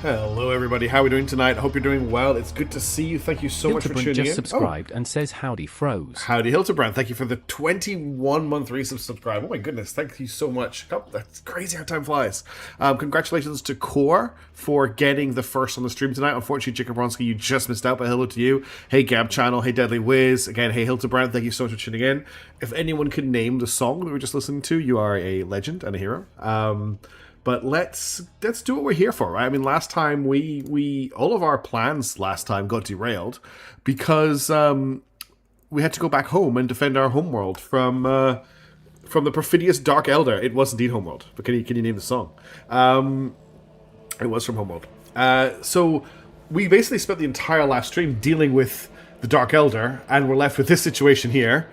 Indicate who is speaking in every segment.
Speaker 1: Hello, everybody. How are we doing tonight? I hope you're doing well. It's good to see you. Thank you so much for
Speaker 2: Hildebrand
Speaker 1: tuning
Speaker 2: just
Speaker 1: in.
Speaker 2: subscribed and says howdy froze.
Speaker 1: Howdy, Hildebrand. Thank you for the 21-month resubscribe. Oh my goodness, thank you so much. Oh, that's crazy how time flies. Congratulations to Core for getting the first on the stream tonight. Unfortunately, Jacob Bronski, you just missed out, but hello to you. Hey, Gab Channel. Hey, Deadly Wiz. Again, hey, Hildebrand. Thank you so much for tuning in. If anyone could name the song that we were just listening to, you are a legend and a hero. But let's do what we're here for, right? I mean, last time we all of our plans last time got derailed because we had to go back home and defend our homeworld from the Perfidious Dark Elder. It was indeed homeworld, but can you name the song? It was from homeworld. So we basically spent the entire last stream dealing with the Dark Elder, and we're left with this situation here.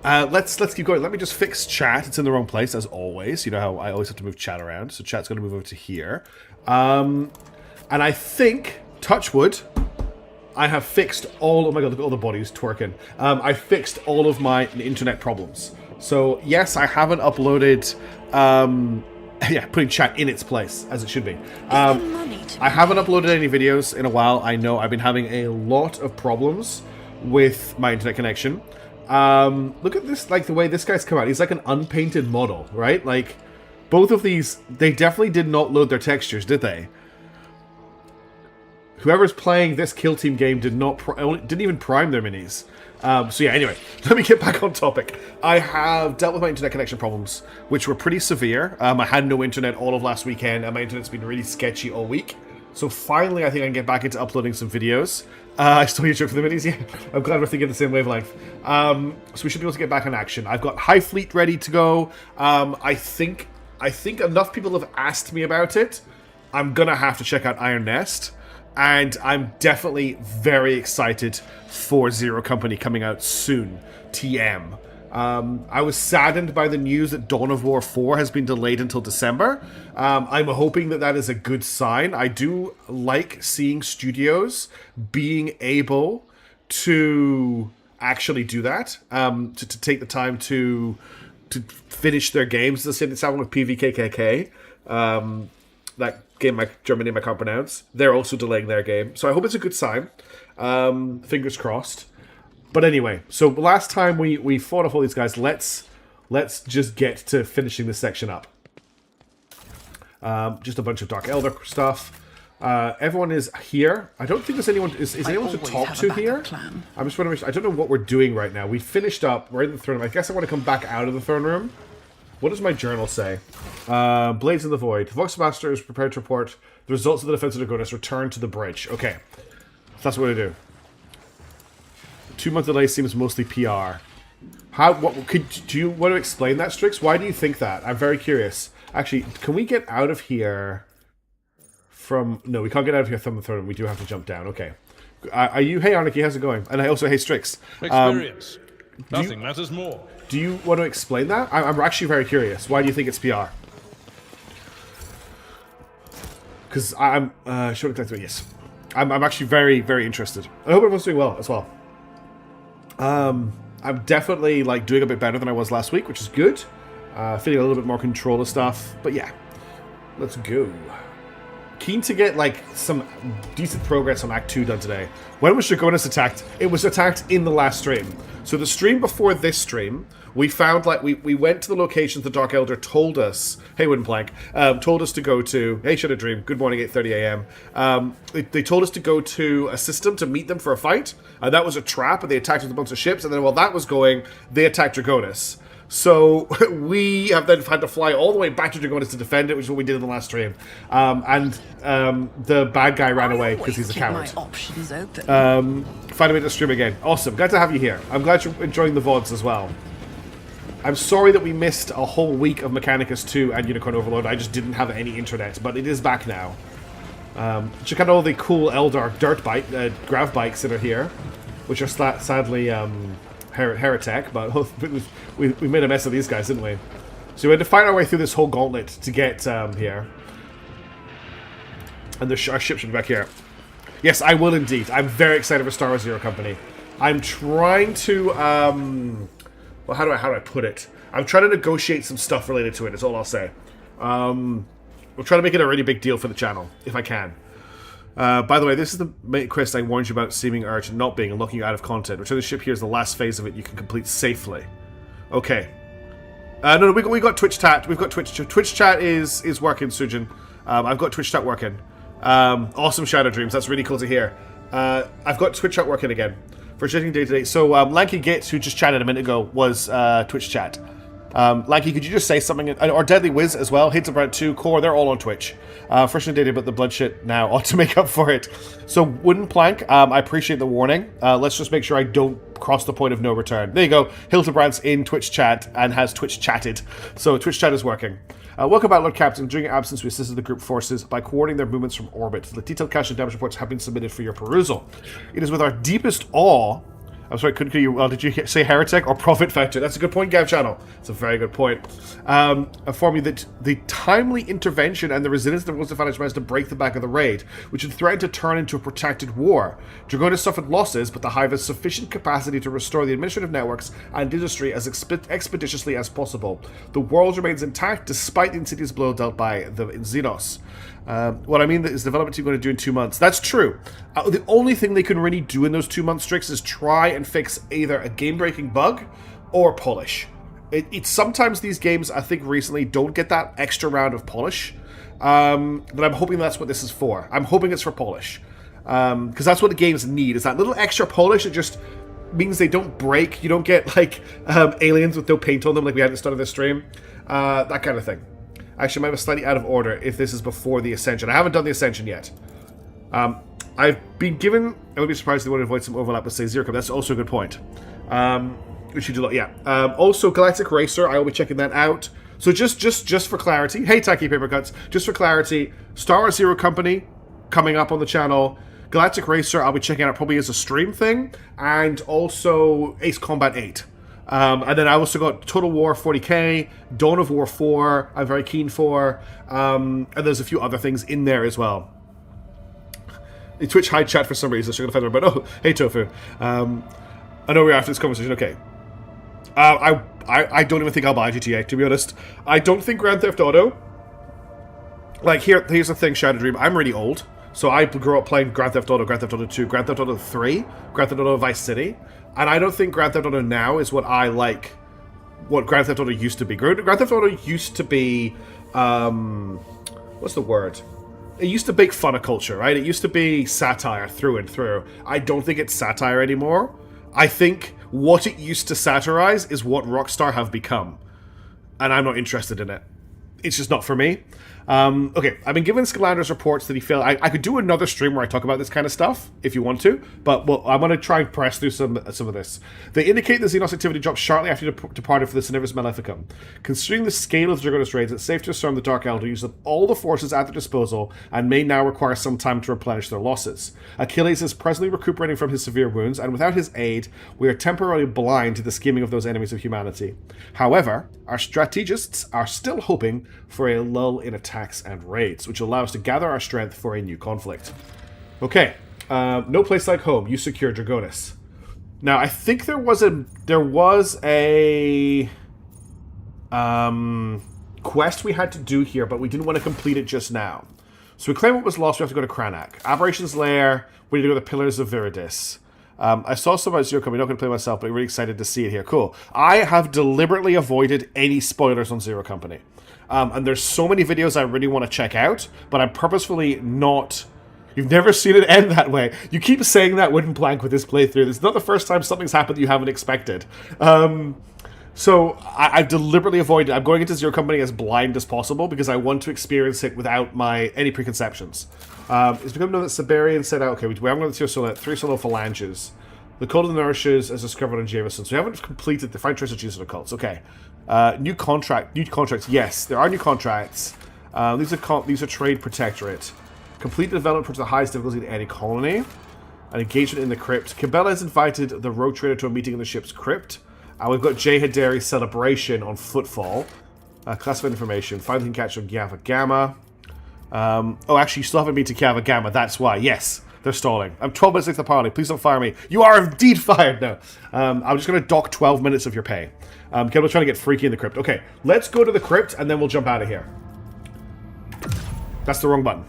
Speaker 1: Let's keep going. Let me just fix chat. It's in the wrong place, as always. You know how I always have to move chat around. So chat's going to move over to here. And I think, touch wood, I have fixed all... Oh my god, look at all the bodies twerking. I fixed all of my internet problems. So, yes, I haven't uploaded... yeah, putting chat in its place, as it should be. I haven't uploaded any videos in a while. I know I've been having a lot of problems with my internet connection. Look at this, like, the way this guy's come out. He's like an unpainted model, right? Like, both of these, they definitely did not load their textures, did they? Whoever's playing this Kill Team game didn't even prime their minis. So yeah, anyway, let me get back on topic. I have dealt with my internet connection problems, which were pretty severe. I had no internet all of last weekend, and my internet's been really sketchy all week. So finally, I think I can get back into uploading some videos. I still need a joke for the minis, yeah. I'm glad we're thinking the same wavelength. So we should be able to get back on action. I've got High Fleet ready to go. I think enough people have asked me about it. I'm gonna have to check out Iron Nest. And I'm definitely very excited for Zero Company coming out soon. TM. I was saddened by the news that Dawn of War 4 has been delayed until December. I'm hoping that is a good sign. I do like seeing studios being able to actually do that, to take the time to finish their games. The same thing with PVKKK. That game, my German name I can't pronounce. They're also delaying their game. So I hope it's a good sign. Fingers crossed. But anyway, so last time we fought off all these guys. Let's just get to finishing this section up. Just a bunch of Dark Elder stuff. Everyone is here. I don't think there's anyone. Is anyone to talk to here? Plan. I'm just wondering. I don't know what we're doing right now. We finished up. We're in the throne room. I guess I want to come back out of the throne room. What does my journal say? Blades in the Void. The Vox Master is prepared to report the results of the defense of Dragonis. Return to the bridge. Okay, that's what I do. 2-month delay seems mostly PR. Do you want to explain that, Strix? Why do you think that? I'm very curious. Actually, can we get out of here from... No, we can't get out of here from the throne. We do have to jump down. Okay. Are you... Hey, Arnicky, how's it going? And I also... Hey, Strix.
Speaker 3: Experience. Nothing matters more.
Speaker 1: Do you want to explain that? I'm actually very curious. Why do you think it's PR? Because I'm... Short exactly, yes. I'm actually very, very interested. I hope everyone's doing well as well. I'm definitely like doing a bit better than I was last week, which is good. Feeling a little bit more control of stuff. But yeah, let's go. Keen to get like some decent progress on Act 2 done today. When was Dragonis attacked? It was attacked in the last stream. So the stream before this stream, we found like we went to the locations the Dark Elder told us. Hey, Wooden Plank, told us to go to. Hey, Shadow Dream. Good morning, 8:30 a.m. They told us to go to a system to meet them for a fight. That was a trap, and they attacked with a bunch of ships. And then while that was going, they attacked Dragonis. So we have then had to fly all the way back to Dragonis to defend it, which is what we did in the last stream. The bad guy ran away because he's a coward.
Speaker 4: My options open.
Speaker 1: Find a way to stream again. Awesome. Glad to have you here. I'm glad you're enjoying the VODs as well. I'm sorry that we missed a whole week of Mechanicus 2 and Unicorn Overload. I just didn't have any internet, but it is back now. Check out all the cool Eldar dirt bike, grav bikes that are here, which are sadly Heretic, but we made a mess of these guys, didn't we? So we had to find our way through this whole gauntlet to get here. And our ship should be back here. Yes, I will indeed. I'm very excited for Star Wars Zero Company. I'm trying to, well, how do I put it? I'm trying to negotiate some stuff related to it, is all I'll say. We'll try to make it a really big deal for the channel, if I can. By the way, this is the main quest I warned you about seeming urgent not being and locking you out of content. Return the ship here is the last phase of it you can complete safely. Okay. No, we got Twitch chat. We've got Twitch chat is working, Sujin. I've got Twitch chat working. Awesome Shadow Dreams. That's really cool to hear. I've got Twitch chat working again. For checking day to day. So, Lanky Gates, who just chatted a minute ago, was Twitch chat. Lanky, could you just say something? Or Deadly Wiz as well. Hits About 2, Core, they're all on Twitch. Fresh and dated, but the blood shit now ought to make up for it. So, Wooden Plank, I appreciate the warning. Let's just make sure I don't cross the point of no return. There you go. Hildebrandt's in Twitch chat and has Twitch chatted. So, Twitch chat is working. Welcome back, Lord Captain. During your absence, we assisted the group forces by coordinating their movements from orbit. The detailed cache and damage reports have been submitted for your perusal. It is with our deepest awe... I'm sorry, couldn't you? Did you say heretic or prophet factor? That's a good point, Gav Channel. It's a very good point. Inform you that the timely intervention and the resilience that was managed to break the back of the raid, which had threatened to turn into a protracted war. Dragonis suffered losses, but the Hive has sufficient capacity to restore the administrative networks and industry as expeditiously as possible. The world remains intact despite the insidious blow dealt by the Xenos. What I mean is the development team going to do in 2 months. That's true. The only thing they can really do in those 2 month streaks is try and fix either a game-breaking bug or polish. It's sometimes these games, I think recently, don't get that extra round of polish. But I'm hoping that's what this is for. I'm hoping it's for polish. Because that's what the games need, is that little extra polish that just means they don't break. You don't get, like, aliens with no paint on them like we had at the start of this stream. That kind of thing. Actually, I might be slightly out of order if this is before the Ascension. I haven't done the Ascension yet. I've been given... I would be surprised if they want to avoid some overlap with, say, Zero Company. That's also a good point. We should do that, yeah. Also, Galactic Racer, I will be checking that out. So just for clarity... Hey, Tacky Paper Cuts. Just for clarity, Star Wars Zero Company coming up on the channel. Galactic Racer, I'll be checking out probably as a stream thing. And also Ace Combat 8. And then I also got Total War 40k, Dawn of War 4, I'm very keen for, and there's a few other things in there as well. The Twitch hide chat for some reason, so I'm going to find out about, oh, hey Tofu. I know we're after this conversation, okay. I don't even think I'll buy GTA, to be honest. I don't think Grand Theft Auto, like here's the thing, Shadow Dream, I'm really old. So I grew up playing Grand Theft Auto, Grand Theft Auto 2, Grand Theft Auto 3, Grand Theft Auto Vice City. And I don't think Grand Theft Auto now is what I like, what Grand Theft Auto used to be. Grand Theft Auto used to be, what's the word? It used to make fun of culture, right? It used to be satire through and through. I don't think it's satire anymore. I think what it used to satirize is what Rockstar have become. And I'm not interested in it. It's just not for me. Okay, I've been given Scalander's reports that he felt... I could do another stream where I talk about this kind of stuff, if you want to, but well, I'm going to try and press through some of this. They indicate the Xenos activity dropped shortly after you departed for the Cineris Maleficum. Considering the scale of the Dragonis raids, it's safe to assume the Dark Elder used up all the forces at their disposal and may now require some time to replenish their losses. Achilles is presently recuperating from his severe wounds, and without his aid, we are temporarily blind to the scheming of those enemies of humanity. However, our strategists are still hoping for a lull in attacks and raids, which will allow us to gather our strength for a new conflict. Okay, no place like home. You secure Dragonis. Now, I think there was a quest we had to do here, but we didn't want to complete it just now. So we claim what was lost. We have to go to Cranach. Aberration's Lair. We need to go to the Pillars of Viridis. I saw some about Zero Company. I'm not going to play myself, but I'm really excited to see it here. Cool. I have deliberately avoided any spoilers on Zero Company. And there's so many videos I really want to check out, but I'm purposefully not... You've never seen it end that way. You keep saying that Wooden Plank with this playthrough. It's not the first time something's happened that you haven't expected. So I've deliberately avoided... I'm going into Zero Company as blind as possible because I want to experience it without any preconceptions. It's become known that Siberian said, okay, we haven't got the 3 solo phalanges. The Code of the Nourishes is discovered on Jameson. So we haven't completed the Find Trace of Jesus and Occults. Okay. New contracts. Yes, there are new contracts. These are Trade Protectorate. Complete development towards the highest difficulty in any colony. An engagement in the crypt. Cabela has invited the Rogue Trader to a meeting in the ship's crypt. We've got Jay Hadari's celebration on Footfall. Classified information. Finally can catch on Yava Gamma. Oh, actually, you still haven't been to Yava Gamma. That's why. Yes. They're stalling. I'm 12 minutes late to the party. Please don't fire me. You are indeed fired now. I'm just going to dock 12 minutes of your pay. Kevin's trying to get freaky in the crypt. Okay, let's go to the crypt, and then we'll jump out of here. That's the wrong button.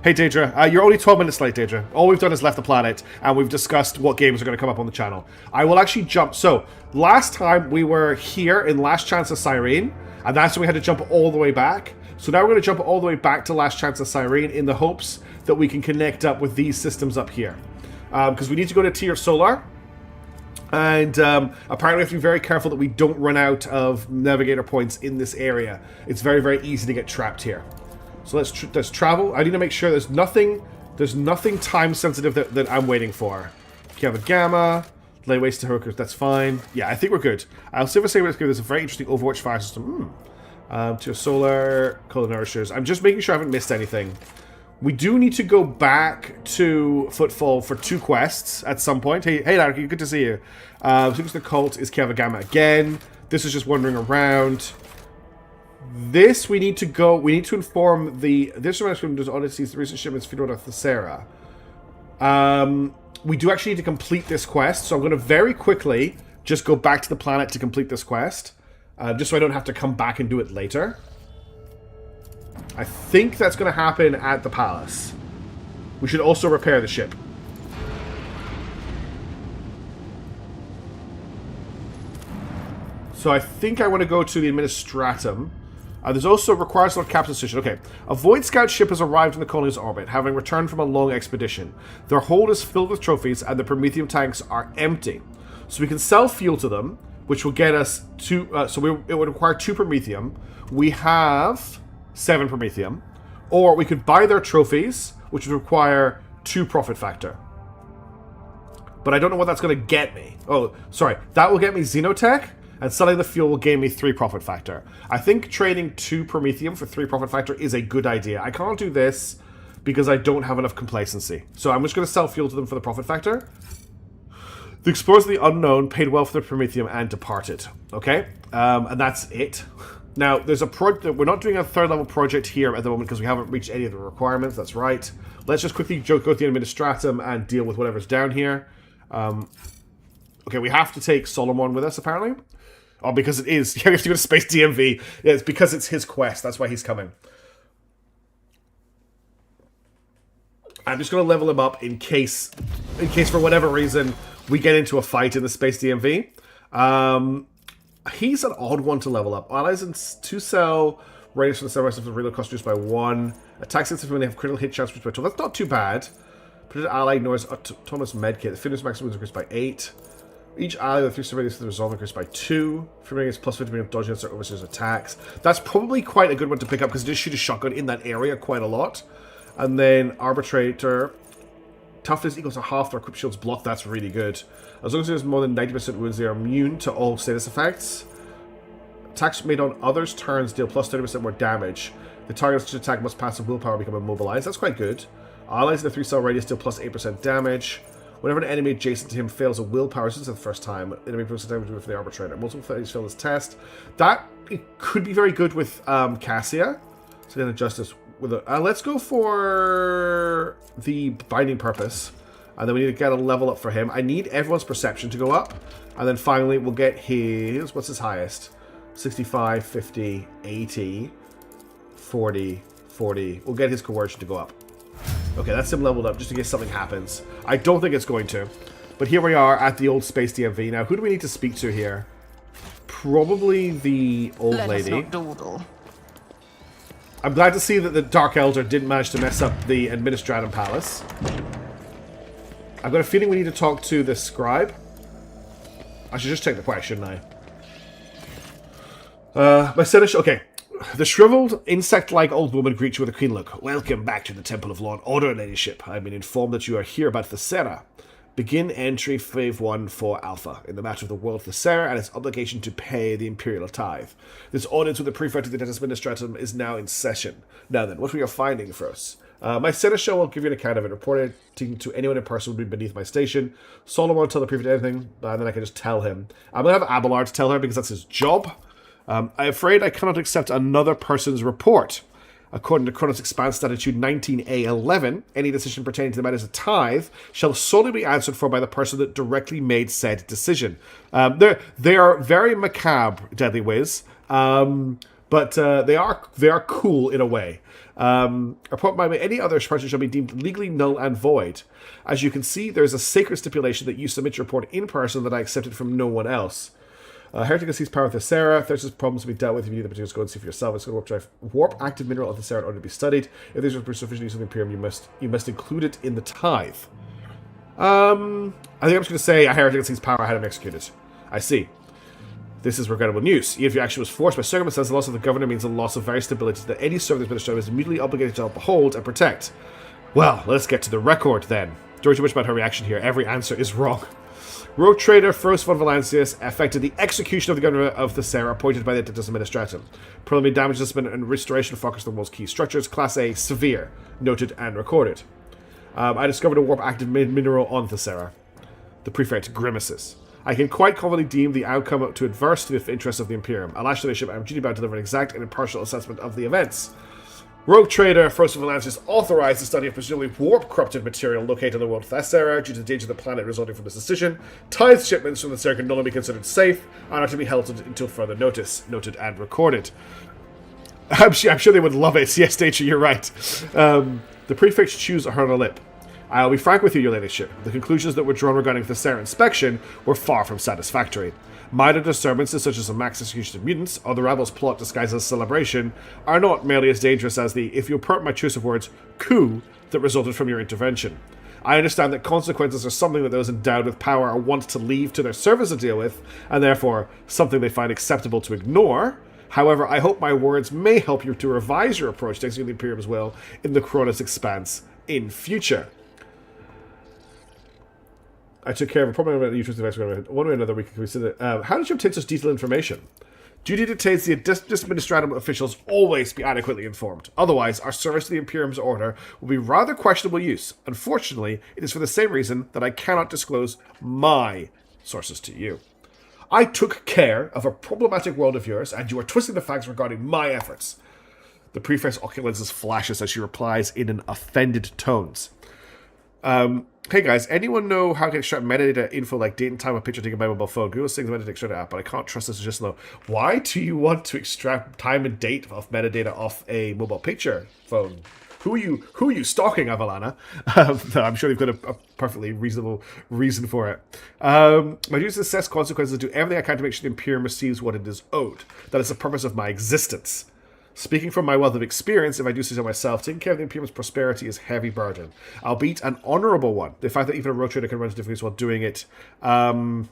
Speaker 1: Hey, Daedra. You're only 12 minutes late, Daedra. All we've done is left the planet, and we've discussed what games are going to come up on the channel. I will actually jump. So, last time we were here in Last Chance of Cyrene, and that's when we had to jump all the way back. So now we're going to jump all the way back to Last Chance of Cyrene in the hopes that we can connect up with these systems up here. Because we need to go to Tier Solar. And apparently we have to be very careful that we don't run out of navigator points in this area. It's very, very easy to get trapped here. So let's travel. I need to make sure there's nothing time sensitive that I'm waiting for. You have a gamma, lay waste to hookers, that's fine. Yeah, I think we're good. I'll see if I say there's a very interesting Overwatch fire system. To a solar, color nourishers. I'm just making sure I haven't missed anything. We do need to go back to Footfall for 2 quests at some point. Hey, Larky, good to see you. Seems the cult is Gamma again. This is just wandering around. This we need to inform the. This reminds does Odysseys, the recent shipments feed out Thessera. We do actually need to complete this quest, so I'm going to very quickly just go back to the planet to complete this quest, just so I don't have to come back and do it later. I think that's going to happen at the palace. We should also repair the ship. So I think I want to go to the Administratum. There's also requires a captain's decision. Okay. A Void Scout ship has arrived in the colony's orbit, having returned from a long expedition. Their hold is filled with trophies, and the Promethium tanks are empty. So we can sell fuel to them, which will get us to... it would require 2 Promethium. We have 7 Promethium. Or we could buy their trophies, which would require 2 profit factor. But I don't know what that's going to get me. Oh, sorry. That will get me Xenotech, and selling the fuel will gain me 3 profit factor. I think trading 2 Promethium for 3 profit factor is a good idea. I can't do this because I don't have enough complacency. So I'm just going to sell fuel to them for the profit factor. The explorers of the unknown paid well for the Promethium and departed. Okay? And that's it. Now, there's a project. We're not doing a 3rd level project here at the moment because we haven't reached any of the requirements. That's right. Let's just quickly go to the Administratum and deal with whatever's down here. Okay, we have to take Solomon with us, apparently. Oh, because it is. Yeah, we have to go to Space DMV. Yeah, it's because it's his quest. That's why he's coming. I'm just going to level him up in case for whatever reason we get into a fight in the Space DMV. He's an odd one to level up. Allies and 2 cell radius from the cell of reload cost reduced by 1. Attack sensitive when they have critical hit chance reduced by 12. That's not too bad. Predicted ally ignores autonomous medkit. The fitness maximum is increased by 8. Each ally with 3 surveillance to the resolve increased by 2. Freeing is plus 50 of dodge against their overseers attacks. That's probably quite a good one to pick up because it does shoot a shotgun in that area quite a lot. And then Arbitrator. Toughness equals to half their equipped shields block. That's really good. As long as there's more than 90% wounds, they are immune to all status effects. Attacks made on others' turns deal plus 30% more damage. The target's attack must pass a willpower become immobilized. That's quite good. Allies in the 3 cell radius deal plus 8% damage. Whenever an enemy adjacent to him fails a willpower, since it's the first time, enemy puts damage for the Arbitrator. Multiple failures fail this test. That could be very good with Cassia. So then adjust this with a... let's go for the Binding Purpose. And then we need to get a level up for him. I need everyone's perception to go up. And then finally we'll get his... What's his highest? 65, 50, 80, 40, 40. We'll get his coercion to go up. Okay, that's him leveled up just in case something happens. I don't think it's going to. But here we are at the old Space DMV. Now, who do we need to speak to here? Probably the old lady.
Speaker 4: Let us not dawdle.
Speaker 1: I'm glad to see that the Dark Elder didn't manage to mess up the Administratum Palace. I've got a feeling we need to talk to the scribe. I should just check the quest, shouldn't I? My senator... Okay. The shriveled, insect-like old woman greets you with a keen look. Welcome back to the Temple of Law and Order, ladyship. I've been informed that you are here about Thessera. Begin entry Phase 1 for Alpha, in the matter of the world Thessera and its obligation to pay the Imperial tithe. This audience with the Prefect of the Administratum is now in session. Now then, what we are finding for us? My senator will give you an account of it. Reporting to anyone in person would be beneath my station. Solomon will tell the Prefect anything, and then I can just tell him. I'm going to have Abelard to tell her because that's his job. I'm afraid I cannot accept another person's report. According to Chronos Expanse Statute 19A11, any decision pertaining to the matters of tithe shall solely be answered for by the person that directly made said decision. They are very macabre, Deadly Wiz, but they are cool in a way. Apart by any other person shall be deemed legally null and void. As you can see, there is a sacred stipulation that you submit your report in person that I accepted from no one else. Heretic sees power of Thessera. If there's just problems to be dealt with, if you need the materials, go and see for yourself. It's going to warp active mineral of Thessera in order to be studied. If these are sufficient use of the Imperium, you must include it in the tithe. I think I'm just going to say a heretic sees power, had him executed. I see. This is regrettable news. If your action was forced by circumstance, the loss of the governor means a loss of very stability that any service administrator is immediately obligated to uphold and protect. Well, let's get to the record then. Don't worry too much about her reaction here. Every answer is wrong. Rogue Trader Frost von Valancius affected the execution of the governor of Thessera appointed by the Dictus Administratum. Preliminary damage assessment and restoration focused on the world's key structures. Class A, severe. Noted and recorded. I discovered a warp active mineral on Thessera. The Prefect grimaces. I can quite confidently deem the outcome to adverse to the interests of the Imperium. Alas, to the ship, I am duty bound to deliver an exact and impartial assessment of the events. Rogue Trader Frost of Valancius authorized the study of presumably warp-corrupted material located on the world Thessera due to the danger of the planet resulting from this decision. Tithe shipments from the Thessera can no longer be considered safe and are to be held until further notice. Noted and recorded. I'm sure they would love it. Yes, Danger, you're right. The Prefects choose her on a lip. I'll be frank with you, your ladyship. The conclusions that were drawn regarding the Thessera inspection were far from satisfactory. Minor disturbances such as a max execution of mutants or the rebels' plot disguised as celebration are not merely as dangerous as the, if you'll pardon my choice of words, coup that resulted from your intervention. I understand that consequences are something that those endowed with power are wont to leave to their servants to deal with, and therefore something they find acceptable to ignore. However, I hope my words may help you to revise your approach to executing the Imperium's will in the Cronus Expanse in future. I took care of a problem about the useless device. One way or another, we can consider. How did you obtain such detailed information? Duty dictates the administrative officials always be adequately informed. Otherwise, our service to the Imperium's order will be rather questionable use. Unfortunately, it is for the same reason that I cannot disclose my sources to you. I took care of a problematic world of yours, and you are twisting the facts regarding my efforts. The Prefect's oculences flashes as she replies in an offended tones. Hey guys, anyone know how to extract metadata info like date and time of picture taken by mobile phone? Google sings the metadata extract app, but I can't trust this just low. Why do you want to extract time and date of metadata off a mobile picture phone? Who are you stalking, Avalana? I'm sure you've got a perfectly reasonable reason for it. My duty to assess consequences, do everything I can to make sure the Imperium receives what it is owed. That is the purpose of my existence. Speaking from my wealth of experience, if I do say so myself, taking care of the Imperium's prosperity is a heavy burden, albeit an honourable one. The fact that even a road trader can run into difficulties while doing it, so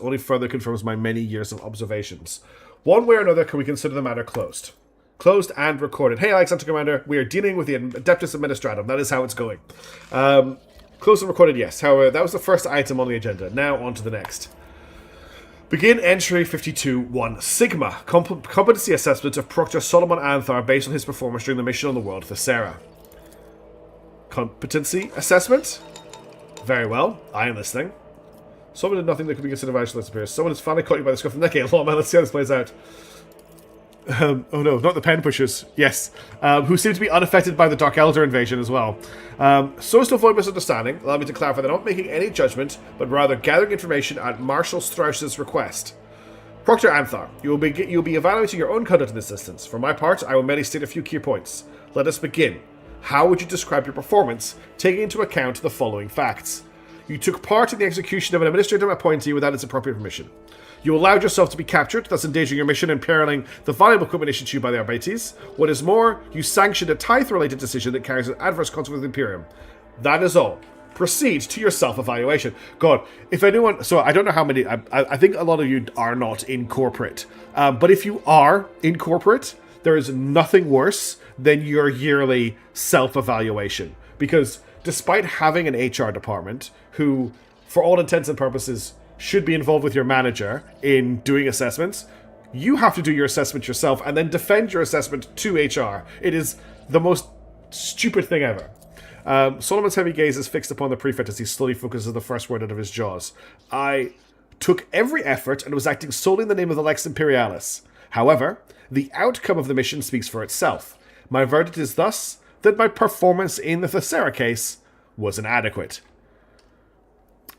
Speaker 1: only further confirms my many years of observations. One way or another, can we consider the matter closed? Closed and recorded. Hey, Alexander Commander, we are dealing with the Adeptus Administratum. That is how it's going. Closed and recorded, yes. However, that was the first item on the agenda. Now on to the next. Begin entry 52-1 Sigma. Competency assessment of Proctor Solomon Anthar based on his performance during the mission on the world Thessera. Competency assessment? Very well. I am listening. Someone did nothing that could be considered violation of superiors. Someone has finally caught you by the scruff of the neck. Hey, man, let's see how this plays out. Oh no, not the pen pushers. Yes. Who seem to be unaffected by the Dark Elder invasion as well. So as to avoid misunderstanding, allow me to clarify that I'm not making any judgment, but rather gathering information at Marshal Strauss's request. Proctor Anthar, you'll be evaluating your own conduct in this instance. For my part, I will merely state a few key points. Let us begin. How would you describe your performance, taking into account the following facts? You took part in the execution of an administrative appointee without its appropriate permission. You allowed yourself to be captured, thus endangering your mission and imperiling the valuable equipment issued to you by the Arbates. What is more, you sanctioned a tithe-related decision that carries an adverse consequence with the Imperium. That is all. Proceed to your self-evaluation. God, if anyone... So, I don't know how many... I think a lot of you are not in corporate. But if you are in corporate, there is nothing worse than your yearly self-evaluation. Because despite having an HR department who, for all intents and purposes, should be involved with your manager in doing assessments, you have to do your assessment yourself and then defend your assessment to HR. It is the most stupid thing ever. Solomon's heavy gaze is fixed upon the Prefect as he slowly focuses on the first word out of his jaws. I took every effort and was acting solely in the name of the Lex Imperialis. However, the outcome of the mission speaks for itself. My verdict is thus that my performance in the Thessera case was inadequate.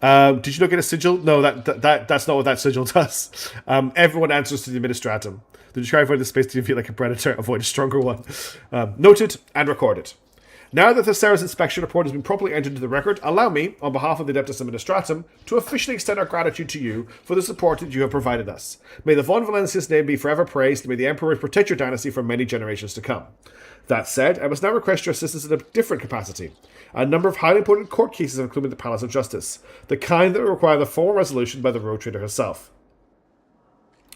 Speaker 1: Did you not get a sigil? No, that's not what that sigil does. Everyone answers to the Administratum. The try to avoid the space to feel like a predator, avoid a stronger one. Noted and recorded. Now that the Sarah's inspection report has been properly entered into the record, allow me, on behalf of the Adeptus Administratum, to officially extend our gratitude to you for the support that you have provided us. May the Von Valencius name be forever praised, and may the Emperor protect your dynasty for many generations to come. That said, I must now request your assistance in a different capacity. A number of highly important court cases have come in the Palace of Justice, the kind that will require the formal resolution by the Road Trader herself.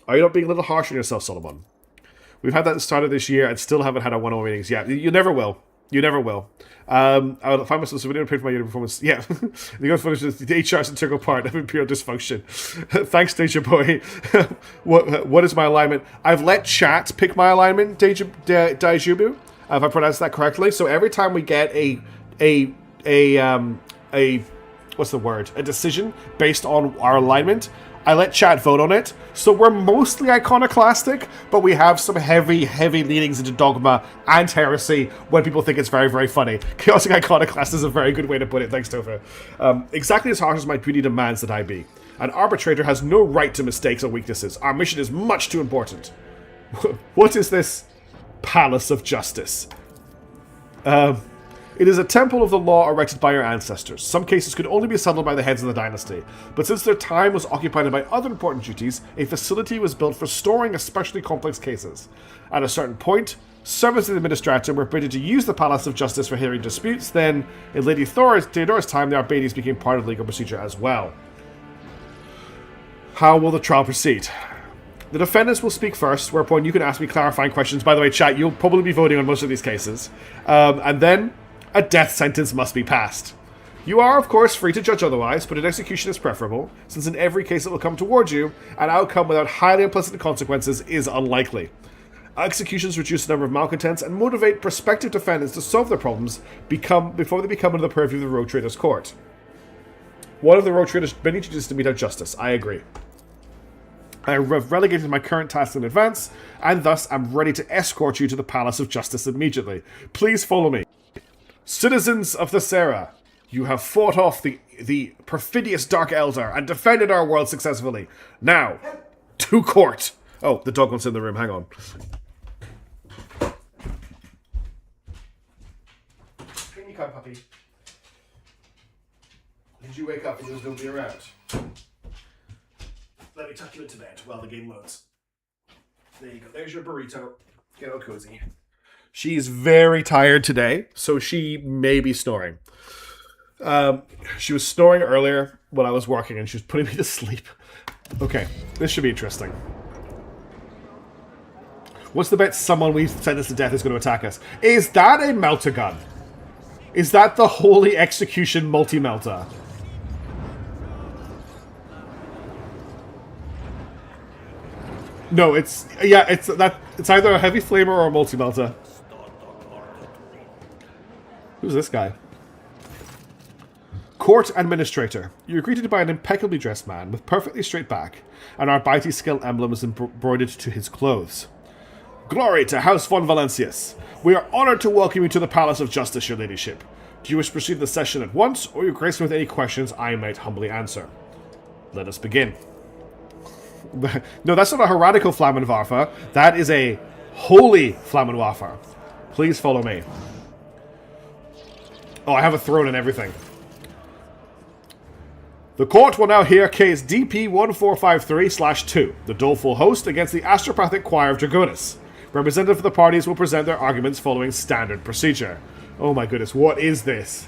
Speaker 1: Are you not being a little harsh on yourself, Solomon? We've had that at the start of this year and still haven't had our one-on-one meetings yet. You never will. You never will. I will find myself so we didn't pay for my unit performance. Yeah. The HR's integral part of imperial dysfunction. Thanks, Deja Boy. What is my alignment? I've let chat pick my alignment, Daijubu, if I pronounced that correctly. So every time we get a what's the word? A decision based on our alignment, I let chat vote on it. So we're mostly iconoclastic, but we have some heavy leanings into dogma and heresy when people think it's very, very funny. Chaotic iconoclast is a very good way to put it. Thanks, Topher. Exactly as harsh as my duty demands that I be. An arbitrator has no right to mistakes or weaknesses. Our mission is much too important. What is this Palace of Justice? It is a temple of the law erected by our ancestors. Some cases could only be settled by the heads of the dynasty, but since their time was occupied by other important duties, a facility was built for storing especially complex cases. At a certain point, servants of the administratum were permitted to use the Palace of Justice for hearing disputes. Then, in Lady Theodora's time, the Arbades became part of legal procedure as well. How will the trial proceed? The defendants will speak first, whereupon you can ask me clarifying questions. By the way, chat, you'll probably be voting on most of these cases. And then a death sentence must be passed. You are, of course, free to judge otherwise, but an execution is preferable, since in every case that will come towards you, an outcome without highly unpleasant consequences is unlikely. Executions reduce the number of malcontents and motivate prospective defendants to solve their problems before they become under the purview of the Road Trader's court. One of the Road Trader's many duties is to mete out justice. I agree. I have relegated my current tasks in advance, and thus am ready to escort you to the Palace of Justice immediately. Please follow me. Citizens of Thessera, you have fought off the Perfidious Dark Elder and defended our world successfully. Now, to court. Oh, the dog wants in the room. Hang on. Can you come, puppy? Did you wake up and there was nobody around? Let me tuck you into bed while the game loads. There you go. There's your burrito. Get all cozy. She's very tired today, so she may be snoring. She was snoring earlier when I was working, and she was putting me to sleep. Okay, this should be interesting. What's the bet someone we sentenced to death is going to attack us? Is that a melter gun? Is that the Holy Execution multi-melter? No, it's either a heavy flamer or a multi-melter. Who's this guy? Court Administrator. You're greeted by an impeccably dressed man with perfectly straight back, and our Arbites skill emblem is embroidered to his clothes. Glory to House von Valencius. We are honoured to welcome you to the Palace of Justice, your ladyship. Do you wish to proceed the session at once, or you grace me with any questions I might humbly answer? Let us begin. No, that's not a heretical Flammenwerfer. That is a holy Flammenwerfer. Please follow me. Oh, I have a throne and everything. The court will now hear case DP1453/2, the Doleful Host against the Astropathic Choir of Dragonis. Representative of the parties will present their arguments following standard procedure. Oh my goodness, what is this?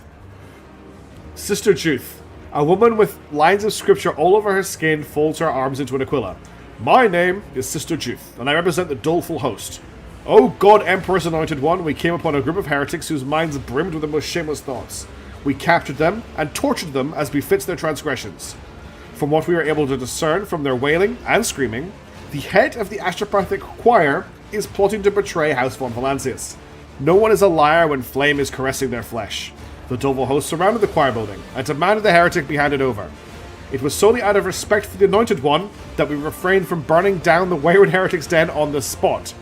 Speaker 1: Sister Juth. A woman with lines of scripture all over her skin folds her arms into an aquila. My name is Sister Juth, and I represent the Doleful Host. O God Emperor's Anointed One, we came upon a group of heretics whose minds brimmed with the most shameless thoughts. We captured them and tortured them as befits their transgressions. From what we were able to discern from their wailing and screaming, the head of the Astropathic Choir is plotting to betray House von Valancius. No one is a liar when flame is caressing their flesh. The Doleful Host surrounded the choir building and demanded the heretic be handed over. It was solely out of respect for the Anointed One that we refrained from burning down the wayward heretic's den on the spot.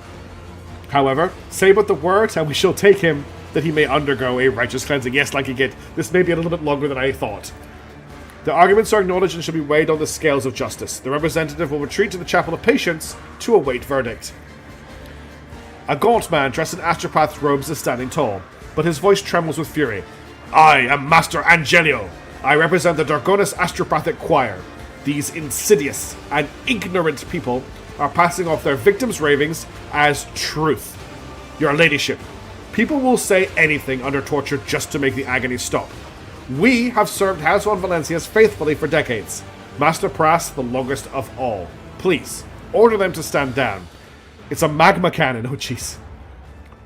Speaker 1: However, say but the word, and we shall take him, that he may undergo a righteous cleansing. Yes, like you get. This may be a little bit longer than I thought. The arguments are acknowledged and shall be weighed on the scales of justice. The representative will retreat to the Chapel of Patience to await verdict. A gaunt man dressed in astropath robes is standing tall, but his voice trembles with fury. I am Master Angelio. I represent the Dargonis Astropathic Choir. These insidious and ignorant people are passing off their victims' ravings as truth. Your ladyship, people will say anything under torture just to make the agony stop. We have served House von Valencias faithfully for decades. Master Pras, the longest of all. Please, order them to stand down. It's a magma cannon, oh jeez.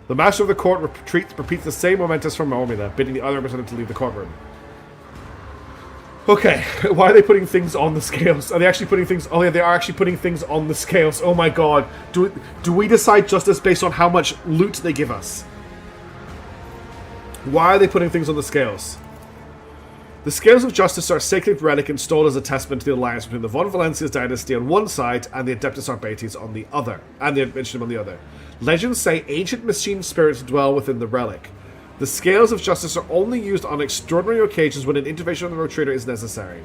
Speaker 1: The Master of the Court repeats the same momentous formula, bidding the other representative to leave the courtroom. Okay, why are they putting things on the scales? Are they actually putting things... Oh yeah, they are actually putting things on the scales. Oh my god. Do we decide justice based on how much loot they give us? Why are they putting things on the scales? The scales of justice are a sacred relic installed as a testament to the alliance between the Von Valencias dynasty on one side and the Adeptus Arbates on the other, and the Adventurum on the other. Legends say ancient machine spirits dwell within the relic. The scales of justice are only used on extraordinary occasions when an intervention of the rogue trader is necessary.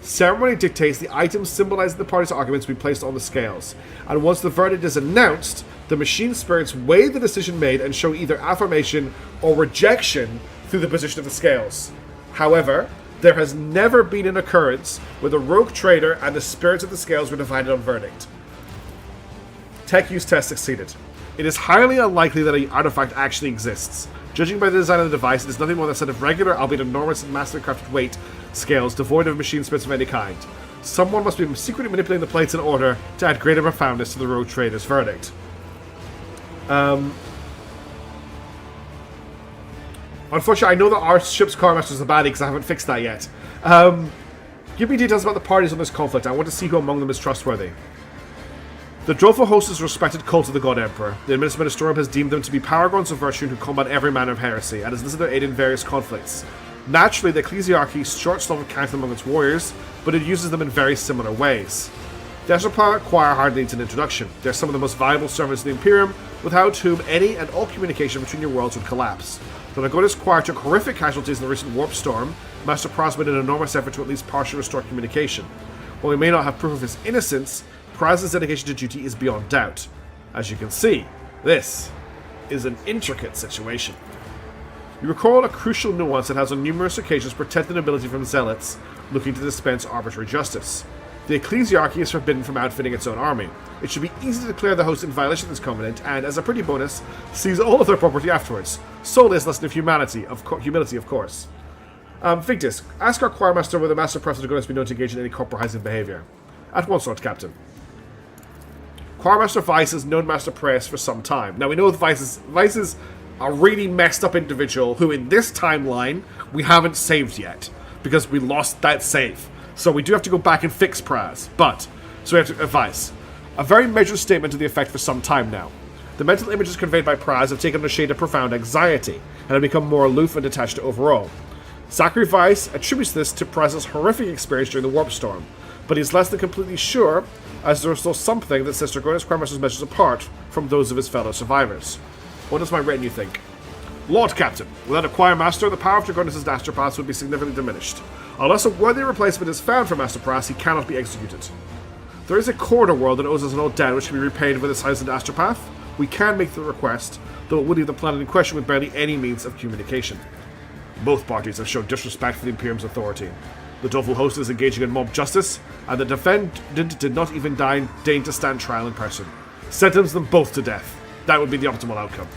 Speaker 1: Ceremony dictates the items symbolizing the party's arguments be placed on the scales, and once the verdict is announced, the machine spirits weigh the decision made and show either affirmation or rejection through the position of the scales. However, there has never been an occurrence where the rogue trader and the spirits of the scales were divided on verdict. Tech use test succeeded. It is highly unlikely that an artifact actually exists. Judging by the design of the device, it is nothing more than a set of regular, albeit enormous and massively crafted weight scales devoid of machine spirits of any kind. Someone must be secretly manipulating the plates in order to add greater profoundness to the rogue trader's verdict. Unfortunately, I know that our ship's car master is a baddie because I haven't fixed that yet. Give me details about the parties on this conflict. I want to see who among them is trustworthy. The Droful host is a respected cult of the God Emperor. The Administratorium has deemed them to be paragons of virtue who combat every manner of heresy, and has listed their aid in various conflicts. Naturally, the Ecclesiarchy short slow count among its warriors, but it uses them in very similar ways. The Astropathic Choir hardly needs an introduction. They're some of the most valuable servants of the Imperium, without whom any and all communication between your worlds would collapse. The Dargonis Choir took horrific casualties in the recent warp storm. Master Pras made an enormous effort to at least partially restore communication. While we may not have proof of his innocence, Praz's dedication to duty is beyond doubt. As you can see, this is an intricate situation. You recall a crucial nuance that has on numerous occasions protected nobility from zealots looking to dispense arbitrary justice. The Ecclesiarchy is forbidden from outfitting its own army. It should be easy to declare the host in violation of this covenant, and, as a pretty bonus, seize all of their property afterwards. Solely as lesson of humility, of course. Victus, ask our choirmaster whether Master Pras is going to be known to engage in any compromising behavior. At once, Lord Captain. Choirmaster Vice has known Master Pras for some time. Now, we know that Vice is a really messed up individual who, in this timeline, we haven't saved yet, because we lost that save. So we do have to go back and fix Pras. So we have to advise. A very measured statement to the effect for some time now. The mental images conveyed by Pras have taken on a shade of profound anxiety, and have become more aloof and detached overall. Zachary Weiss attributes this to Praz's horrific experience during the warp storm, but he's less than completely sure, as there is still something that sets Dargonis Choirmaster's messages apart from those of his fellow survivors. What does my retinue think? Lord Captain, without a choirmaster, the power of Dargonis' astropaths would be significantly diminished. Unless a worthy replacement is found for Master Pras, he cannot be executed. There is a corridor world that owes us an old debt which can be repaid with a silent astropath. We can make the request, though it would leave the planet in question with barely any means of communication. Both parties have shown disrespect for the Imperium's authority. The Droful host is engaging in mob justice, and the defendant did not even deign to stand trial in person. Sentence them both to death. That would be the optimal outcome.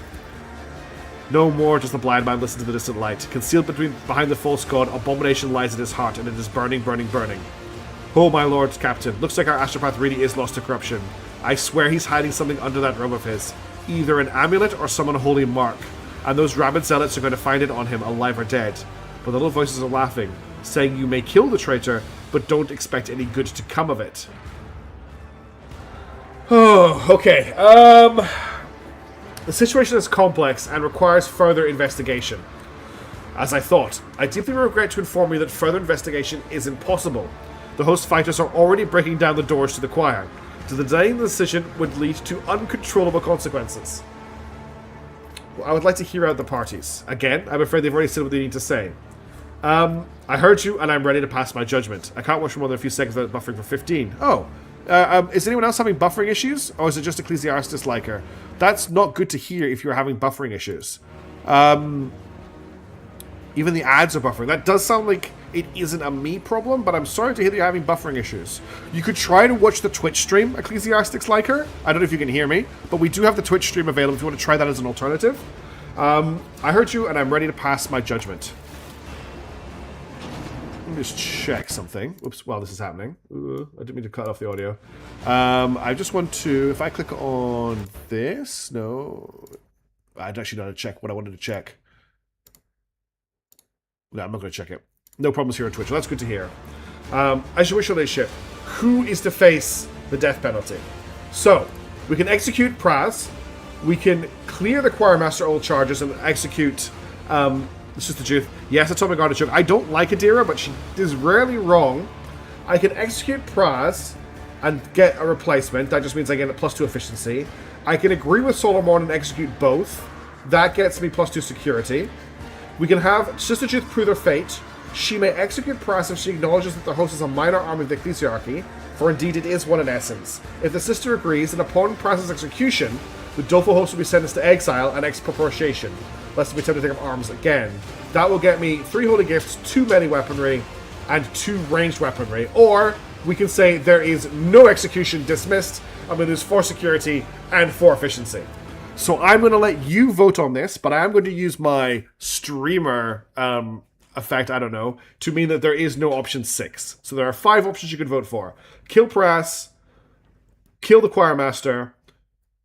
Speaker 1: No more does the blind man listen to the distant light. Concealed behind the false god, abomination lies in his heart, and it is burning, burning, burning. Oh, my lord, Captain, looks like our astropath really is lost to corruption. I swear he's hiding something under that robe of his. Either an amulet or some unholy mark. And those rabid zealots are going to find it on him, alive or dead. But the little voices are laughing, saying you may kill the traitor, but don't expect any good to come of it. Oh, okay. The situation is complex and requires further investigation. As I thought, I deeply regret to inform you that further investigation is impossible. The host fighters are already breaking down the doors to the choir. To delaying the decision would lead to uncontrollable consequences. Well, I would like to hear out the parties. Again, I'm afraid they've already said what they need to say. I heard you, and I'm ready to pass my judgment. I can't watch for more than a few seconds without buffering for 15. Oh, Is anyone else having buffering issues? Or is it just Ecclesiastes like her? That's not good to hear if you're having buffering issues. Even the ads are buffering. That does sound like it isn't a me problem, but I'm sorry to hear that you're having buffering issues. You could try to watch the Twitch stream, Ecclesiastics like her. I don't know if you can hear me, but we do have the Twitch stream available if you want to try that as an alternative. I heard you, and I'm ready to pass my judgment. Let me just check something. Oops, while this is happening. I didn't mean to cut off the audio. I just want to, if I click on this, no. I'd actually not to check what I wanted to check. No, I'm not going to check it. No problems here on Twitch. Well, that's good to hear. As you wish, your ladyship, who is to face the death penalty? So, we can execute Praz. We can clear the Choir Master all charges and execute Sister Judith. Yes, Atomic Artichoke. I don't like Adira, but she is rarely wrong. I can execute Praz and get a replacement. That just means I get a +2 efficiency. I can agree with Solomon and execute both. That gets me +2 security. We can have Sister Judith prove their fate. She may execute Praz if she acknowledges that the host is a minor arm of the Ecclesiarchy, for indeed it is one in essence. If the sister agrees, then upon Praz's execution, the doleful host will be sentenced to exile and expropriation, lest it be tempted to take up arms again. That will get me 3 holy gifts, 2 melee weaponry, and 2 ranged weaponry. Or we can say there is no execution, dismissed. I'm going to lose 4 security and 4 efficiency. So I'm going to let you vote on this, but I am going to use my streamer effect, I don't know, to mean that there is no option 6. So there are 5 options you could vote for. Kill Praz, kill the Choir Master,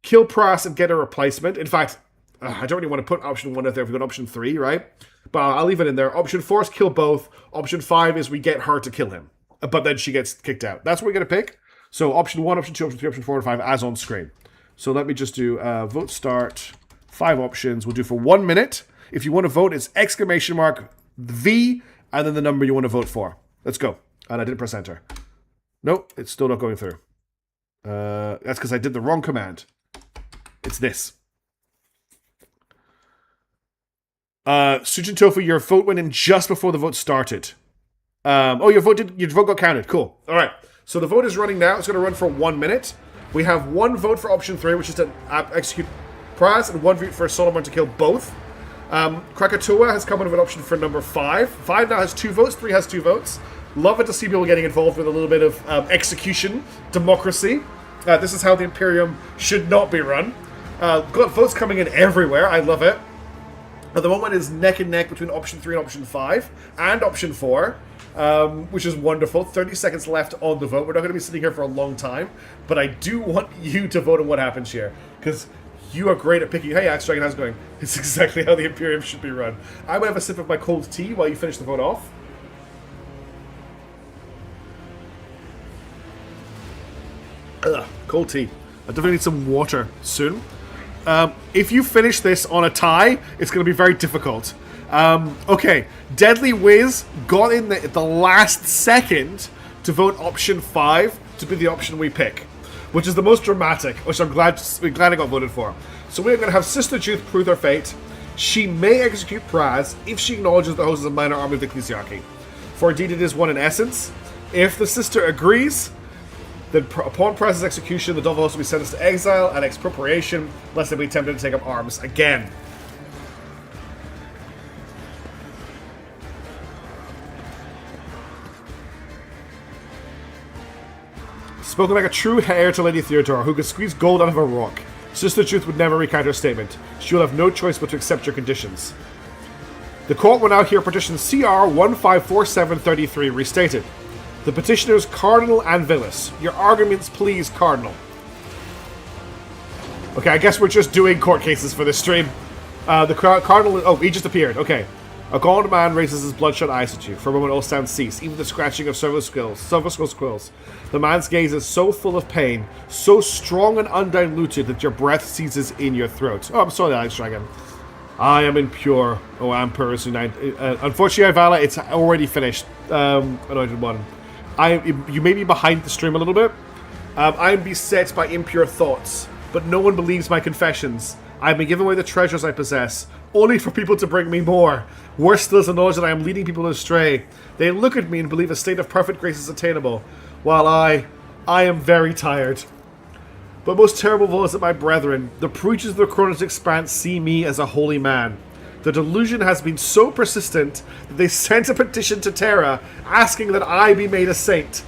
Speaker 1: kill Praz and get a replacement. In fact, I don't really want to put option 1 out there if we've got option 3, right? But I'll leave it in there. Option 4 is kill both. Option 5 is we get her to kill him. But then she gets kicked out. That's what we're going to pick. So option 1, option 2, option 3, option 4, and 5 as on screen. So let me just do vote start, 5 options. We'll do for 1 minute. If you want to vote, it's exclamation mark V and then the number you want to vote for. Let's go. And I didn't press enter. Nope, it's still not going through. That's because I did the wrong command. It's this. Sujin Tofu, your vote went in just before the vote started. Your vote got counted. Cool. All right. So the vote is running now. It's going to run for 1 minute. We have 1 vote for option 3, which is to execute Praz, and 1 vote for Solomon to kill both. Krakatoa has come in with an option for number 5. 5 now has 2 votes. 3 has 2 votes. Love it to see people getting involved with a little bit of execution, democracy. This is how the Imperium should not be run. Got votes coming in everywhere. I love it. At the moment is neck and neck between option 3 and option 5, and option 4, which is wonderful. 30 seconds left on the vote. We're not going to be sitting here for a long time, but I do want you to vote on what happens here, because you are great at picking. Hey, Axe Dragon, how's it going? It's exactly how the Imperium should be run. I will have a sip of my cold tea while you finish the vote off. Ugh, cold tea. I definitely need some water soon. If you finish this on a tie, it's going to be very difficult. Okay, Deadly Wiz got in the last second to vote option 5 to be the option we pick, which is the most dramatic, which I'm glad I got voted for. So we're going to have Sister Judith prove her fate. She may execute Praz if she acknowledges the host is a minor army of the Ecclesiarchy. For indeed it is one in essence. If the sister agrees, then upon Praz's execution, the Devil host will be sentenced to exile and expropriation, lest they be tempted to take up arms again. Spoken like a true heir to Lady Theodora, who could squeeze gold out of a rock. Sister Truth would never recant her statement. She will have no choice but to accept your conditions. The court will now hear petition CR 154733 restated. The petitioners Cardinal and Villis. Your arguments, please, Cardinal. Okay, I guess we're just doing court cases for this stream. The Cardinal... Oh, he just appeared. Okay. A gaunt man raises his bloodshot eyes at you. For a moment all sounds cease, even the scratching of several squills. The man's gaze is so full of pain, so strong and undiluted that your breath seizes in your throat. Oh, I'm sorry, Alex Dragon. I am impure. Oh, I'm purus united. Unfortunately, Ivala, it's already finished. Anointed one. You may be behind the stream a little bit. I am beset by impure thoughts, but no one believes my confessions. I have been giving away the treasures I possess, only for people to bring me more. Worse still is the knowledge that I am leading people astray. They look at me and believe a state of perfect grace is attainable, while I I am very tired. But most terrible of all is that my brethren, the preachers of the Cronus Expanse, see me as a holy man. The delusion has been so persistent that they sent a petition to Terra asking that I be made a saint.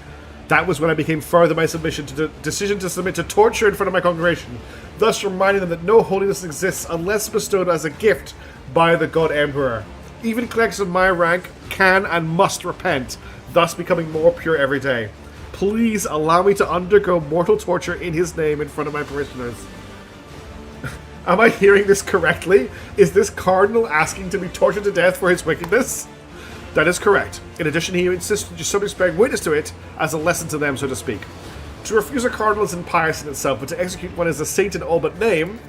Speaker 1: That was when I became further my submission to the decision to submit to torture in front of my congregation, thus reminding them that no holiness exists unless bestowed as a gift by the God Emperor. Even clerics of my rank can and must repent, thus becoming more pure every day. Please allow me to undergo mortal torture in his name in front of my parishioners. Am I hearing this correctly? Is this cardinal asking to be tortured to death for his wickedness? That is correct. In addition, he insists that your subjects bear witness to it as a lesson to them, so to speak. To refuse a cardinal is impious in itself, but to execute one as a saint in all but name,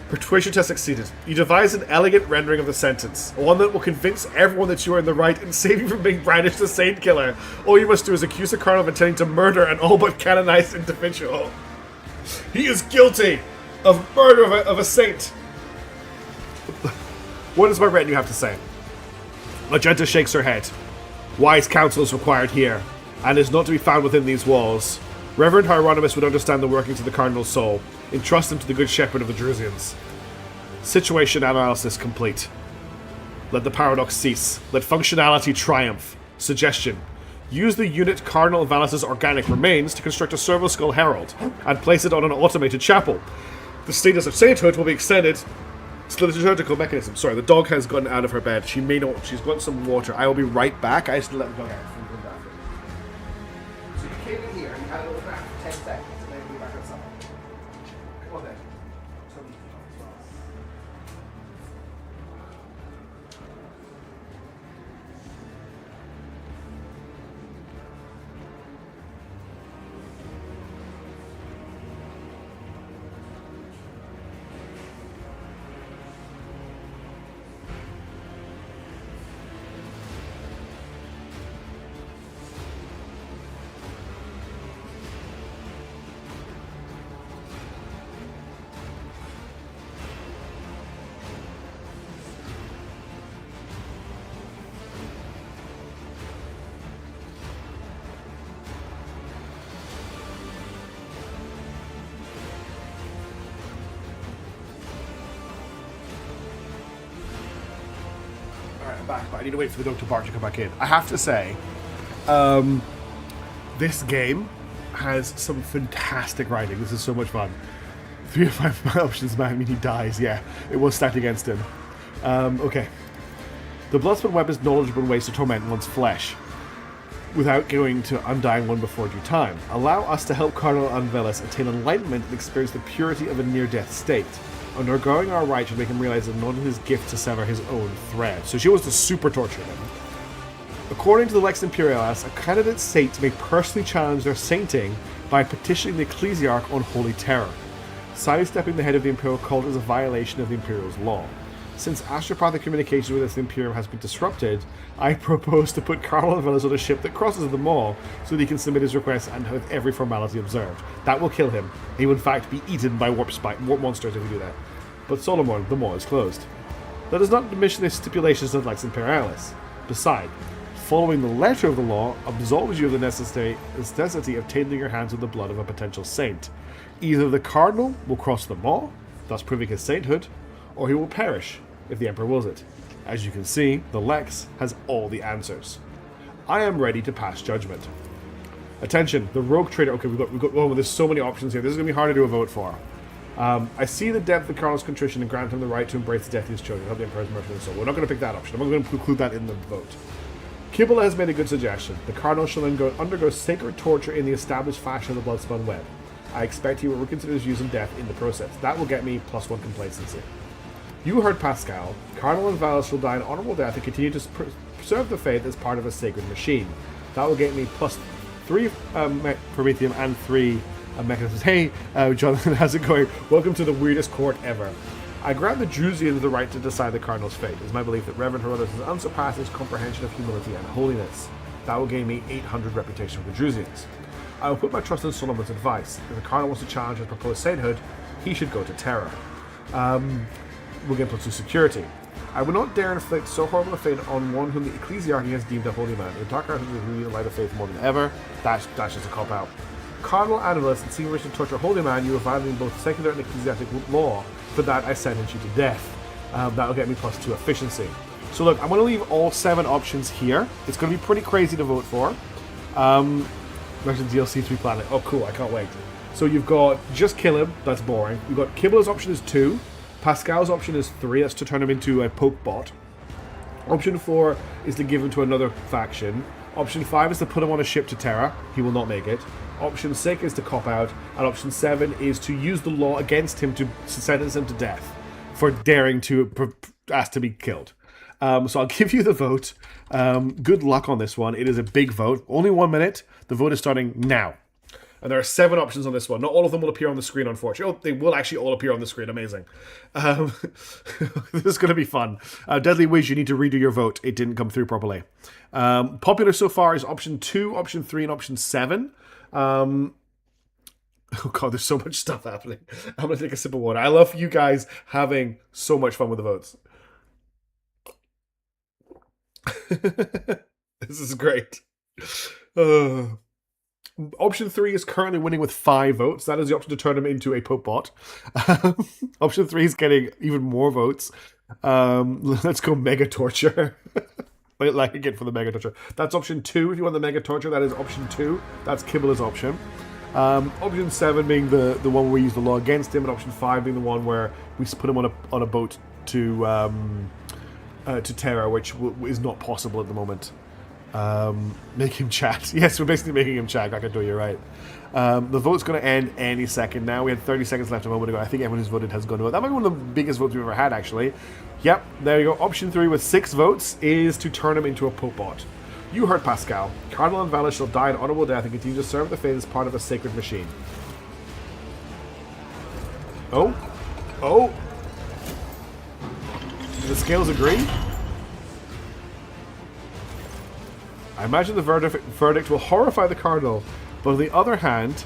Speaker 1: persuasion has succeeded. You devise an elegant rendering of the sentence, one that will convince everyone that you are in the right and save you from being brandished as a saint killer. All you must do is accuse the cardinal of intending to murder an all but canonized individual. He is guilty of murder of a saint. What does my retinue have to say? Magenta shakes her head. Wise counsel is required here, and is not to be found within these walls. Reverend Hieronymus would understand the workings of the Cardinal's soul. Entrust him to the good shepherd of the Drusians. Situation analysis complete. Let the paradox cease. Let functionality triumph. Suggestion. Use the unit Cardinal Valis' organic remains to construct a servo skull herald, and place it on an automated chapel. The status of sainthood will be extended to the liturgical mechanism. Sorry, the dog has gotten out of her bed. She may not. She's got some water. I will be right back. I just let the dog out. So you came in here and you had a little bath for 10 seconds, and then you back outside. Come on then. Back, but I need to wait for the dog to bark to come back in. I have to say, this game has some fantastic writing. This is so much fun. 3 of 5 options might mean he dies. Yeah, it was stacked against him. Okay. The Bloodsport web is knowledgeable in ways to torment one's flesh, without going to undying one before due time. Allow us to help Cardinal Anvelis attain enlightenment and experience the purity of a near-death state. Undergoing our right should make him realize that not his gift to sever his own thread. So she wants to super torture him. According to the Lex Imperialis, a candidate saint may personally challenge their sainting by petitioning the ecclesiarch on holy terror. Sidestepping the head of the imperial cult is a violation of the imperial's law. Since astropathic communication with the Imperium has been disrupted, I propose to put Cardinal Anvelis on a ship that crosses the Maw so that he can submit his request and have every formality observed. That will kill him. He will in fact be eaten by warp monsters if we do that. But Solomon, the Maw is closed. That does not diminish the stipulations of Lex Imperialis. Besides, following the letter of the law absolves you of the necessity of tailing your hands with the blood of a potential saint. Either the Cardinal will cross the Maw, thus proving his sainthood, or he will perish if the Emperor wills it. As you can see, the Lex has all the answers. I am ready to pass judgment. Attention, the rogue trader. Okay, we've got oh, there's so many options here. This is going to be hard to do a vote for. I see the depth of Cardinal's contrition and grant him the right to embrace the death of his children, help the Emperor's mercy and soul. We're not going to pick that option. I'm not going to include that in the vote. Kibble has made a good suggestion. The Cardinal shall undergo sacred torture in the established fashion of the Bloodspun Web. I expect he will reconsider his views on death in the process. That will get me +1 complacency. You heard Pascal. Cardinal Anvelis shall die an honorable death and continue to preserve the faith as part of a sacred machine. That will get me +3 Prometheum and 3 mechanisms. Hey, Jonathan, how's it going? Welcome to the weirdest court ever. I grant the Drusians the right to decide the Cardinal's fate. It is my belief that Reverend Herodotus is unsurpassed in his comprehension of humility and holiness. That will gain me 800 reputation with the Drusians. I will put my trust in Solomon's advice. If the Cardinal wants to challenge his proposed sainthood, he should go to Terra. We'll get +2 security. I will not dare inflict so horrible a fate on one whom the ecclesiarchy has deemed a holy man. The Dark Elder will read the light of faith more than ever. That's just a cop-out. Cardinal Animalist and seeking wish to torture a holy man, you are violating both secular and ecclesiastical law. For that, I sentence you to death. That'll get me +2 efficiency. So look, I'm going to leave all 7 options here. It's going to be pretty crazy to vote for. Version DLC 3 planet. Oh, cool. I can't wait. So you've got just kill him. That's boring. You've got Kibbles' option is 2. Pascal's option is 3. That's to turn him into a poke bot. Option 4 is to give him to another faction. Option 5 is to put him on a ship to Terra. He will not make it. Option 6 is to cop out. And option 7 is to use the law against him to sentence him to death for daring to ask to be killed. So I'll give you the vote. Good luck on this one. It is a big vote. Only 1 minute. The vote is starting now. And there are 7 options on this one. Not all of them will appear on the screen, unfortunately. Oh, they will actually all appear on the screen. Amazing. This is going to be fun. Deadly Wiz, you need to redo your vote. It didn't come through properly. Popular so far is option 2, option 3, and option 7. Oh god, there's so much stuff happening. I'm going to take a sip of water. I love you guys having so much fun with the votes. This is great. Option 3 is currently winning with 5 votes. That is the option to turn him into a Pope bot. Option 3 is getting even more votes. Let's go Mega Torture. Like again for the Mega Torture. That's option 2. If you want the Mega Torture, that is option 2. That's Kibble's option. Option 7 being the one where we use the law against him, and option 5 being the one where we put him on a boat to Terra, which is not possible at the moment. Make him chat. Yes, we're basically making him chat. I can do, you're right. The vote's going to end any second now. We had 30 seconds left a moment ago. I think everyone who's voted has gone to vote. That might be one of the biggest votes we've ever had, actually. Yep, there you go. Option 3 with 6 votes is to turn him into a Pope bot. You heard Pascal. Cardinal and Valis shall die an honorable death and continue to serve the faith as part of a sacred machine. Oh. Oh. The scales agree? I imagine the verdict will horrify the Cardinal, but on the other hand,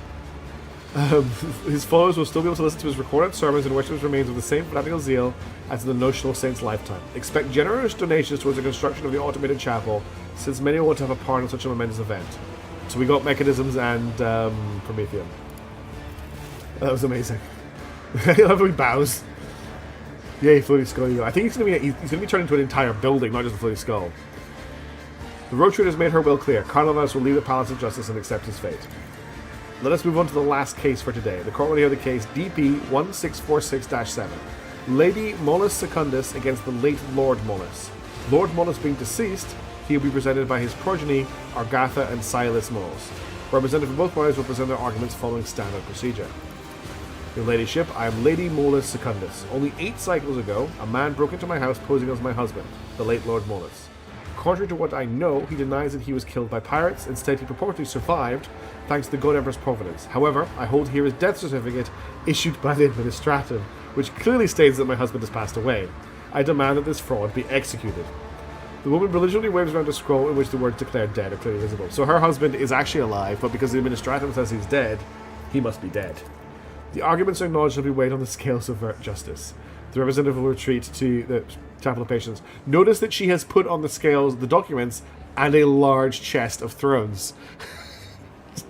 Speaker 1: his followers will still be able to listen to his recorded sermons in which it remains with the same fanatical zeal as in the notional saint's lifetime. Expect generous donations towards the construction of the automated chapel, since many will want to have a part in such a momentous event. So we got Mechanisms and Prometheum. That was amazing. I love how he bows. Yay, floating skull. I think he's going to be turned into an entire building, not just a floating skull. The road trader has made her will clear. Cardinal will leave the Palace of Justice and accept his fate. Let us move on to the last case for today. The court will hear the case DP 1646-7. Lady Mollis Secundus against the late Lord Mollis. Lord Mollis being deceased, he will be presented by his progeny, Argatha and Silas Mollis. Representatives from both parties will present their arguments following standard procedure. Your ladyship, I am Lady Mollis Secundus. Only 8 cycles ago, a man broke into my house posing as my husband, the late Lord Mollis. Contrary to what I know, he denies that he was killed by pirates. Instead, he purportedly survived, thanks to the God Emperor's providence. However, I hold here his death certificate issued by the Administratum, which clearly states that my husband has passed away. I demand that this fraud be executed. The woman belligerently waves around a scroll in which the words declared dead are clearly visible. So her husband is actually alive, but because the Administratum says he's dead, he must be dead. The arguments are acknowledged shall be weighed on the scales of justice. The representative will retreat to the Chapel of Patience. Notice that she has put on the scales the documents and a large chest of thrones.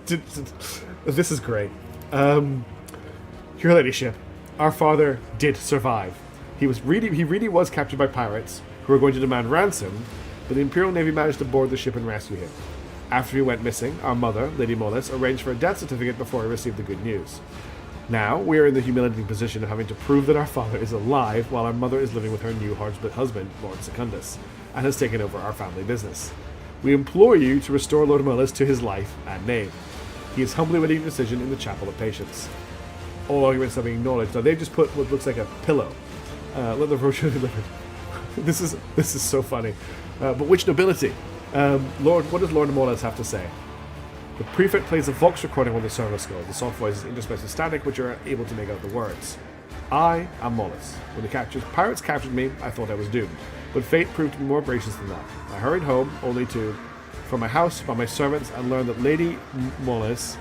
Speaker 1: This is great. Your ladyship, our father did survive. He really was captured by pirates who were going to demand ransom, but the Imperial Navy managed to board the ship and rescue him. After he went missing, our mother, Lady Mollis, arranged for a death certificate before he received the good news. Now, we are in the humiliating position of having to prove that our father is alive while our mother is living with her new husband, Lord Secundus, and has taken over our family business. We implore you to restore Lord Mollis to his life and name. He is humbly waiting a decision in the Chapel of Patience. All arguments have been acknowledged. Now, they've just put what looks like a pillow. Let the brochure be delivered. This is so funny. But which nobility? What does Lord Mollis have to say? The prefect plays a vox recording on the server skull. The soft voice is interspersed with static, which are able to make out the words. I am Mollis. When the pirates captured me, I thought I was doomed. But fate proved to be more gracious than that. I hurried home, only to, from my house, by my servants, and learned that Lady Mollis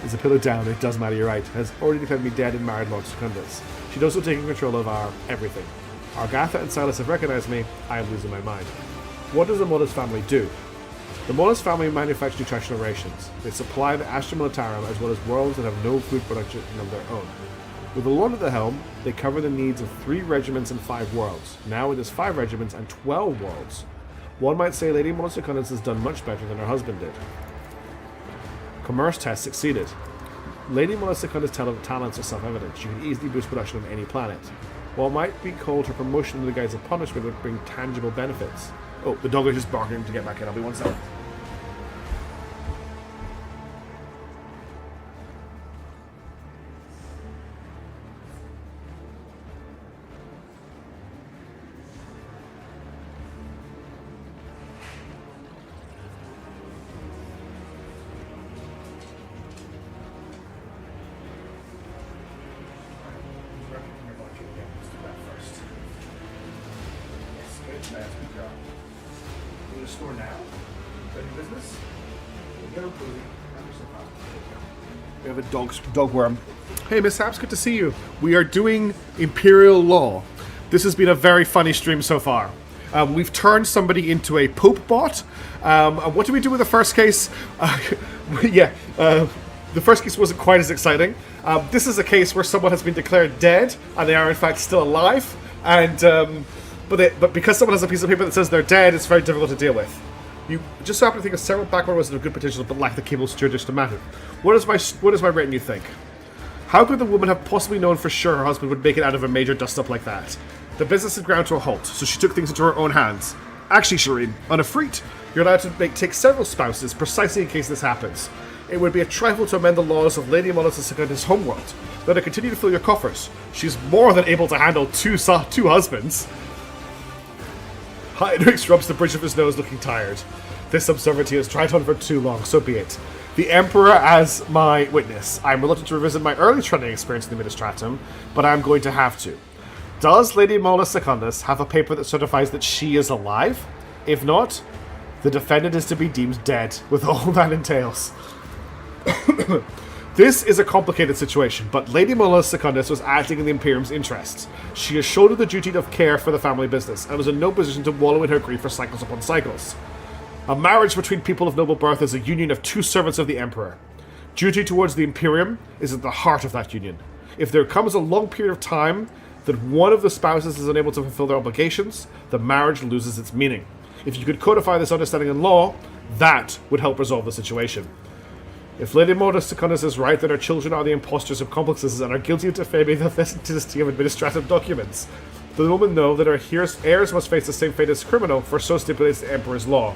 Speaker 1: is a pillow down. It does matter, you're right. Has already declared me dead and married Lord Secundus. She'd also taken control of our everything. Argatha and Silas have recognized me. I am losing my mind. What does the Mollis family do? The Molas family manufacture nutritional rations. They supply the Astra Militarum as well as worlds that have no food production of their own. With the Lord at the helm, they cover the needs of 3 regiments and 5 worlds. Now it is 5 regiments and 12 worlds. One might say Lady Molas Secundus has done much better than her husband did. Commerce test succeeded. Lady Molas Secundus' talents are self-evident. She can easily boost production on any planet. While it might be called her promotion in the guise of punishment, would bring tangible benefits. Oh, the dog is just barking to get back in. I'll be 1 second. Store now. Any business? We have a dog worm. Hey, Mishaps, good to see you. We are doing Imperial Law. This has been a very funny stream so far. We've turned somebody into a Pope bot. What did we do with the first case? The first case wasn't quite as exciting. This is a case where someone has been declared dead and they are in fact still alive. And but because someone has a piece of paper that says they're dead, it's very difficult to deal with. You just so happen to think of several background was of good potential, but lack the capable stewardess to match it. What does my retinue think? How could the woman have possibly known for sure her husband would make it out of a major dust-up like that? The business had ground to a halt, so she took things into her own hands. Actually, Shireen, on a freet, you're allowed to take several spouses precisely in case this happens. It would be a trifle to amend the laws of Lady Molas Secundus' homeworld. Let her continue to fill your coffers. She's more than able to handle two husbands. Heinrich rubs the bridge of his nose, looking tired. This absurdity has tried on for too long, so be it. The Emperor as my witness. I am reluctant to revisit my early training experience in the Administratum, but I am going to have to. Does Lady Molas Secundus have a paper that certifies that she is alive? If not, the defendant is to be deemed dead, with all that entails. This is a complicated situation, but Lady Molas Secundus was acting in the Imperium's interests. She has shouldered the duty of care for the family business, and was in no position to wallow in her grief for cycles upon cycles. A marriage between people of noble birth is a union of 2 servants of the Emperor. Duty towards the Imperium is at the heart of that union. If there comes a long period of time that one of the spouses is unable to fulfill their obligations, the marriage loses its meaning. If you could codify this understanding in law, that would help resolve the situation. If Lady Molas Secundus is right that her children are the impostors of complexes and are guilty of defaming the authenticity of administrative documents, the woman know that her heirs must face the same fate as criminal, for so stipulates the Emperor's law.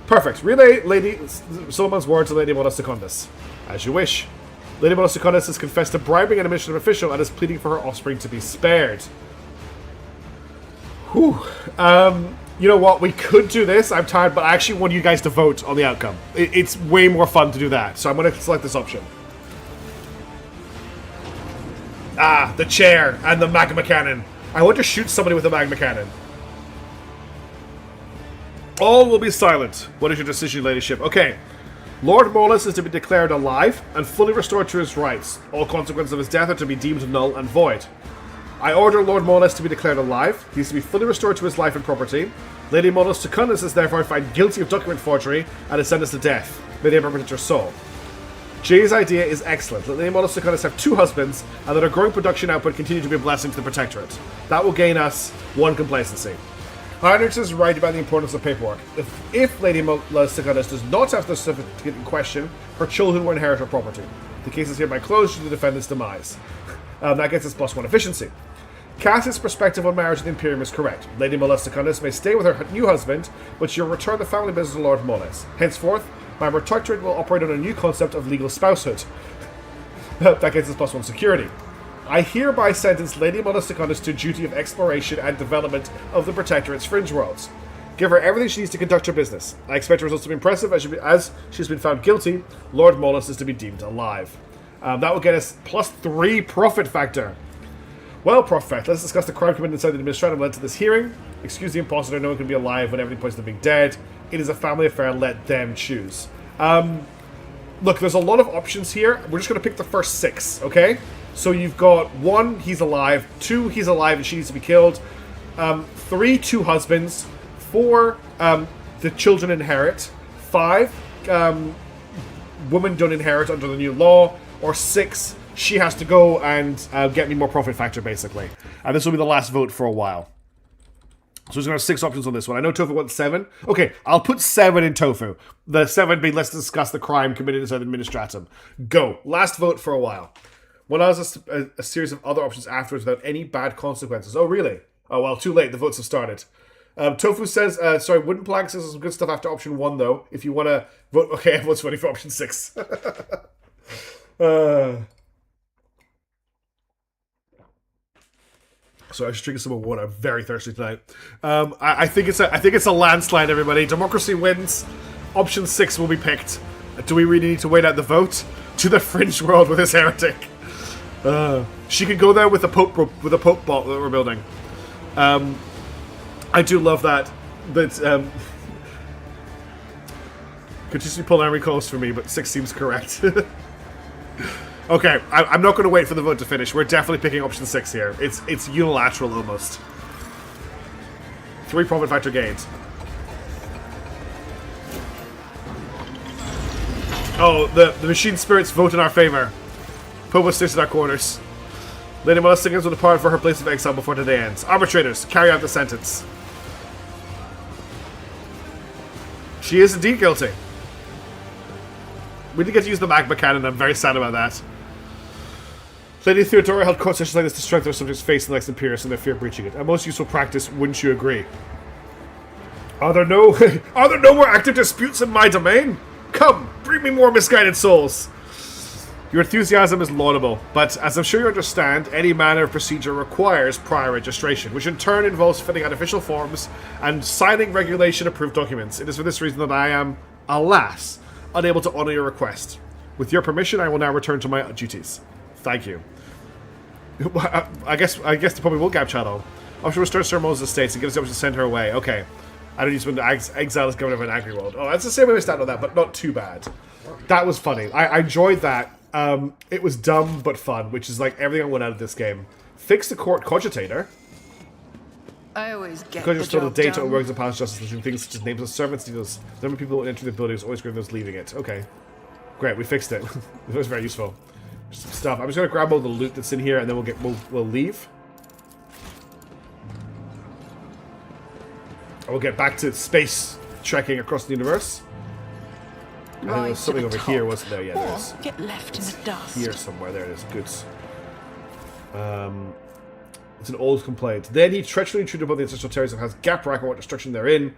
Speaker 1: Perfect. Relay Lady Solomon's word to Lady Molas Secundus. As you wish. Lady Molas Secundus has confessed to bribing an administrative official and is pleading for her offspring to be spared. Whew. You know what? We could do this. I'm tired, but I actually want you guys to vote on the outcome. It's way more fun to do that. So I'm going to select this option. Ah, the chair and the magma cannon. I want to shoot somebody with a magma cannon. All will be silent. What is your decision, ladyship? Okay. Lord Molas is to be declared alive and fully restored to his rights. All consequences of his death are to be deemed null and void. I order Lord Molas to be declared alive. He is to be fully restored to his life and property. Lady Molas Secundus is therefore found guilty of document forgery and is sentenced to death. May the Emperor protect her soul. Jay's idea is excellent. Let Lady Molas Secundus have 2 husbands, and let her growing production output continue to be a blessing to the Protectorate. That will gain us 1 complacency. Heinrich is right about the importance of paperwork. If Lady Molas Secundus does not have the certificate in question, her children will inherit her property. The case is hereby closed due to the defendant's demise. That gets us +1 efficiency. Cass's perspective on marriage in the Imperium is correct. Lady Molas Secundus may stay with her new husband, but she will return the family business to Lord Molas. Henceforth, my Protectorate will operate on a new concept of legal spousehood. That gets us +1 security. I hereby sentence Lady Molas Secundus to duty of exploration and development of the Protectorate's fringe worlds. Give her everything she needs to conduct her business. I expect her results to be impressive. As she's been found guilty, Lord Molas is to be deemed alive. That will get us +3 profit factor. Well, Prophet, let's discuss the crime committed inside the Administratum led to this hearing. Excuse the impostor, no one can be alive when everything points to being dead. It is a family affair, let them choose. Look, there's a lot of options here. We're just going to pick the first 6, okay? So you've got 1, he's alive. 2, he's alive and she needs to be killed. 3, 2 husbands. 4, the children inherit. 5, women don't inherit under the new law, or 6, she has to go and get me more profit factor, basically. And this will be the last vote for a while. So there's going to have 6 options on this one. I know Tofu wants 7. Okay, I'll put 7 in Tofu. The 7 being, let's discuss the crime committed as an administratum. Go. Last vote for a while. One has a series of other options afterwards without any bad consequences. Oh, really? Oh, well, too late. The votes have started. Tofu says, sorry, Wooden Plank says there's some good stuff after option 1, though. If you want to vote... Okay, everyone's voting for option 6. So I was drinking some more water. I'm very thirsty tonight. I think it's a landslide, everybody. Democracy wins. Option 6 will be picked. Do we really need to wait out the vote? To the fringe world with this heretic. She could go there with a pope bot that we're building. I do love that. That continue pulling recalls for me, but 6 seems correct. Okay, I'm not going to wait for the vote to finish. We're definitely picking option 6 here. It's unilateral almost. 3 profit factor gains. Oh, the machine spirits vote in our favor. Popo sticks in our corners. Lady Molestingans will depart for her place of exile before today ends. Arbitrators, carry out the sentence. She is indeed guilty. We didn't get to use the magma cannon. I'm very sad about that. Lady Theodora held court sessions like this to strengthen her subjects' faith in the next Imperius and their fear of breaching it. A most useful practice, wouldn't you agree? Are there no more active disputes in my domain? Come, bring me more misguided souls. Your enthusiasm is laudable, but as I'm sure you understand, any manner of procedure requires prior registration, which in turn involves filling out official forms and signing regulation-approved documents. It is for this reason that I am, alas, unable to honor your request. With your permission, I will now return to my duties. Thank you. I guess they probably will gap channel. Option restore Sir Moses' estates and gives the option to send her away. Okay. I don't use when exile is governor of an angry world. Oh, that's the same way we stand on that, but not too bad. That was funny. I enjoyed that. It was dumb but fun, which is like everything I want out of this game. Fix the court cogitator.
Speaker 4: I always get
Speaker 1: Because
Speaker 4: the
Speaker 1: still the
Speaker 4: job
Speaker 1: data
Speaker 4: done.
Speaker 1: works of past justice and things such as names of servants, details. The number of people who enter the building is always greater than those leaving it. Okay. Great, we fixed it. It was very useful. Some stuff. I'm just gonna grab all the loot that's in here and then we'll leave. And we'll get back to space trekking across the universe. I think there was something over here, wasn't there? Yeah, there is.
Speaker 4: Get left in the dust.
Speaker 1: Here somewhere. There it is. Goods. It's an old complaint. Then he treacherously intruded upon the ancestral territories and has gap rack on what destruction therein.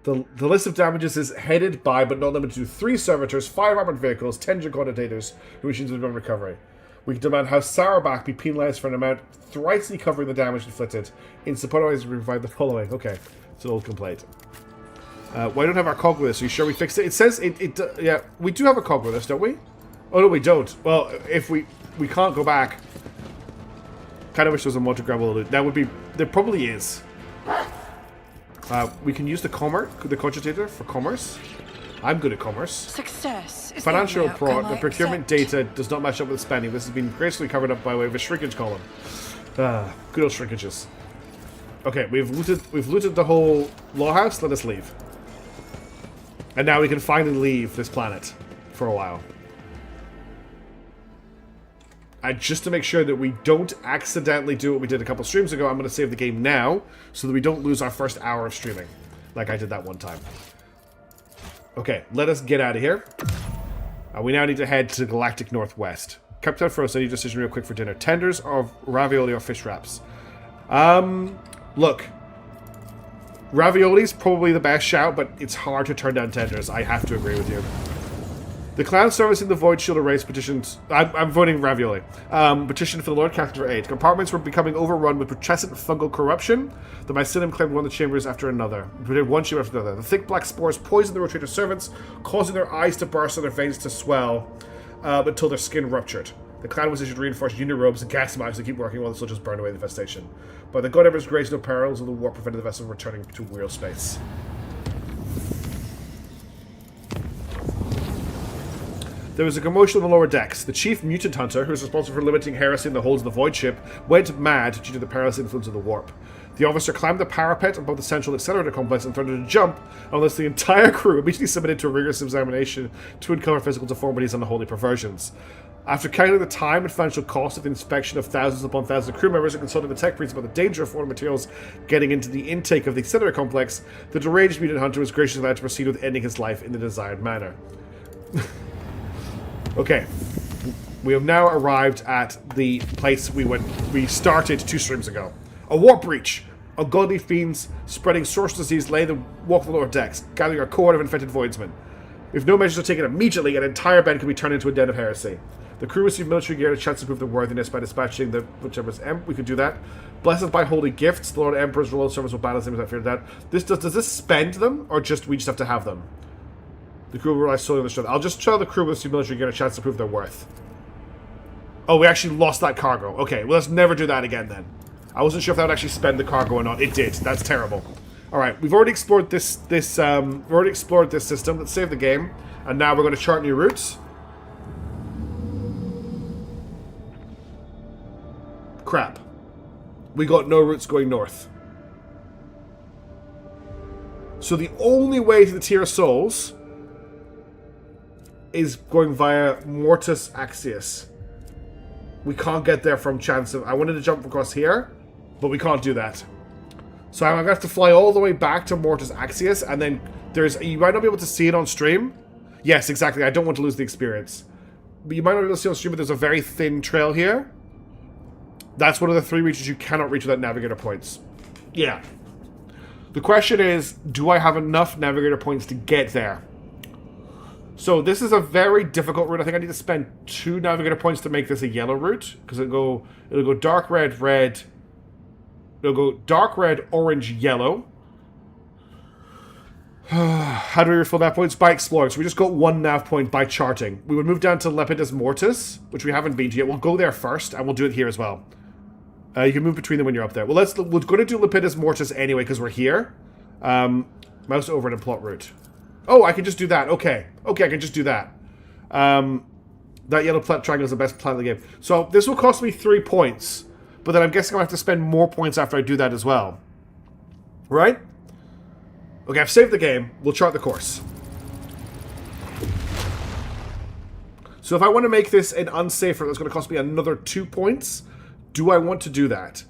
Speaker 1: The list of damages is headed by, but not limited to, 3 servitors, 5 armored vehicles, 10 Jaconatators, who machines have been recovery. We can demand House Sauerbach be penalized for an amount thrice covering the damage inflicted. In support of we provide the following. Okay, it's an old complaint. Why don't have our cog with us? Are you sure we fixed it? It says yeah, we do have a cog with us, don't we? Oh no, we don't. Well, if we can't go back. Kind of wish there was a mod to grab all the loot. That would be. There probably is. We can use the cogitator for commerce. I'm good at commerce.
Speaker 4: Success is
Speaker 1: Financial
Speaker 4: the outcome
Speaker 1: report. The
Speaker 4: I
Speaker 1: procurement
Speaker 4: accept.
Speaker 1: data does not match up with the spending. This has been gracefully covered up by way of a shrinkage column. Good old shrinkages. Okay, we've looted the whole law house. Let us leave. And now we can finally leave this planet for a while. And just to make sure that we don't accidentally do what we did a couple streams ago, I'm going to save the game now so that we don't lose our first hour of streaming, like I did that one time. Okay, let us get out of here. We now need to head to Galactic Northwest. Captain Frost, I need a decision real quick for dinner. Tenders or ravioli or fish wraps? Look. Ravioli's probably the best shout, but it's hard to turn down tenders. I have to agree with you. The clan servicing the Void Shield Erase petitioned... I'm voting ravioli. Petitioned for the Lord Captain for aid. Compartments were becoming overrun with putrescent fungal corruption. The mycelium claimed one of the chambers after another. One chamber after another. The thick black spores poisoned the rotator servants, causing their eyes to burst and their veins to swell until their skin ruptured. The clan was issued reinforced unirobes and gas masks to keep working while the soldiers burned away the infestation. By the God Emperor's grace, no perils of the war prevented the vessel from returning to real space. There was a commotion on the lower decks. The chief mutant hunter, who was responsible for limiting heresy in the holds of the Void ship, went mad due to the perilous influence of the warp. The officer climbed the parapet above the central accelerator complex and threatened to jump unless the entire crew immediately submitted to a rigorous examination to uncover physical deformities and unholy perversions. After calculating the time and financial cost of the inspection of thousands upon thousands of crew members and consulting the tech priests about the danger of foreign materials getting into the intake of the accelerator complex, the deranged mutant hunter was graciously allowed to proceed with ending his life in the desired manner. Okay. We have now arrived at the place we started 2 streams ago. A warp breach! Ungodly fiends spreading source disease lay the walk the lower decks, gathering a cohort of infected voidsmen. If no measures are taken immediately, an entire bed could be turned into a den of heresy. The crew received military gear and a chance to prove their worthiness by dispatching the whichever's we could do that. Blessed by holy gifts, the Lord Emperor's royal service will battle him without fear of doubt. Does this spend them, or we just have to have them? The crew will rely solely on the strength. I'll just tell the crew with military gear and a chance to prove their worth. Oh, we actually lost that cargo. Okay, well, let's never do that again then. I wasn't sure if that would actually spend the cargo or not. It did. That's terrible. All right, we've already explored this system. Let's save the game, and now we're going to chart new routes. Crap. We got no routes going north. So the only way to the Tier of Souls is going via Mortis Axius. We can't get there from chance of... I wanted to jump across here, but we can't do that. So I'm going to have to fly all the way back to Mortis Axius, and then there's... You might not be able to see it on stream. Yes, exactly. I don't want to lose the experience. But you might not be able to see it on stream, but there's a very thin trail here. That's one of the 3 regions you cannot reach without navigator points. Yeah. The question is, do I have enough navigator points to get there? So this is a very difficult route. I think I need to spend 2 navigator points to make this a yellow route, because it'll go dark red, red. It'll go dark red, orange, yellow. How do we refill nav points? By exploring. So we just got 1 nav point by charting. We would move down to Lepidus Mortis, which we haven't been to yet. We'll go there first, and we'll do it here as well. You can move between them when you're up there. Well, we're going to do Lepidus Mortis anyway, because we're here. Mouse over and plot route. Oh, I can just do that. Okay. Okay, I can just do that. That yellow triangle is the best plan in the game. So this will cost me 3 points. But then I'm guessing I'll have to spend more points after I do that as well. Right? Okay, I've saved the game. We'll chart the course. So if I want to make this an unsafe route, that's going to cost me another 2 points. Do I want to do that?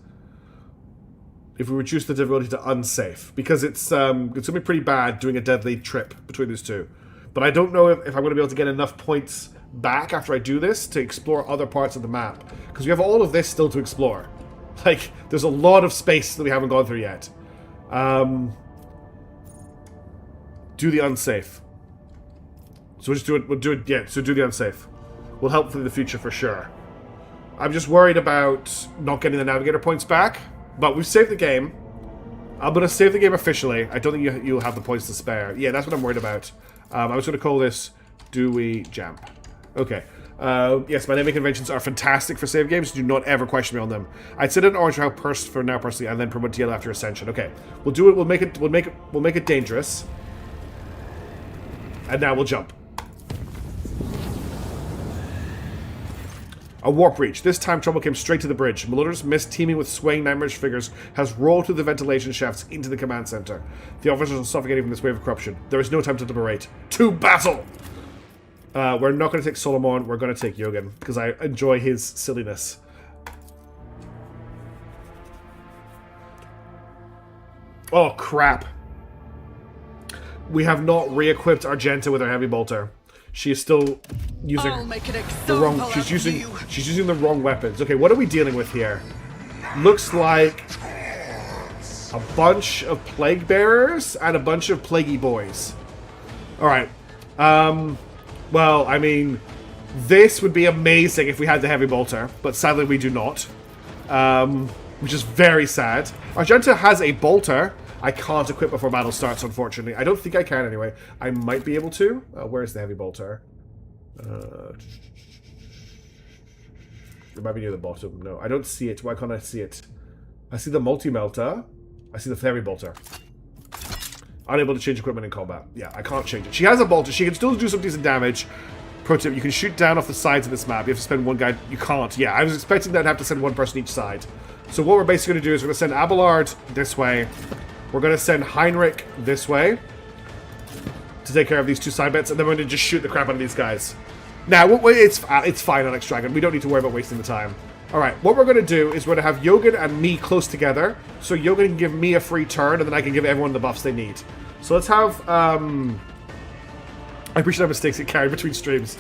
Speaker 1: If we reduce the difficulty to unsafe, because it's going to be pretty bad doing a deadly trip between these two. But I don't know if I'm going to be able to get enough points back after I do this to explore other parts of the map, because we have all of this still to explore. Like, there's a lot of space that we haven't gone through yet. Do the unsafe. So we'll just do it. We'll do it. Yeah. So do the unsafe. Will help for the future for sure. I'm just worried about not getting the navigator points back. But we've saved the game. I'm going to save the game officially. I don't think you'll have the points to spare. Yeah, that's what I'm worried about. I was going to call this Do We Jam. Okay. Yes, my naming conventions are fantastic for save games. Do not ever question me on them. I'd set it in orange for now personally, and then promote to yellow after Ascension. Okay. We'll do it. We'll make it dangerous. And now we'll jump. A warp breach. This time trouble came straight to the bridge. Maludder's mist, teeming with swaying nightmarish figures, has rolled through the ventilation shafts into the command center. The officers are suffocating from this wave of corruption. There is no time to deliberate. To battle! We're not going to take Solomon. We're going to take Yogan, because I enjoy his silliness. Oh, crap. We have not re-equipped Argenta with our heavy bolter. She is still using the wrong. She's using the wrong weapons. Okay, what are we dealing with here? Looks like a bunch of plague bearers and a bunch of plaguey boys. All right. Well, I mean, this would be amazing if we had the heavy bolter, but sadly we do not. Which is very sad. Argenta has a bolter. I can't equip before battle starts, unfortunately. I don't think I can, anyway. I might be able to. Where's the heavy bolter? It might be near the bottom. No, I don't see it. Why can't I see it? I see the multi-melter. I see the heavy bolter. Unable to change equipment in combat. Yeah, I can't change it. She has a bolter. She can still do some decent damage. Pro tip, you can shoot down off the sides of this map. You have to spend one guy. You can't. Yeah, I was expecting that I'd have to send one person each side. So what we're basically going to do is we're going to send Abelard this way. We're going to send Heinrich this way to take care of these two side bets, and then we're going to just shoot the crap out of these guys. Now, it's fine, Alex Dragon. We don't need to worry about wasting the time. Alright, what we're going to do is we're going to have Yogan and me close together, so Yogan can give me a free turn, and then I can give everyone the buffs they need. So let's have, I appreciate mistakes get carried between streams.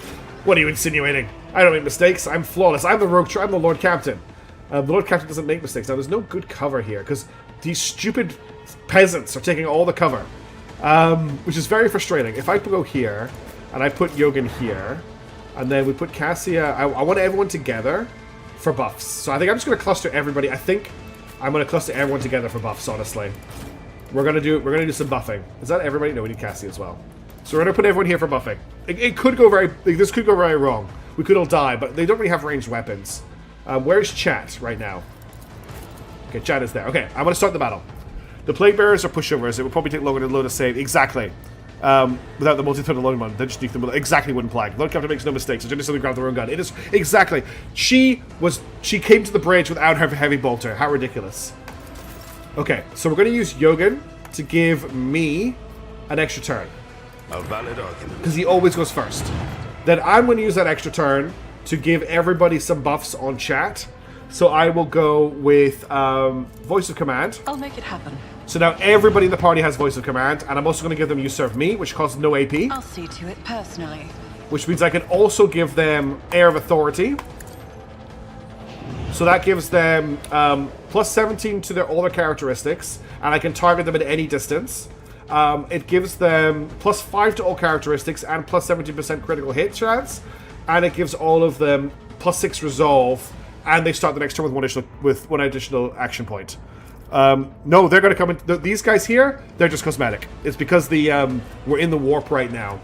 Speaker 1: What are you insinuating? I don't make mistakes. I'm flawless. I'm the rogue. I'm the Lord Captain. The Lord Captain doesn't make mistakes. Now, there's no good cover here, because these stupid peasants are taking all the cover, which is very frustrating. If I go here, and I put Yogan here, and then we put Cassia, I want everyone together for buffs. So I think I'm just going to cluster everybody. I think I'm going to cluster everyone together for buffs, honestly. We're going to do some buffing. Is that everybody? No, we need Cassie as well. So we're going to put everyone here for buffing. It could go this could go very wrong. We could all die, but they don't really have ranged weapons. Where's Chat right now? Okay, Chat is there. Okay, I'm going to start the battle. The Plague Bearers are pushovers. It will probably take longer to load a save. Exactly. Without the multi-threaded loading one, they just nuke them with exactly wouldn't plague. Lord Captain makes no mistakes. So just grab their own gun. It is exactly. She came to the bridge without her heavy bolter. How ridiculous. Okay, so we're going to use Yogan to give me an extra turn.
Speaker 5: A valid argument.
Speaker 1: Because he always goes first. Then I'm going to use that extra turn to give everybody some buffs on Chat. So I will go with Voice of Command.
Speaker 4: I'll make it happen.
Speaker 1: So now everybody in the party has Voice of Command, and I'm also going to give them You Serve Me, which costs no AP.
Speaker 4: I'll see to it personally.
Speaker 1: Which means I can also give them Air of Authority. So that gives them plus 17 to all their characteristics, and I can target them at any distance. It gives them plus 5 to all characteristics and plus 17% critical hit chance, and it gives all of them plus 6 resolve, and they start the next turn with one additional action point. No, they're going to come in. These guys here, they're just cosmetic. It's because we're in the warp right now.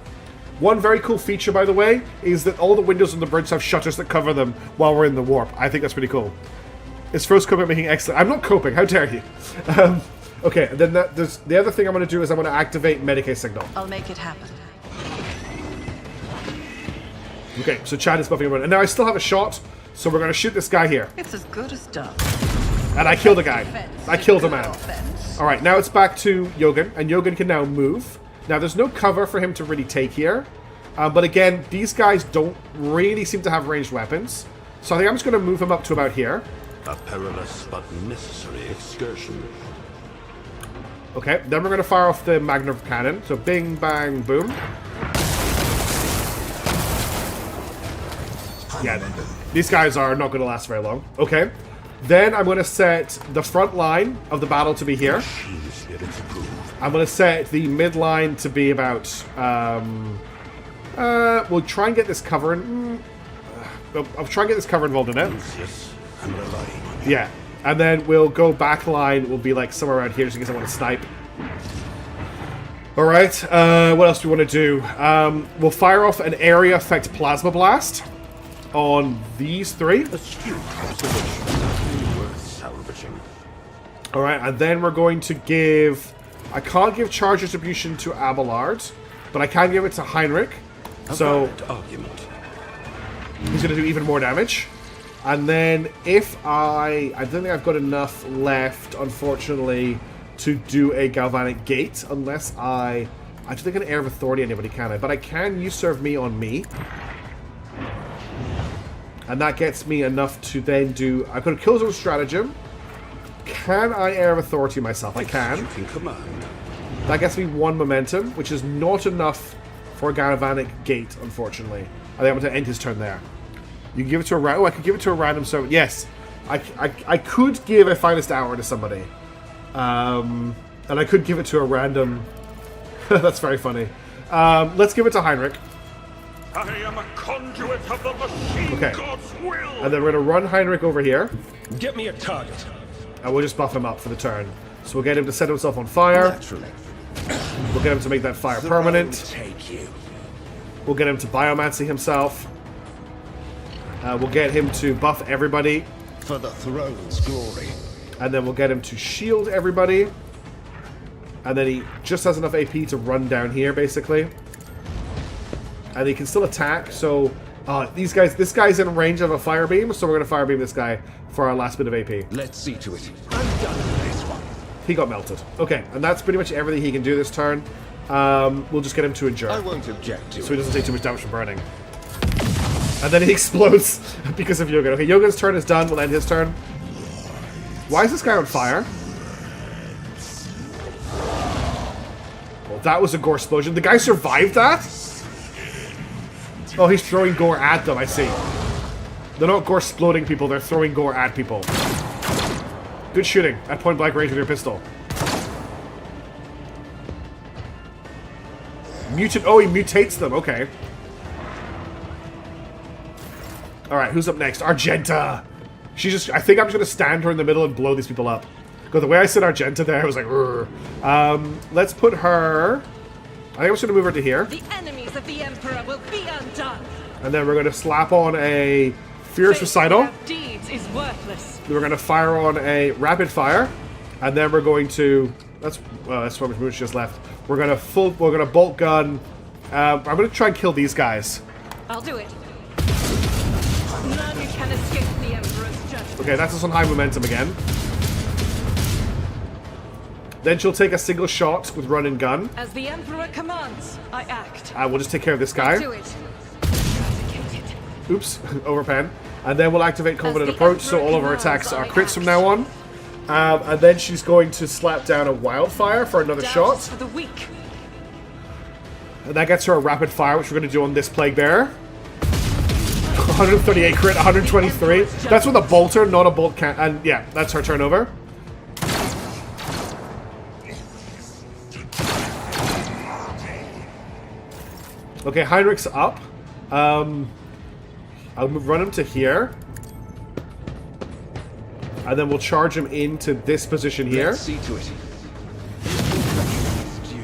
Speaker 1: One very cool feature, by the way, is that all the windows on the bridge have shutters that cover them while we're in the warp. I think that's pretty cool. It's first coping making excellent. I'm not coping. How dare you? Okay, and then the other thing I'm going to do is I'm going to activate Medicaid Signal.
Speaker 4: I'll make it happen.
Speaker 1: Okay, so Chad is buffing everyone. And now I still have a shot, so we're going to shoot this guy here.
Speaker 4: It's as good as done.
Speaker 1: And I killed a guy. I killed a man. Alright, now it's back to Yogan, and Yogan can now move. Now, there's no cover for him to really take here. But again, these guys don't really seem to have ranged weapons. So I think I'm just going to move him up to about here.
Speaker 5: A perilous but necessary excursion.
Speaker 1: Okay, then we're going to fire off the Magnum Cannon. So bing, bang, boom. Yeah, these guys are not going to last very long. Okay. Then I'm going to set the front line of the battle to be here. I'm going to set the mid line to be about... we'll try and get this cover in... I'll try and get this cover involved in it. Yeah. And then we'll go back line. We'll be like somewhere around here just in case I want to snipe. Alright. What else do we want to do? We'll fire off an area effect plasma blast on these three. Alright, and then we're going to give... I can't give charge distribution to Abelard, but I can give it to Heinrich. So he's going to do even more damage. And then if I don't think I've got enough left, unfortunately, to do a Galvanic Gate, unless I don't think an Air of Authority anybody can I, but I can You Serve Me on me. And that gets me enough to then do... I've got a Killzone Stratagem. Can I Air of Authority myself? I can. That gets me 1 momentum, which is not enough for a Galvanic Gate, unfortunately. I think I'm going to end his turn there. You can give it to a random... Oh, I could give it to a random... So, yes. I could give a Finest Hour to somebody. And I could give it to a random... That's very funny. Let's give it to Heinrich.
Speaker 3: I am a conduit of the machine god's will.
Speaker 1: And then we're going to run Heinrich over here.
Speaker 3: Get me a target.
Speaker 1: And we'll just buff him up for the turn. So we'll get him to set himself on fire.
Speaker 5: Naturally.
Speaker 1: We'll get him to make that fire permanent. We'll get him to biomancy himself. We'll get him to buff everybody.
Speaker 5: For the throne's glory.
Speaker 1: And then we'll get him to shield everybody. And then he just has enough AP to run down here, basically. And he can still attack, so These guys. This guy's in range of a fire beam, so we're gonna fire beam this guy for our last bit of AP.
Speaker 5: Let's see to it. I'm done with this one.
Speaker 1: He got melted. Okay, and that's pretty much everything he can do this turn. We'll just get him to endure,
Speaker 5: I won't object to
Speaker 1: so he
Speaker 5: it.
Speaker 1: doesn't take too much damage from burning. And then he explodes because of Yogan. Okay, Yogan's turn is done. We'll end his turn. Why is this guy on fire? Well, that was a gore explosion. The guy survived that? Oh, he's throwing gore at them, I see. They're not gore exploding people, they're throwing gore at people. Good shooting at point blank range with your pistol. Mutant. Oh, he mutates them. Okay. Alright, who's up next? Argenta! She's just... I think I'm just going to stand her in the middle and blow these people up. Because the way I said Argenta there, I was like... let's put her... I think I'm just going to move her to here.
Speaker 6: The enemies of the Emperor will be undone.
Speaker 1: And then we're going to slap on a Fierce Recital.
Speaker 6: Deeds is worthless.
Speaker 1: We're going to fire on a Rapid Fire. And then we're going to... That's how much movement just left. We're going to bolt gun. I'm going to try and kill these guys.
Speaker 6: I'll do it. None can escape the Emperor's judgment.
Speaker 1: Okay, that's us on high momentum again. Then she'll take a single shot with run and gun.
Speaker 6: As the Emperor commands, I act.
Speaker 1: We'll just take care of this guy.
Speaker 6: Do it.
Speaker 1: Oops, overpan. And then we'll activate Confident
Speaker 6: the
Speaker 1: Approach, so
Speaker 6: Emperor
Speaker 1: all of our
Speaker 6: commands,
Speaker 1: attacks are
Speaker 6: I
Speaker 1: crits
Speaker 6: act.
Speaker 1: from now on. And then she's going to slap down a Wildfire for another shot.
Speaker 6: For the weak.
Speaker 1: And that gets her a Rapid Fire, which we're going to do on this Plague Bearer. 138 crit, 123. That's with a bolter, not a bolt can. And yeah, that's her turnover. Okay, Heinrich's up. I'll run him to here. And then we'll charge him into this position here.
Speaker 5: Let's see to it.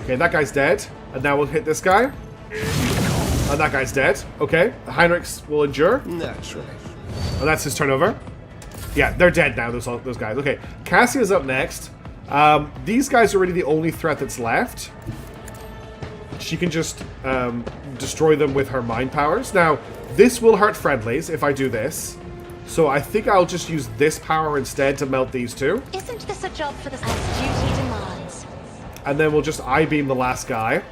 Speaker 1: Okay, that guy's dead. And now we'll hit this guy. And that guy's dead. Okay, Heinrich's will endure.
Speaker 5: Naturally.
Speaker 1: And that's his turnover. Yeah, they're dead now, those guys. Okay, Cassia's up next. These guys are really the only threat that's left. She can just destroy them with her mind powers. Now, this will hurt friendlies if I do this. So I think I'll just use this power instead to melt these two.
Speaker 7: Isn't this a job for the as duty demands?
Speaker 1: And then we'll just I-beam the last guy.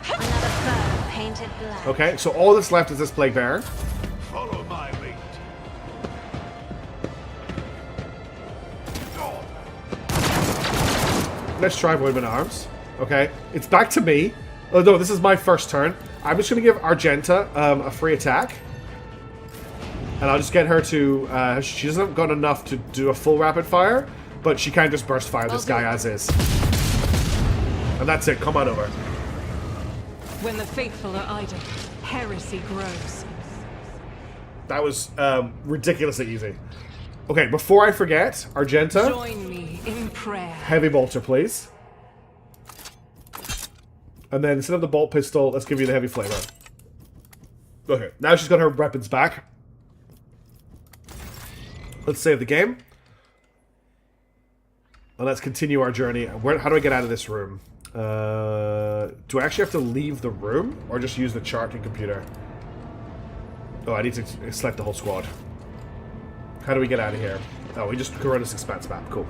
Speaker 7: Another foe painted black.
Speaker 1: Okay, so all that's left is this Plague Bearer.
Speaker 3: Follow my lead.
Speaker 1: Let's try Woodman Arms. Okay, it's back to me. Oh no, this is my first turn. I'm just going to give Argenta a free attack. And I'll just get her to... she hasn't got enough to do a full rapid fire, but she can just burst fire this guy as is. And that's it, come on over.
Speaker 6: When the faithful are idle, heresy grows.
Speaker 1: That was ridiculously easy. Okay, before I forget, Argenta,
Speaker 6: Join me in prayer.
Speaker 1: heavy bolter, please. And then instead of the bolt pistol, let's give you the heavy flamer. Okay, now she's got her weapons back. Let's save the game. And let's continue our journey. How do I get out of this room? Do I actually have to leave the room? Or just use the charting computer? Oh, I need to select the whole squad. How do we get out of here? Oh, we just go around this expanse map. Cool.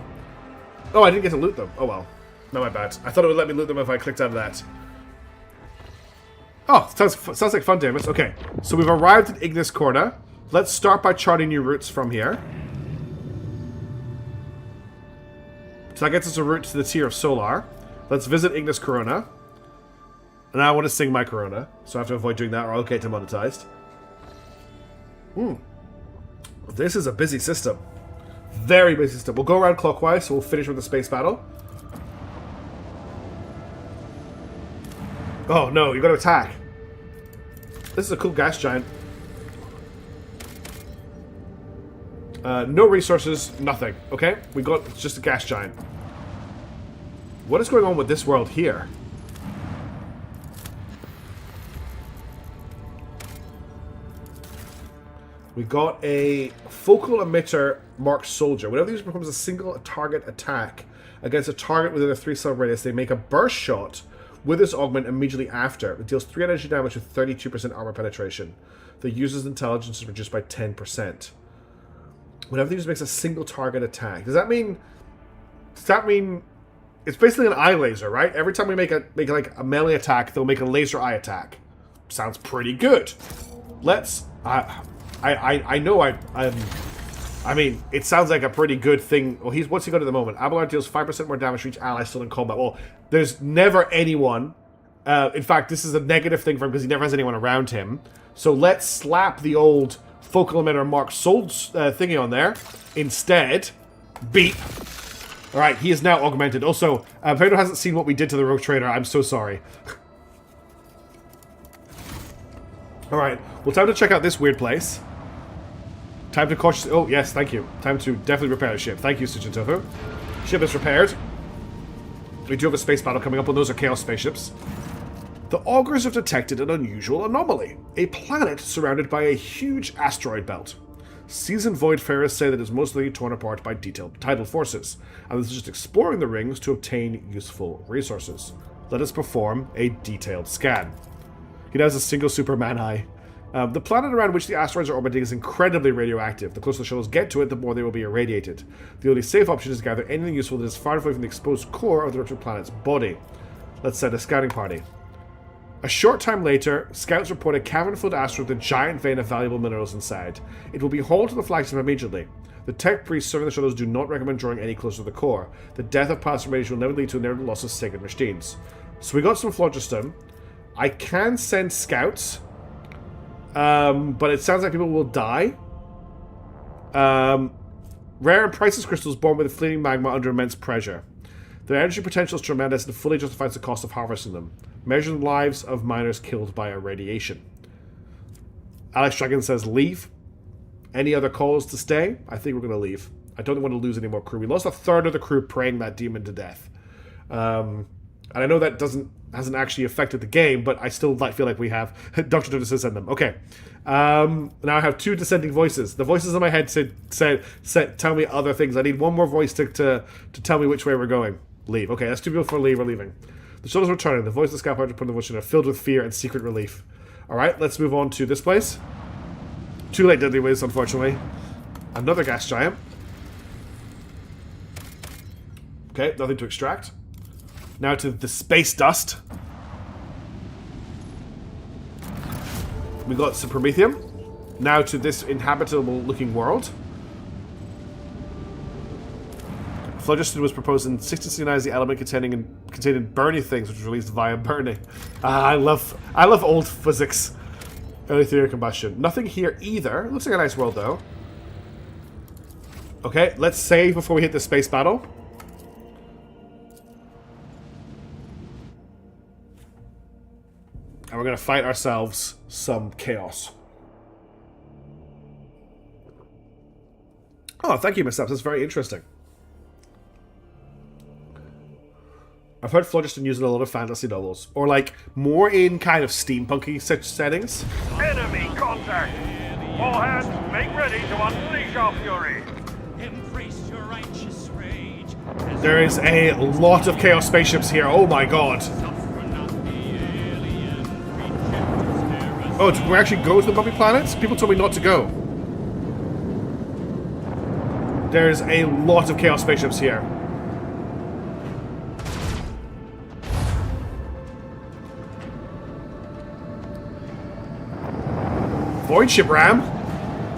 Speaker 1: Oh, I didn't get to loot them. Oh, well. Not my bad. I thought it would let me loot them if I clicked out of that. Oh, sounds like fun, Damus. Okay, so we've arrived at Ignis Corda. Let's start by charting new routes from here. So that gets us a route to the tier of Solar. Let's visit Ignis Corona. And now I want to sing my Corona, so I have to avoid doing that or I'll get demonetized. This is a busy system. Very busy system. We'll go around clockwise, so we'll finish with the space battle. Oh no, you gotta attack. This is a cool gas giant. No resources, nothing. Okay, we got it's just a gas giant. What is going on with this world here? We got a focal emitter marked soldier. Whenever this becomes a single target attack against a target within a 3-cell radius, they make a burst shot With this augment immediately after, it deals 3 energy damage with 32% armor penetration. The user's intelligence is reduced by 10%. Whenever the user makes a single target attack. Does that mean it's basically an eye laser, right? Every time we make like a melee attack, they'll make a laser eye attack. Sounds pretty good. Let's I mean, it sounds like a pretty good thing. Well, what's he got at the moment? Abelard deals 5% more damage to each ally still in combat. Well, there's never anyone. In fact, this is a negative thing for him because he never has anyone around him. So let's slap the old focal emitter Mark Souls thingy on there. Instead, beep. Alright, he is now augmented. Also, if anyone hasn't seen what we did to the Rogue Trader, I'm so sorry. Alright, well, time to check out this weird place. Time to cautiously... Oh, yes, thank you. Time to definitely repair the ship. Thank you, Sujin Tofu. Ship is repaired. We do have a space battle coming up, and those are Chaos spaceships. The augurs have detected an unusual anomaly. A planet surrounded by a huge asteroid belt. Seasoned Voidfarers say that it's mostly torn apart by tidal forces, and this is just exploring the rings to obtain useful resources. Let us perform a detailed scan. He now has a single Superman eye. The planet around which the asteroids are orbiting is incredibly radioactive. The closer the shuttles get to it, the more they will be irradiated. The only safe option is to gather anything useful that is far away from the exposed core of the ruptured planet's body. Let's send a scouting party. A short time later, scouts report a cavern-filled asteroid with a giant vein of valuable minerals inside. It will be hauled to the flagship immediately. The tech priests serving the shuttles do not recommend drawing any closer to the core. The death of past radiation will never lead to inevitable loss of sacred machines. So we got some phlogiston. I can send scouts, but it sounds like people will die. Rare and priceless crystals born with fleeting magma under immense pressure. Their energy potential is tremendous and fully justifies the cost of harvesting them. Measuring the lives of miners killed by irradiation. Alex Dragon says leave. Any other calls to stay? I think we're going to leave. I don't want to lose any more crew. We lost a third of the crew praying that demon to death. And I know that hasn't actually affected the game, but I still feel like we have. Dr. Dodo says send them. Okay. Now I have 2 dissenting voices. The voices in my head said tell me other things. I need one more voice to tell me which way we're going. Leave. Okay, that's 2 people for leave. We're leaving. The shuttle's returning. The voice of the scout party put in the voice are filled with fear and secret relief. Alright, let's move on to this place. Too late, Deadly Wiz, unfortunately. Another gas giant. Okay, nothing to extract. Now to the space dust. We got some promethium. Now to this inhabitable looking world. Phlogiston was proposed in 1669 as the element containing burning things, which was released via burning. I love old physics. Early theory of combustion. Nothing here either. Looks like a nice world though. Okay, let's save before we hit the space battle. And we're gonna fight ourselves some chaos. Oh, thank you, Miss Epps. That's very interesting. I've heard Phlogiston used in a lot of fantasy novels, or like more in kind of steampunky such settings.
Speaker 3: Enemy contact! All hands, make ready to unleash our fury!
Speaker 8: Embrace your righteous rage.
Speaker 1: There is a lot of Chaos spaceships here. Oh my god. Oh, did we actually go to the Mummy planets? People told me not to go. There's a lot of Chaos spaceships here. Void ship ram?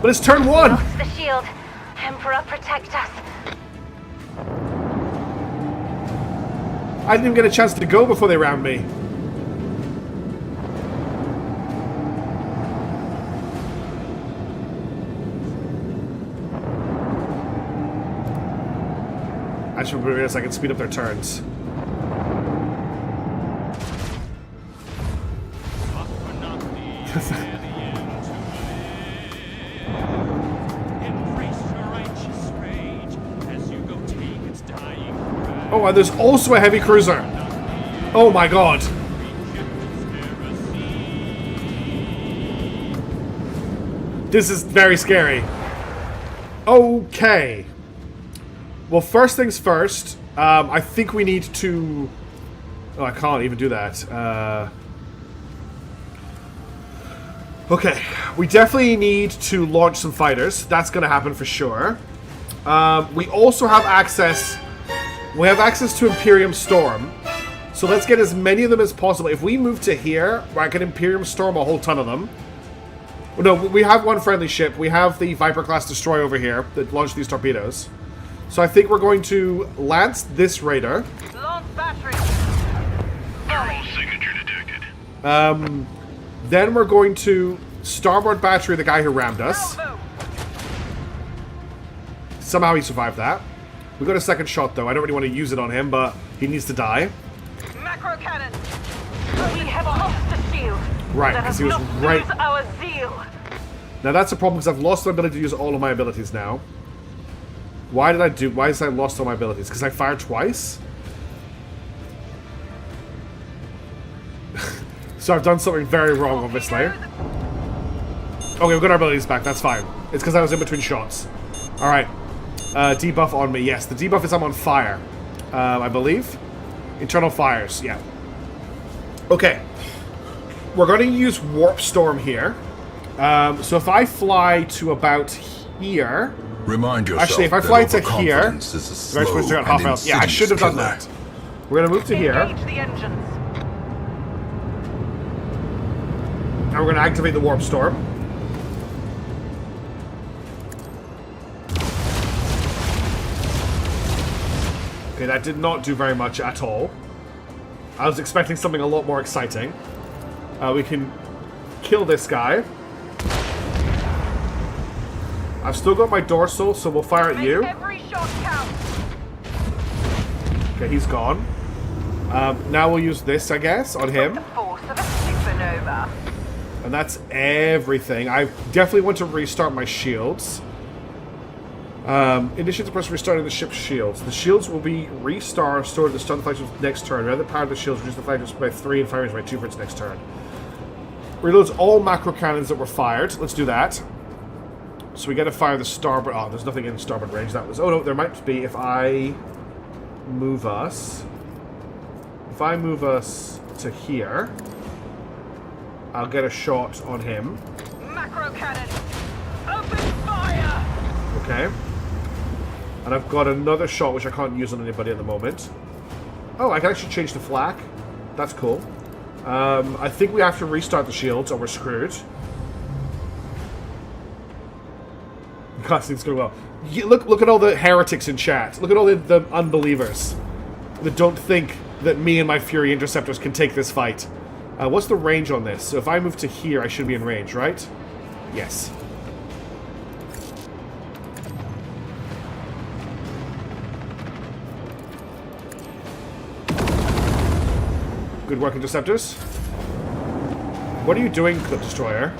Speaker 1: But it's turn 1!
Speaker 7: Lost the shield. Emperor, protect us.
Speaker 1: I didn't even get a chance to go before they rammed me. I should remember this, I can speed up their turns. Oh, and there's also a heavy cruiser. Oh my god. This is very scary. Okay. Well, first things first. I think we need to... Oh, I can't even do that. Okay, we definitely need to launch some fighters. That's going to happen for sure. We also have access... We have access to Imperium Storm. So let's get as many of them as possible. If we move to here, I can Imperium Storm a whole ton of them. No, we have one friendly ship. We have the Viper-class destroyer over here that launched these torpedoes. So I think we're going to lance this raider.
Speaker 6: Launch battery.
Speaker 3: Thermal signature detected.
Speaker 1: Then we're going to starboard battery the guy who rammed us. Somehow he survived that. We got a second shot though. I don't really want to use it on him, but he needs to die.
Speaker 6: Macro cannon. We have lost the shield.
Speaker 1: Right, because he was right.
Speaker 6: Lose our zeal.
Speaker 1: Now that's a problem because I've lost the ability to use all of my abilities now. Why did I lost all my abilities? Because I fired twice? So I've done something very wrong, obviously. Okay, we've got our abilities back. That's fine. It's because I was in between shots. Alright. Debuff on me. Yes, the debuff is I'm on fire. I believe. Internal fires. Yeah. Okay. We're going to use Warp Storm here. So if I fly to about here...
Speaker 9: Remind yourself
Speaker 1: actually, if I fly to here...
Speaker 9: overconfidence is a slow and
Speaker 1: yeah, I should have done
Speaker 9: killer.
Speaker 1: that. We're going to move to here.
Speaker 6: Engage the engines.
Speaker 1: And we're going to activate the Warp Storm. Okay, that did not do very much at all. I was expecting something a lot more exciting. We can kill this guy. I've still got my dorsal, so we'll fire at you.
Speaker 6: Every shot counts.
Speaker 1: Okay, he's gone. Now we'll use this, I guess, on him.
Speaker 6: The force of a supernova.
Speaker 1: And that's everything. I definitely want to restart my shields. Initiate the process of restarting the ship's shields. The shields will be stored at the start of the flagship's next turn. Rather than power of the shields, reduce the flagship by 3 and fire range by 2 for its next turn. Reloads all macro cannons that were fired. Let's do that. So we got to fire the starboard... Oh, there's nothing in starboard range. That was... Oh, no, there might be if I move us... If I move us to here, I'll get a shot on him.
Speaker 6: Macro cannon. Open fire.
Speaker 1: Okay. And I've got another shot which I can't use on anybody at the moment. Oh, I can actually change the flak. That's cool. I think we have to restart the shields or we're screwed. God, things go well. Look at all the heretics in chat. Look at all the unbelievers that don't think that me and my Fury Interceptors can take this fight. What's the range on this? So if I move to here, I should be in range, right? Yes. Good work, Interceptors. What are you doing, Clip Destroyer?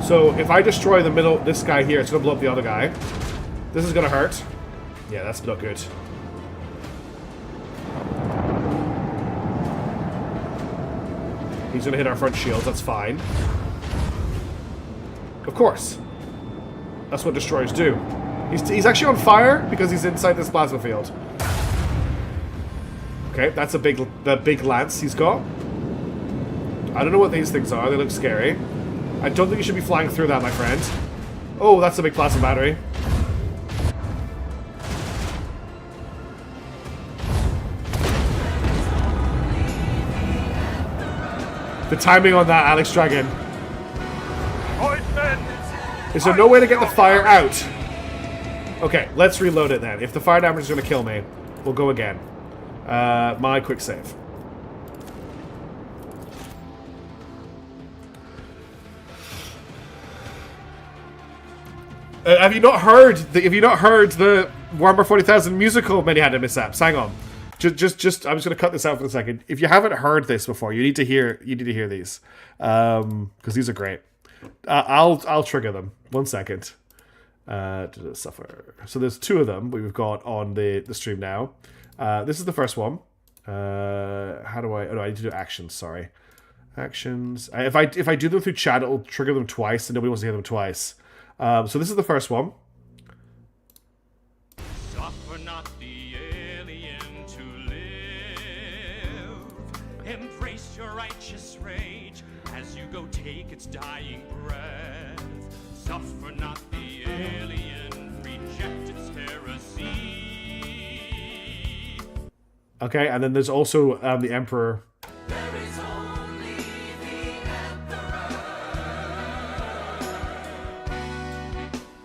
Speaker 1: So if I destroy the middle, this guy here, it's gonna blow up the other guy. This is gonna hurt. Yeah, that's not good. He's gonna hit our front shields, that's fine. Of course. That's what destroyers do. He's actually on fire because he's inside this plasma field. Okay, that's the big lance he's got. I don't know what these things are, they look scary. I don't think you should be flying through that, my friend. Oh, that's a big plasma battery. The timing on that, Alex Dragon. Is there no way to get the fire out? Okay, let's reload it then. If the fire damage is going to kill me, we'll go again. My quick save. Have you not heard the Warhammer 40,000 musical many had mishaps? Hang on. I'm just going to cut this out for a second. If you haven't heard this before, you need to hear these because these are great. I'll trigger them. 1 second. Suffer. So there's 2 of them we've got on the stream now. This is the first one. How do I... Oh, no, I need to do actions, sorry. Actions. If I do them through chat, it'll trigger them twice, and nobody wants to hear them twice. So this is the first one.
Speaker 8: Suffer not the alien to live. Embrace your righteous rage as you go take its dying breath. Suffer not the alien, reject its heresy.
Speaker 1: Okay, and then there's also the Emperor.
Speaker 8: There is only the Emperor,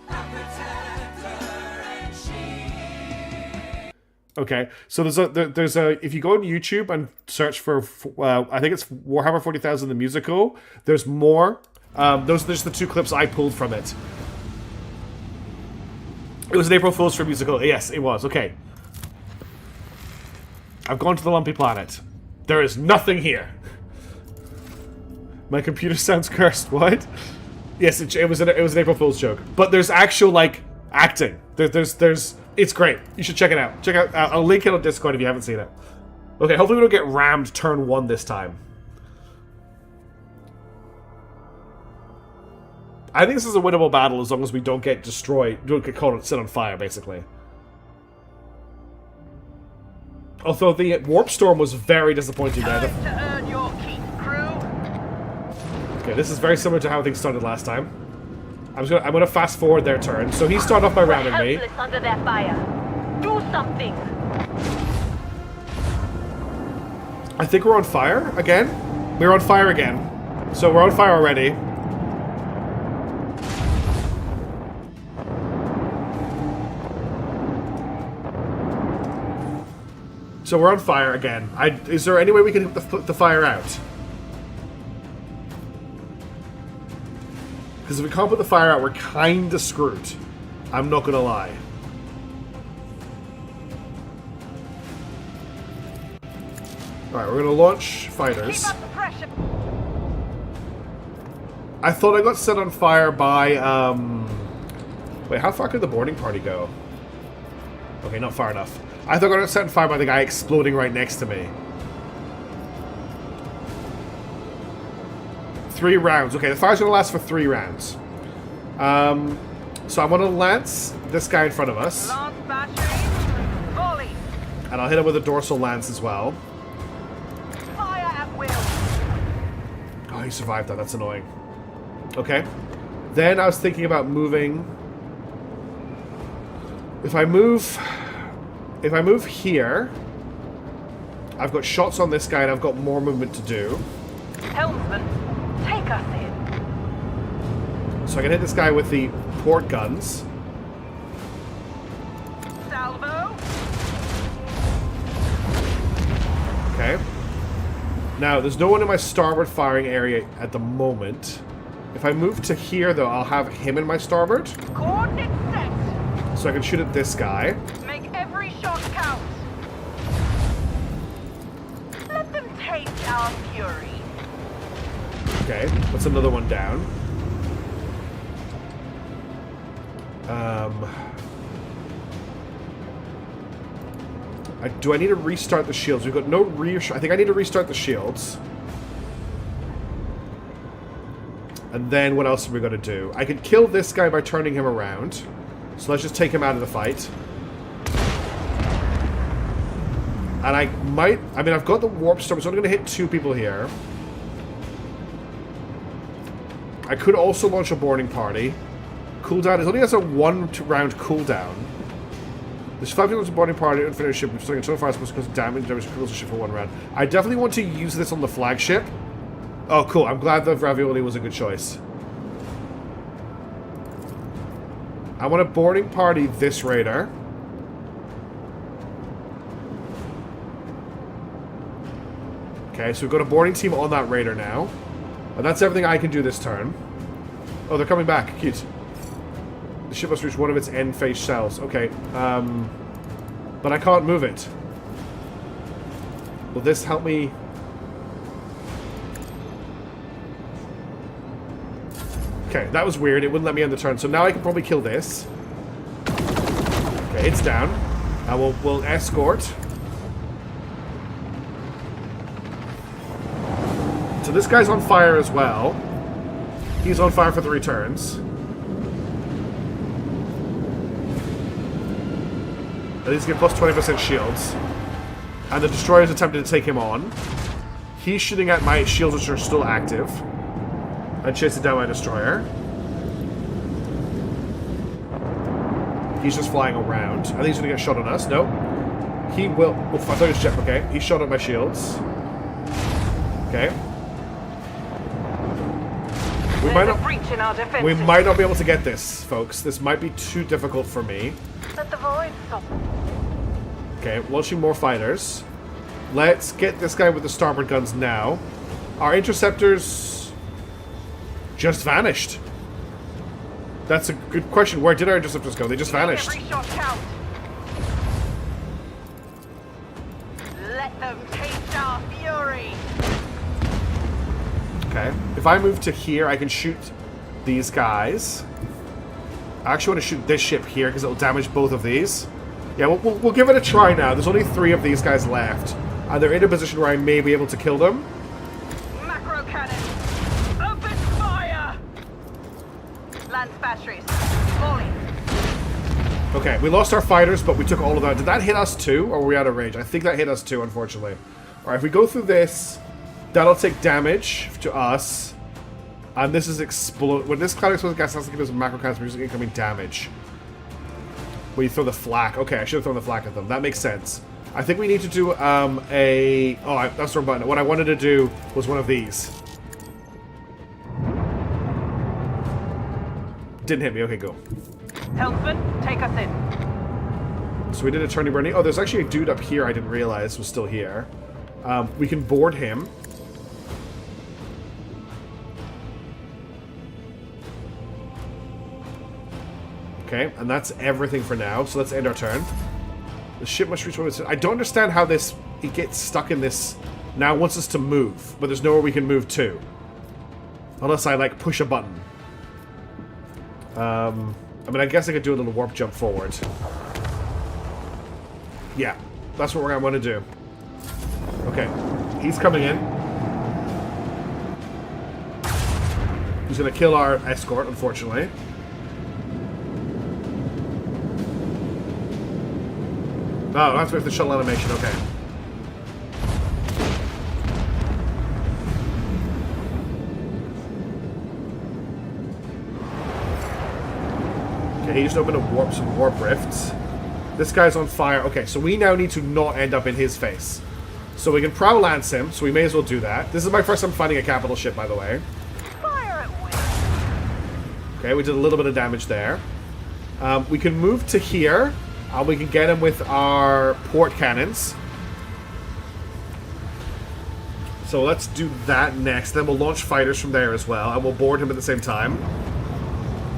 Speaker 8: a protector and shield.
Speaker 1: Okay, so there's a if you go on YouTube and search for I think it's Warhammer 40,000 the musical. There's more. Those are just the two clips I pulled from it. It was an April Fool's for musical. Yes, it was. Okay. I've gone to the Lumpy Planet. There is nothing here. My computer sounds cursed. What? Yes, it was an April Fool's joke. But there's actual like acting. There's it's great. You should check it out. Check out. I'll link it on Discord if you haven't seen it. Okay, hopefully we don't get rammed turn 1 this time. I think this is a winnable battle as long as we don't get destroyed, don't get caught set on fire, basically. Although the warp storm was very disappointing there.
Speaker 6: To earn your keep, crew.
Speaker 1: Okay, this is very similar to how things started last time. I'm gonna fast forward their turn. So he started off by ramming me.
Speaker 7: Helpless under their fire. Do something.
Speaker 1: I think we're on fire again. We're on fire again. So we're on fire already. So we're on fire again. Is there any way we can put the fire out? Because if we can't put the fire out, we're kinda screwed. I'm not gonna lie. Alright, we're gonna launch fighters.
Speaker 6: Keep up the pressure.
Speaker 1: I thought I got set on fire by, Wait, how far could the boarding party go? Okay, not far enough. I thought I got set on fire by the guy exploding right next to me. 3 rounds. Okay, the fire's gonna last for 3 rounds. So I'm gonna lance this guy in front of us.
Speaker 6: Lance battery. Volley.
Speaker 1: And I'll hit him with a dorsal lance as well.
Speaker 6: Fire at will.
Speaker 1: Oh, he survived that. That's annoying. Okay. Then I was thinking about moving. If I move here, I've got shots on this guy and I've got more movement to do.
Speaker 6: Helmsman, take us in.
Speaker 1: So I can hit this guy with the port guns.
Speaker 6: Salvo.
Speaker 1: Okay. Now, there's no one in my starboard firing area at the moment. If I move to here, though, I'll have him in my starboard.
Speaker 6: Coordinates set.
Speaker 1: So I can shoot at this guy.
Speaker 6: Make every shot count. Let them taste our fury.
Speaker 1: Okay, that's another one down. Do I need to restart the shields? We've got no I think I need to restart the shields. And then what else are we going to do? I could kill this guy by turning him around. So let's just take him out of the fight. And I might... I mean, I've got the warp storm, so I'm going to hit 2 people here. I could also launch a boarding party. Cooldown. It only has a 1-round cooldown. There's 5 people to boarding party, unfinished ship. We're starting a total fire supposed to cause damage to the ship for 1 round. I definitely want to use this on the flagship. Oh, cool. I'm glad that Ravioli was a good choice. I want to boarding party this raider. Okay, so we've got a boarding team on that raider now. And that's everything I can do this turn. Oh, they're coming back. Cute. The ship must reach one of its end phase shells. Okay, but I can't move it. Will this help me? Okay, that was weird. It wouldn't let me end the turn. So now I can probably kill this. Okay, it's down. We'll escort. So this guy's on fire as well. He's on fire for 3 turns. And he's getting plus 20% shields. And the destroyer's attempting to take him on. He's shooting at my shields, which are still active. And chasing down my destroyer. He's just flying around. I think he's going to get shot on us. No. He will... Oof, I thought it was Jeff. Okay. He shot at my shields. Okay. We might not be able to get this, folks. This might be too difficult for me.
Speaker 7: Let the void stop.
Speaker 1: Okay, launching more fighters. Let's get this guy with the starboard guns now. Our interceptors just vanished. That's a good question. Where did our interceptors go? They just vanished.
Speaker 7: Every shot counts. Let them taste our fury.
Speaker 1: Okay. If I move to here, I can shoot these guys. I actually want to shoot this ship here because it'll damage both of these. Yeah, we'll give it a try now. There's only 3 of these guys left. And they're in a position where I may be able to kill them.
Speaker 7: Macro cannon. Open fire. Lance batteries. Falling.
Speaker 1: Okay, we lost our fighters, but we took all of that. Did that hit us too, or were we out of range? I think that hit us too, unfortunately. Alright, if we go through this, that'll take damage to us. And this is explode. When this cloud explodes, gas has to give us macro cannons for using incoming damage. When you throw the flak. Okay, I should have thrown the flak at them. That makes sense. I think we need to do a... Oh, that's the wrong button. What I wanted to do was one of these. Didn't hit me. Okay, go.
Speaker 7: Helmsman, take us in.
Speaker 1: So we did a turning burning. Oh, there's actually a dude up here I didn't realize was still here. We can board him. Okay, and that's everything for now. So let's end our turn. The ship must reach one of its... I don't understand how this... It gets stuck in this... Now it wants us to move, but there's nowhere we can move to. Unless I, like, push a button. I mean, I guess I could do a little warp jump forward. Yeah, that's what we're going to want to do. Okay, he's coming in. He's going to kill our escort, unfortunately. Oh, that's with the shuttle animation, okay. Okay, he just opened some warp rifts. This guy's on fire. Okay, so we now need to not end up in his face. So we can prow lance him, so we may as well do that. This is my first time finding a capital ship, by the way.
Speaker 7: Fire at will.
Speaker 1: Okay, we did a little bit of damage there. We can move to here. We can get him with our port cannons. So let's do that next. Then we'll launch fighters from there as well. And we'll board him at the same time.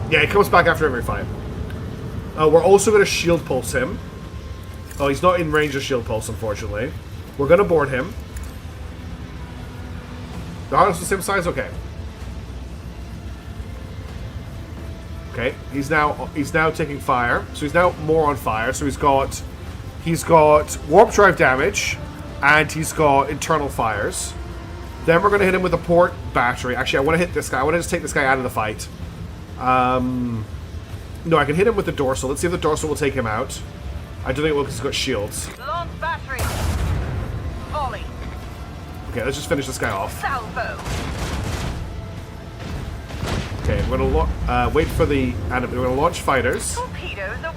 Speaker 1: Yeah, he comes back after every fight. We're also going to shield pulse him. Oh, he's not in range of shield pulse, unfortunately. We're going to board him. The harness is the same size? Okay. Okay, he's now taking fire, so he's now more on fire. So he's got warp drive damage, and he's got internal fires. Then we're gonna hit him with a port battery. Actually, I want to hit this guy. I want to just take this guy out of the fight. No, I can hit him with the dorsal. Let's see if the dorsal will take him out. I don't think it will because he's got shields.
Speaker 7: Launch battery. Volley.
Speaker 1: Okay, let's just finish this guy off.
Speaker 7: Salvo.
Speaker 1: Okay, we're gonna wait for the... We're gonna launch fighters.
Speaker 7: Torpedoes are...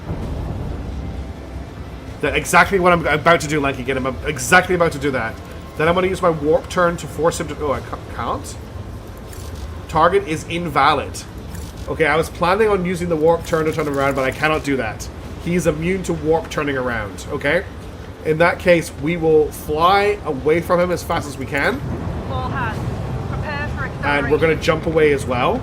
Speaker 1: That's exactly what I'm about to do, Lanky. Get him. I'm exactly about to do that. Then I'm gonna use my warp turn to force him to... Oh, I can't? Target is invalid. Okay, I was planning on using the warp turn to turn him around, but I cannot do that. He's immune to warp turning around, okay? In that case, we will fly away from him as fast as we can.
Speaker 7: All hands. Prepare for acceleration.
Speaker 1: And we're going to jump away as well.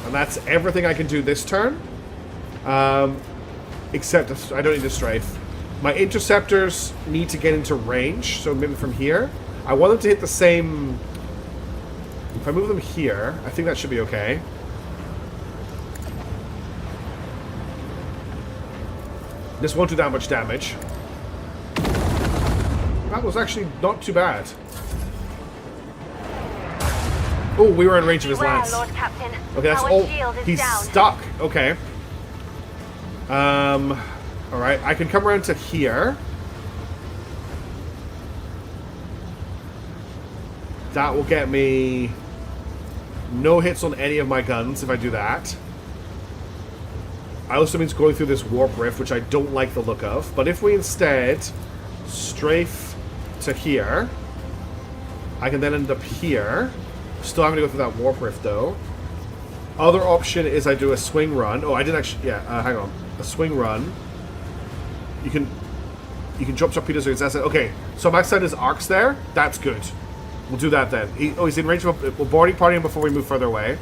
Speaker 1: And that's everything I can do this turn. Except I don't need to strafe. My interceptors need to get into range, so maybe from here. I want them to hit the same... If I move them here, I think that should be okay. This won't do that much damage. That was actually not too bad. Oh, we were in range of his lance.
Speaker 7: Lord Captain.
Speaker 1: Okay, that's
Speaker 7: Our
Speaker 1: all.
Speaker 7: shield is
Speaker 1: He's
Speaker 7: down.
Speaker 1: stuck. Okay. Alright, I can come around to here. That will get me no hits on any of my guns if I do that. I also means going through this warp rift, which I don't like the look of. But if we instead strafe to here, I can then end up here. Still having to go through that warp rift, though. Other option is I do a swing run. Oh, I didn't actually... Yeah, hang on. A swing run. You can drop torpedoes or his asset. Okay, so my side is arcs there. That's good. We'll do that then. He's in range of... We're boarding party him before we move further away.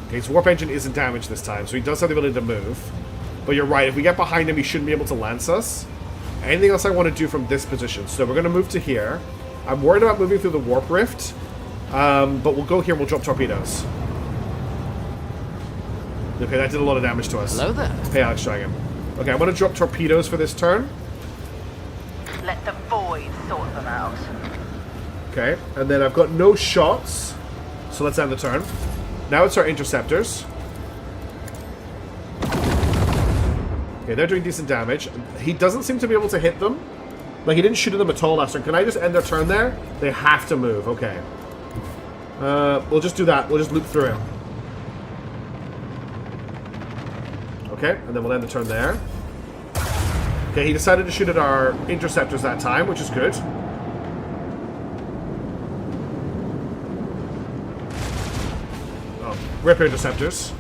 Speaker 1: Okay, his warp engine isn't damaged this time, so he does have the ability to move. But you're right, if we get behind him, he shouldn't be able to lance us. Anything else I want to do from this position? So we're going to move to here. I'm worried about moving through the warp rift. But we'll go here and we'll drop torpedoes. Okay, that did a lot of damage to us.
Speaker 10: Hello there.
Speaker 1: Hey, Alex Dragon. Okay, I'm going to drop torpedoes for this turn.
Speaker 7: Let the void sort them out.
Speaker 1: Okay, and then I've got no shots. So let's end the turn. Now it's our interceptors. Okay, they're doing decent damage. He doesn't seem to be able to hit them. Like, he didn't shoot at them at all last turn. Can I just end their turn there? They have to move. Okay. We'll just do that. We'll just loop through him. Okay, and then we'll end the turn there. Okay, he decided to shoot at our interceptors that time, which is good. Oh, rip interceptors.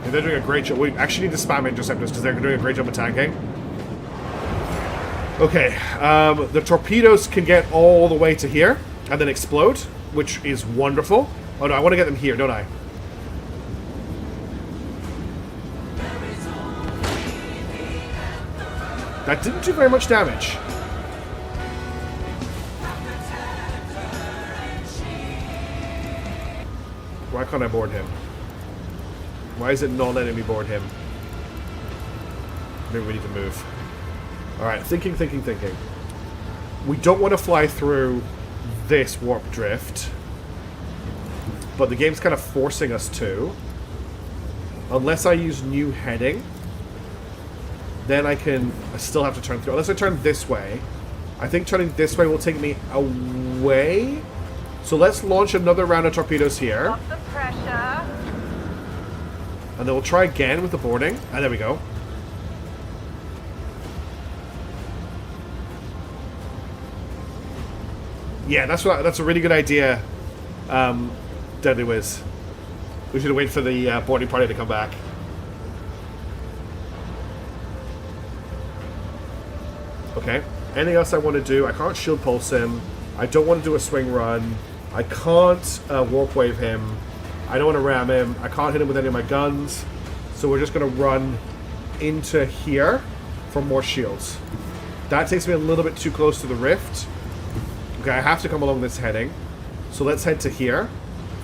Speaker 1: Okay, they're doing a great job. We actually need to spam interceptors because they're doing a great job attacking. Okay, the torpedoes can get all the way to here and then explode, which is wonderful. Oh no, I want to get them here, don't I? That didn't do very much damage. Why can't I board him? Why is it not letting me board him? Maybe we need to move. Alright, thinking. We don't want to fly through this warp drift. But the game's kind of forcing us to. Unless I use new heading. Then I still have to turn through. Unless I turn this way. I think turning this way will take me away. So let's launch another round of torpedoes here.
Speaker 7: Off the pressure.
Speaker 1: And then we'll try again with the boarding. And there we go. Yeah, that's a really good idea, Deadly Wiz. We should have waited for the boarding party to come back. Okay. Anything else I want to do? I can't shield pulse him. I don't want to do a swing run. I can't warp wave him. I don't want to ram him. I can't hit him with any of my guns. So we're just going to run into here for more shields. That takes me a little bit too close to the rift. Okay, I have to come along this heading. So let's head to here,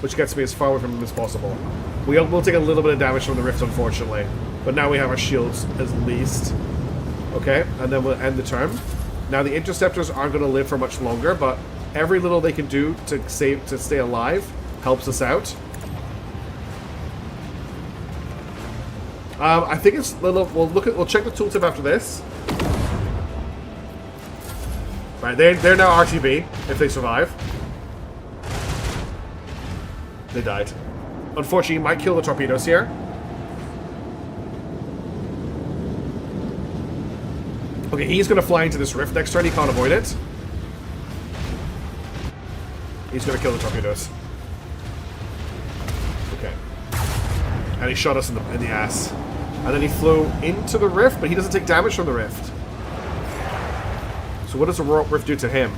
Speaker 1: which gets me as far away from him as possible. We'll take a little bit of damage from the rift, unfortunately. But now we have our shields at least. Okay, and then we'll end the turn. Now the interceptors aren't going to live for much longer, but every little they can do to stay alive helps us out. I think it's little. We'll check the tooltip after this. Right, they're now RTB if they survive. They died. Unfortunately, you might kill the torpedoes here. Okay, he's going to fly into this rift next turn. He can't avoid it. He's going to kill the torpedoes. Okay. And he shot us in the ass. And then he flew into the rift, but he doesn't take damage from the rift. So what does the warp rift do to him?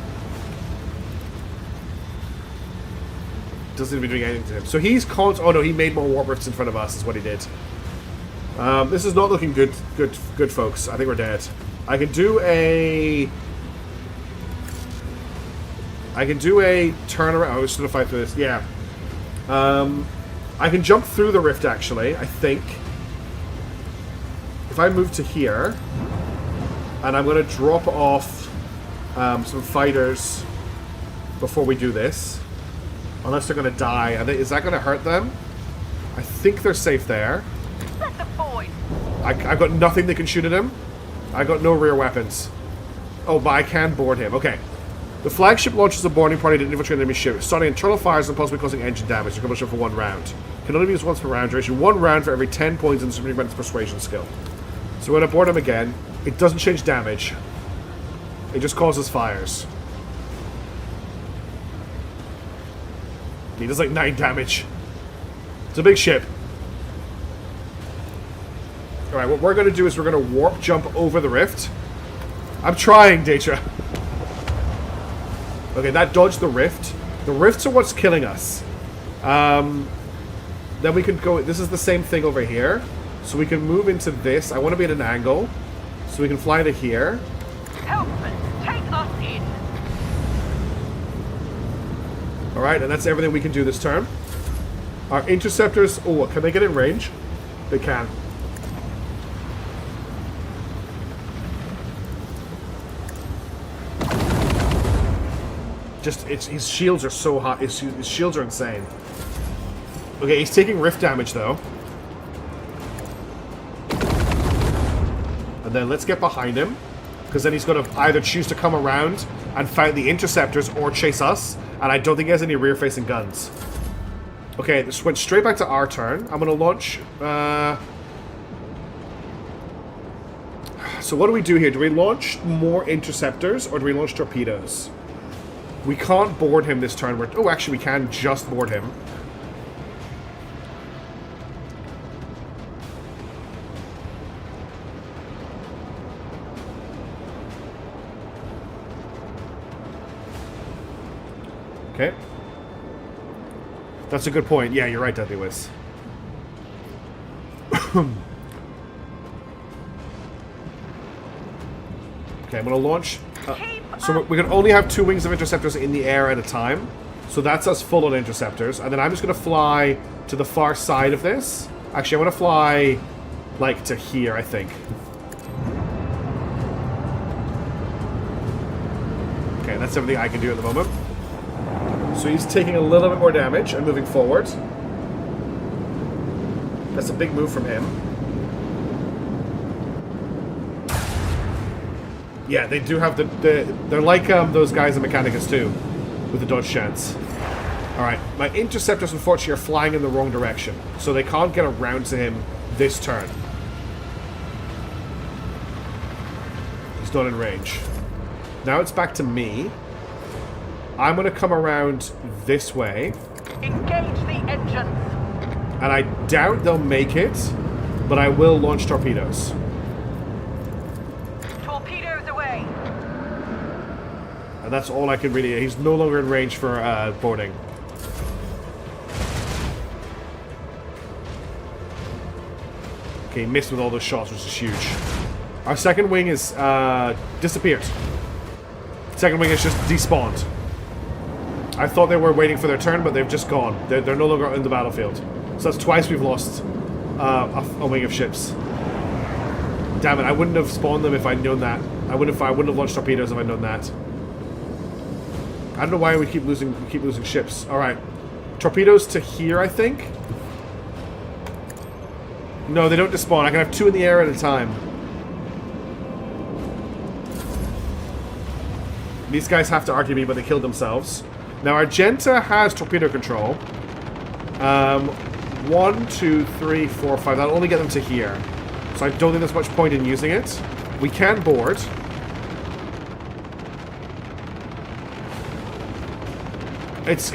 Speaker 1: Doesn't seem to be doing anything to him. So he's called... Oh no, he made more warp rifts in front of us, is what he did. This is not looking good, folks. I think we're dead. I can do a... I can do a turnaround. I was just gonna fight through this. Yeah. I can jump through the rift, actually, I think. If I move to here, and I'm gonna drop off some fighters before we do this. Unless they're gonna die. Is that gonna hurt them? I think they're safe there.
Speaker 7: Let the void.
Speaker 1: I've got nothing that can shoot at him. I got no rear weapons. Oh, but I can board him. Okay. The flagship launches a boarding party to infiltrate enemy ship, starting internal fires and possibly causing engine damage to commission for 1 round. Can only be used once per round. Duration 1 round for every 10 points in the superhuman's persuasion skill. So we're going to board him again. It doesn't change damage. It just causes fires. He does like 9 damage. It's a big ship. Alright, what we're going to do is we're going to warp jump over the rift. I'm trying, Daetra. Okay, that dodged the rift. The rifts are what's killing us. Then we can go... This is the same thing over here. So we can move into this. I want to be at an angle. So we can fly to here.
Speaker 7: Helpers, take us in.
Speaker 1: Alright, and that's everything we can do this turn. Our interceptors... Oh, can they get in range? They can. Just, his shields are so hot. His shields are insane. Okay, he's taking rift damage, though. And then let's get behind him. Because then he's going to either choose to come around and fight the interceptors or chase us. And I don't think he has any rear-facing guns. Okay, this went straight back to our turn. I'm going to launch... So what do we do here? Do we launch more interceptors or do we launch torpedoes? We can't board him this turn. Oh, actually, we can just board him. Okay. That's a good point. Yeah, you're right, Deadly Wiz. Okay, I'm going to launch... so we can only have 2 wings of interceptors in the air at a time. So that's us full on interceptors. And then I'm just going to fly to the far side of this. Actually, I want to fly, like, to here, I think. Okay, that's everything I can do at the moment. So he's taking a little bit more damage and moving forward. That's a big move from him. Yeah, they do have they're like those guys in Mechanicus too, with the dodge chance. Alright, my interceptors unfortunately are flying in the wrong direction, so they can't get around to him this turn. He's not in range. Now it's back to me. I'm going to come around this way.
Speaker 7: Engage the engines.
Speaker 1: And I doubt they'll make it, but I will launch torpedoes.
Speaker 7: Torpedoes away.
Speaker 1: And that's all I can really... He's no longer in range for boarding. Okay, he missed with all those shots, which is huge. Our second wing is disappeared. Second wing is just despawned. I thought they were waiting for their turn, but they've just gone. They're no longer in the battlefield. So that's twice we've lost a wing of ships. Damn it! I wouldn't have spawned them if I'd known that. I wouldn't have launched torpedoes if I'd known that. I don't know why we keep losing ships. All right, torpedoes to here, I think. No, they don't despawn. I can have 2 in the air at a time. These guys have to argue me, but they killed themselves. Now, Argenta has torpedo control. 1, 2, 3, 4, 5. That'll only get them to here. So I don't think there's much point in using it. We can board. It's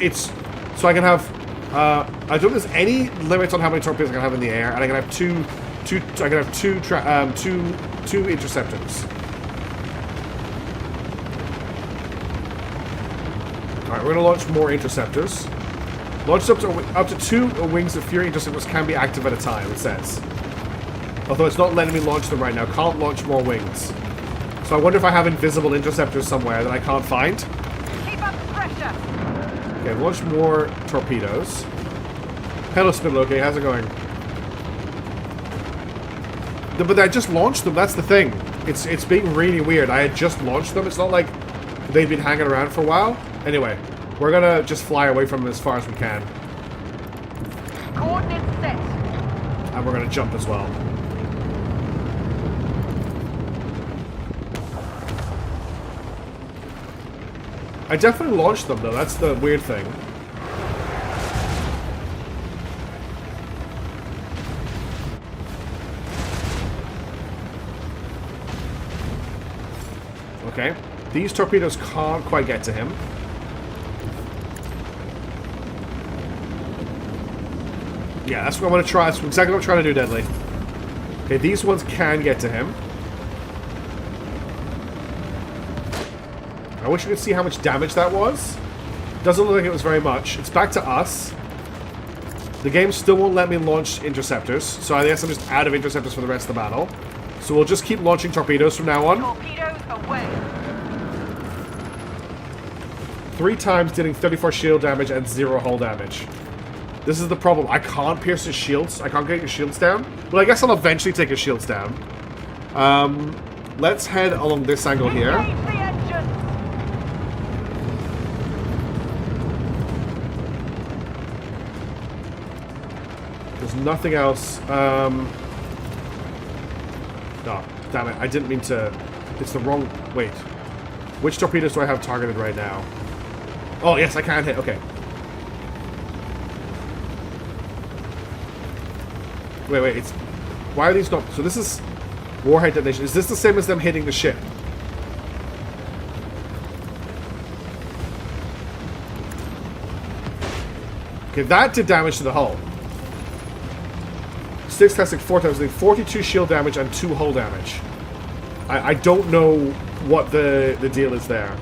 Speaker 1: so I can have... I don't think there's any limit on how many torpedoes I can have in the air, and I can have two interceptors. Alright, we're going to launch more interceptors. Launch up to 2 wings of Fury interceptors can be active at a time, it says. Although it's not letting me launch them right now. Can't launch more wings. So I wonder if I have invisible interceptors somewhere that I can't find.
Speaker 7: Keep up the pressure. pressure.
Speaker 1: Okay, launch more torpedoes. Hello, Spindle. Okay, how's it going? But I just launched them. That's the thing. It's being really weird. I had just launched them. It's not like they've been hanging around for a while. Anyway, we're gonna just fly away from them as far as we can.
Speaker 7: Coordinates set.
Speaker 1: And we're gonna jump as well. I definitely launched them though, that's the weird thing. Okay, these torpedoes can't quite get to him. Yeah, that's what I want to try. That's exactly what I'm trying to do, Deadly. Okay, these ones can get to him. I wish you could see how much damage that was. Doesn't look like it was very much. It's back to us. The game still won't let me launch interceptors, so I guess I'm just out of interceptors for the rest of the battle. So we'll just keep launching torpedoes from now on.
Speaker 7: Torpedoes away.
Speaker 1: 3 times, dealing 34 shield damage and 0 hull damage. This is the problem. I can't pierce his shields. I can't get his shields down. But I guess I'll eventually take his shields down. Let's head along this angle here.
Speaker 7: Engage the engine.
Speaker 1: There's nothing else. Oh, damn it. I didn't mean to... It's the wrong... Wait. Which torpedoes do I have targeted right now? Oh, yes, I can hit. Okay. Wait, it's... Why are these not... So this is warhead detonation. Is this the same as them hitting the ship? Okay, that did damage to the hull. 6 classic 4 times, 42 shield damage and 2 hull damage. I don't know what the deal is there.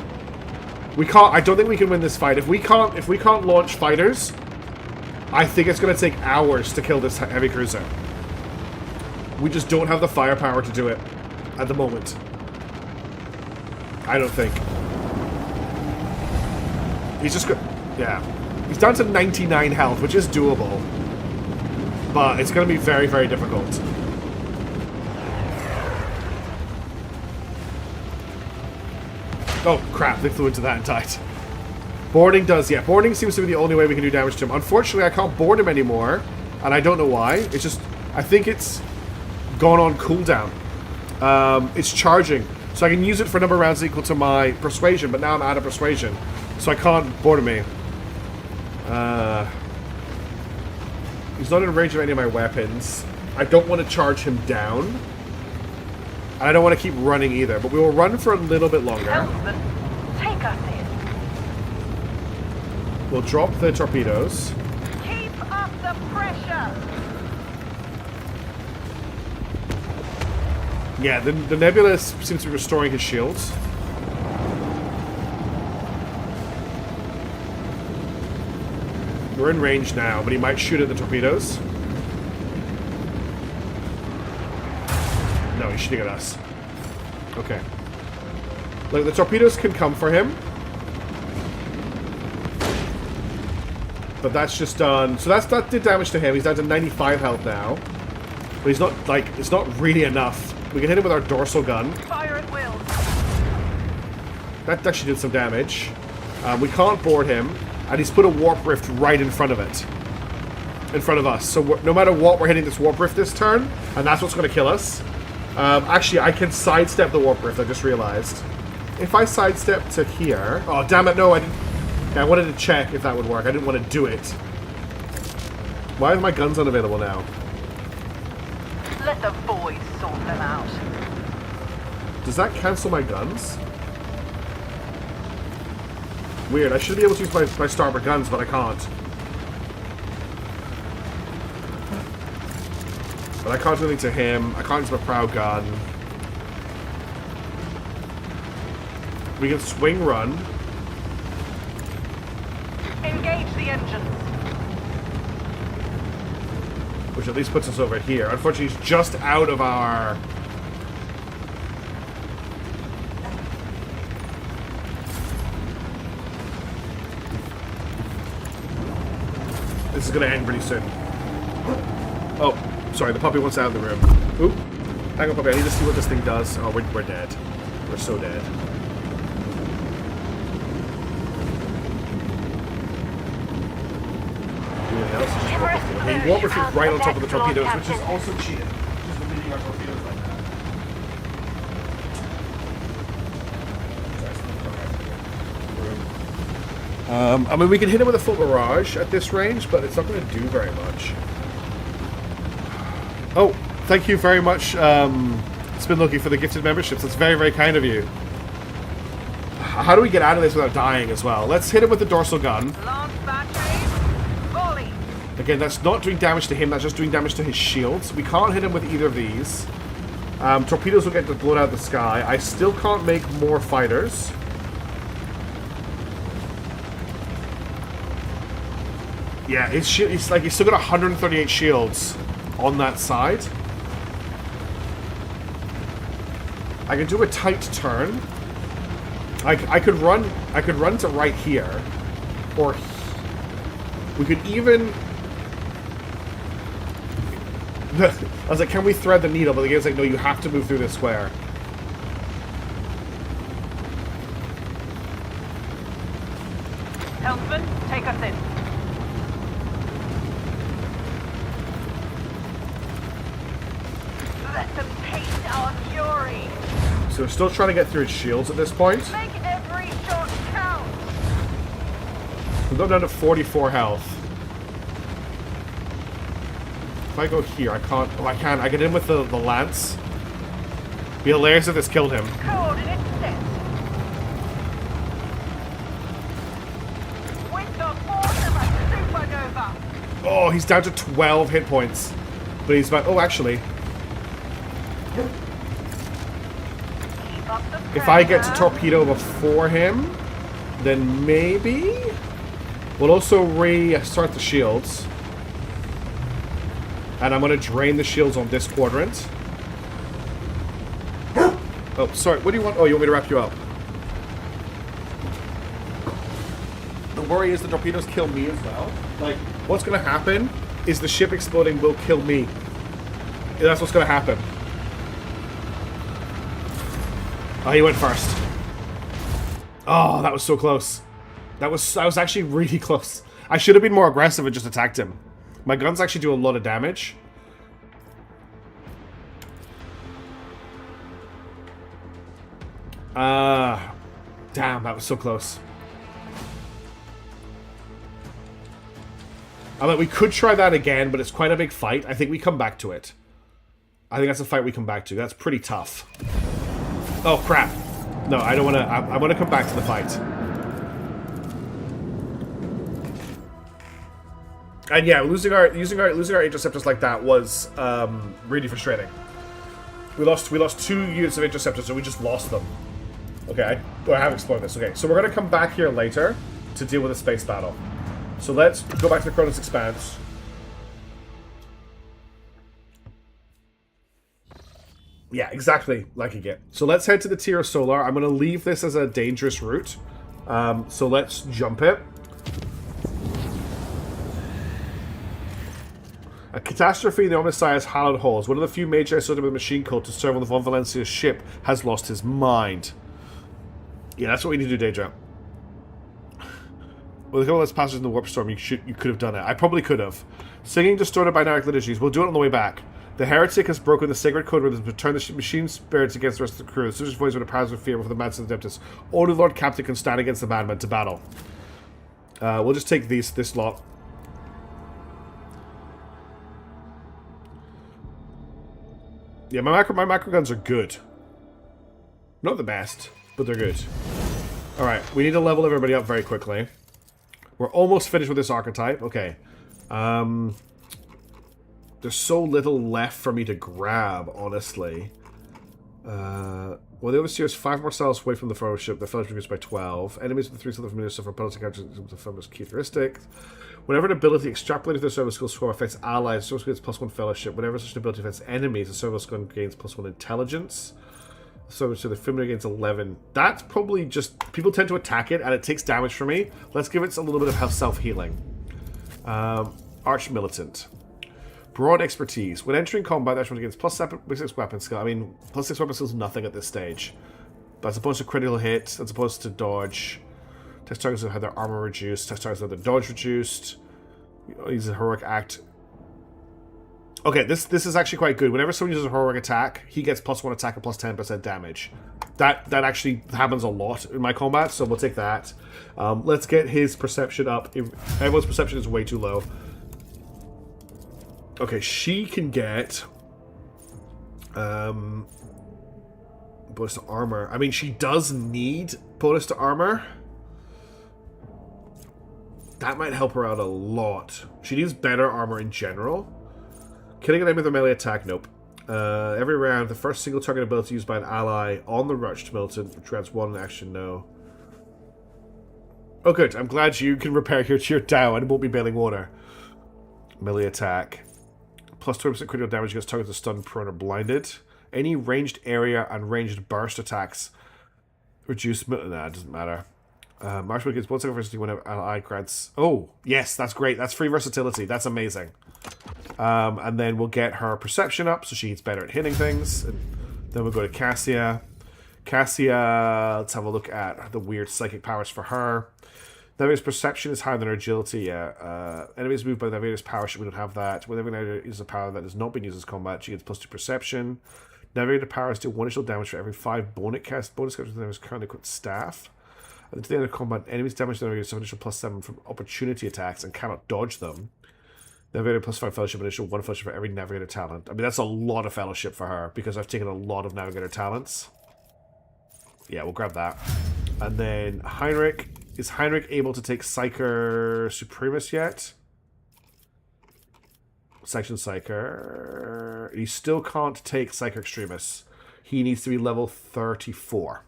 Speaker 1: We can't... I don't think we can win this fight. If we can't launch fighters, I think it's going to take hours to kill this heavy cruiser. We just don't have the firepower to do it at the moment. I don't think. He's just... Yeah. He's down to 99 health, which is doable. But it's going to be very, very difficult. Oh, crap. They flew into that and died. Boarding does, yeah. Boarding seems to be the only way we can do damage to him. Unfortunately, I can't board him anymore. And I don't know why. It's just... I think it's gone on cooldown. It's charging. So I can use it for a number of rounds equal to my persuasion. But now I'm out of persuasion. So I can't board him. He's not in range of any of my weapons. I don't want to charge him down. And I don't want to keep running either. But we will run for a little bit longer.
Speaker 7: Helmsman, take us in.
Speaker 1: We'll drop the torpedoes.
Speaker 7: Keep up the pressure.
Speaker 1: Yeah, the Nebula seems to be restoring his shields. We're in range now, but he might shoot at the torpedoes. No, he's shooting at us. Okay. Look, the torpedoes can come for him. But that's just done... So that did damage to him. He's down to 95 health now. But he's not, like... It's not really enough. We can hit him with our dorsal gun.
Speaker 7: Fire at will.
Speaker 1: That actually did some damage. We can't board him. And he's put a warp rift right in front of it. In front of us. So no matter what, we're hitting this warp rift this turn. And that's what's going to kill us. Actually, I can sidestep the warp rift, I just realized. If I sidestep to here... Oh, damn it, no, I didn't... Okay, I wanted to check if that would work. I didn't want to do it. Why are my guns unavailable now?
Speaker 7: Let the void sort them out.
Speaker 1: Does that cancel my guns? Weird, I should be able to use my starboard guns, but I can't. But I can't do anything to him. I can't use my prow gun. We can swing run.
Speaker 7: Engage the engines.
Speaker 1: Which at least puts us over here. Unfortunately, he's just out of our... This is going to end pretty soon. Oh, sorry, the puppy wants out of the room. Oop. Hang on, puppy, I need to see what this thing does. Oh, we're dead. We're so dead. Anything else? Okay, you want to right on top of the torpedoes, which is also cheating. Just leading our torpedoes like that. I mean, we can hit him with a full barrage at this range, but it's not going to do very much. Oh, thank you very much, Spin Looking, for the gifted memberships. That's very, very kind of you. How do we get out of this without dying as well? Let's hit him with the dorsal gun. Again, that's not doing damage to him, that's just doing damage to his shields. We can't hit him with either of these. Torpedoes will get blown out of the sky. I still can't make more fighters. Yeah, his shield, he's still got 138 shields on that side. I can do a tight turn. I could run to right here, or we could even. I was like, can we thread the needle? But the game's like, no, you have to move through this square.
Speaker 7: Helmsman, take us in. Let them taste our fury.
Speaker 1: So we're still trying to get through its shields at this point.
Speaker 7: Make every shot count.
Speaker 1: We've gone down to 44 health. If I go here, I can't. Oh, I can. I get in with the lance. Be hilarious if this killed him.
Speaker 7: Coordinates set. With the force of a supernova.
Speaker 1: Oh, he's down to 12 hit points. But he's about. Oh, actually.
Speaker 7: Keep up the
Speaker 1: If I get to
Speaker 7: pressure.
Speaker 1: torpedo before him, then maybe we'll also restart the shields. And I'm going to drain the shields on this quadrant. Oh, sorry. What do you want? Oh, you want me to wrap you up? The worry is the torpedoes kill me as well. Like, what's going to happen is the ship exploding will kill me. That's what's going to happen. Oh, he went first. Oh, that was so close. That was actually really close. I should have been more aggressive and just attacked him. My guns actually do a lot of damage. Damn, that was so close. I mean, we could try that again, but it's quite a big fight. I think we come back to it. I think that's a fight we come back to. That's pretty tough. Oh, crap. No, I don't want to... I want to come back to the fight. And yeah, using our interceptors like that was really frustrating. We lost 2 units of interceptors, so we just lost them. Okay, I haven't explored this. Okay, so we're gonna come back here later to deal with a space battle. So let's go back to the Cronus Expanse. Yeah, exactly like you get. So let's head to the Tier Solar. I'm gonna leave this as a dangerous route. So let's jump it. A catastrophe in the Omnissiah's hallowed halls. One of the few major associated with the machine cult to serve on the Von Valencia's ship has lost his mind. Yeah, that's what we need to do, Daedra. With all those passages in the warp storm, you could have done it. I probably could have. Singing distorted binaric liturgies. We'll do it on the way back. The heretic has broken the sacred code rhythms to turn the machine spirits against the rest of the crew. The sister's voice with a powers of fear before the madness of the Adeptus. Only Lord Captain can stand against the madman to battle. We'll just take this lot. Yeah, my macro guns are good. Not the best, but they're good. Alright, we need to level everybody up very quickly. We're almost finished with this archetype. Okay. There's so little left for me to grab, honestly. Well, the Overseer is 5 more cells away from the Fellowship. The Fellowship reduced by 12. Enemies with the 3 cells familiar suffer penalty counters with the Fellowship's key characteristic. Whenever an ability extrapolated to the service skill score affects allies, the service skill gets +1 Fellowship. Whenever such an ability affects enemies, the service skill gains +1 Intelligence. So the familiar gains 11. That's probably just... People tend to attack it, and it takes damage for me. Let's give it a little bit of self-healing. Arch Militant. Broad expertise. When entering combat, that against +6 weapon skill. I mean, +6 weapon skill is nothing at this stage. But as opposed to critical hit, as opposed to dodge. Test targets have had their armor reduced. Test targets have their dodge reduced. Use a heroic act. Okay, this is actually quite good. Whenever someone uses a heroic attack, he gets +1 attack and +10% damage. That actually happens a lot in my combat, so we'll take that. Let's get his perception up. Everyone's perception is way too low. Okay, she can get bonus to armor. I mean, she does need bonus to armor. That might help her out a lot. She needs better armor in general. Killing an enemy with a melee attack, nope. Every round, the first single target ability used by an ally on the Arch Militant, which grants 1 action, no. Oh good, I'm glad you can repair your Dow and won't be bailing water. Melee attack. Plus 20% critical damage against targets that stunned, prone, or blinded. Any ranged area and ranged burst attacks reduce... Nah, it doesn't matter. Marshall gets 1 second versatility whenever ally grants... Oh, yes, that's great. That's free versatility. That's amazing. And then we'll get her perception up, so she's better at hitting things. And then we'll go to Cassia. Cassia, let's have a look at the weird psychic powers for her. Navigator's perception is higher than her agility, yeah. Enemies moved by the Navigator's power, we don't have that. Whenever Navigator uses a power that has not been used as combat, she gets +2 perception. Navigator powers do 1 additional damage for every 5 bonus cast with the Navigator's currently equipped staff. At the end of combat, enemies damage the Navigator suffer additional +7 from opportunity attacks and cannot dodge them. Navigator +5 fellowship, additional 1 fellowship for every Navigator talent. I mean, that's a lot of fellowship for her, because I've taken a lot of Navigator talents. Yeah, we'll grab that. And then Heinrich. Is Heinrich able to take Psyker Supremus yet? Section Psyker. He still can't take Psyker Extremis. He needs to be level 34.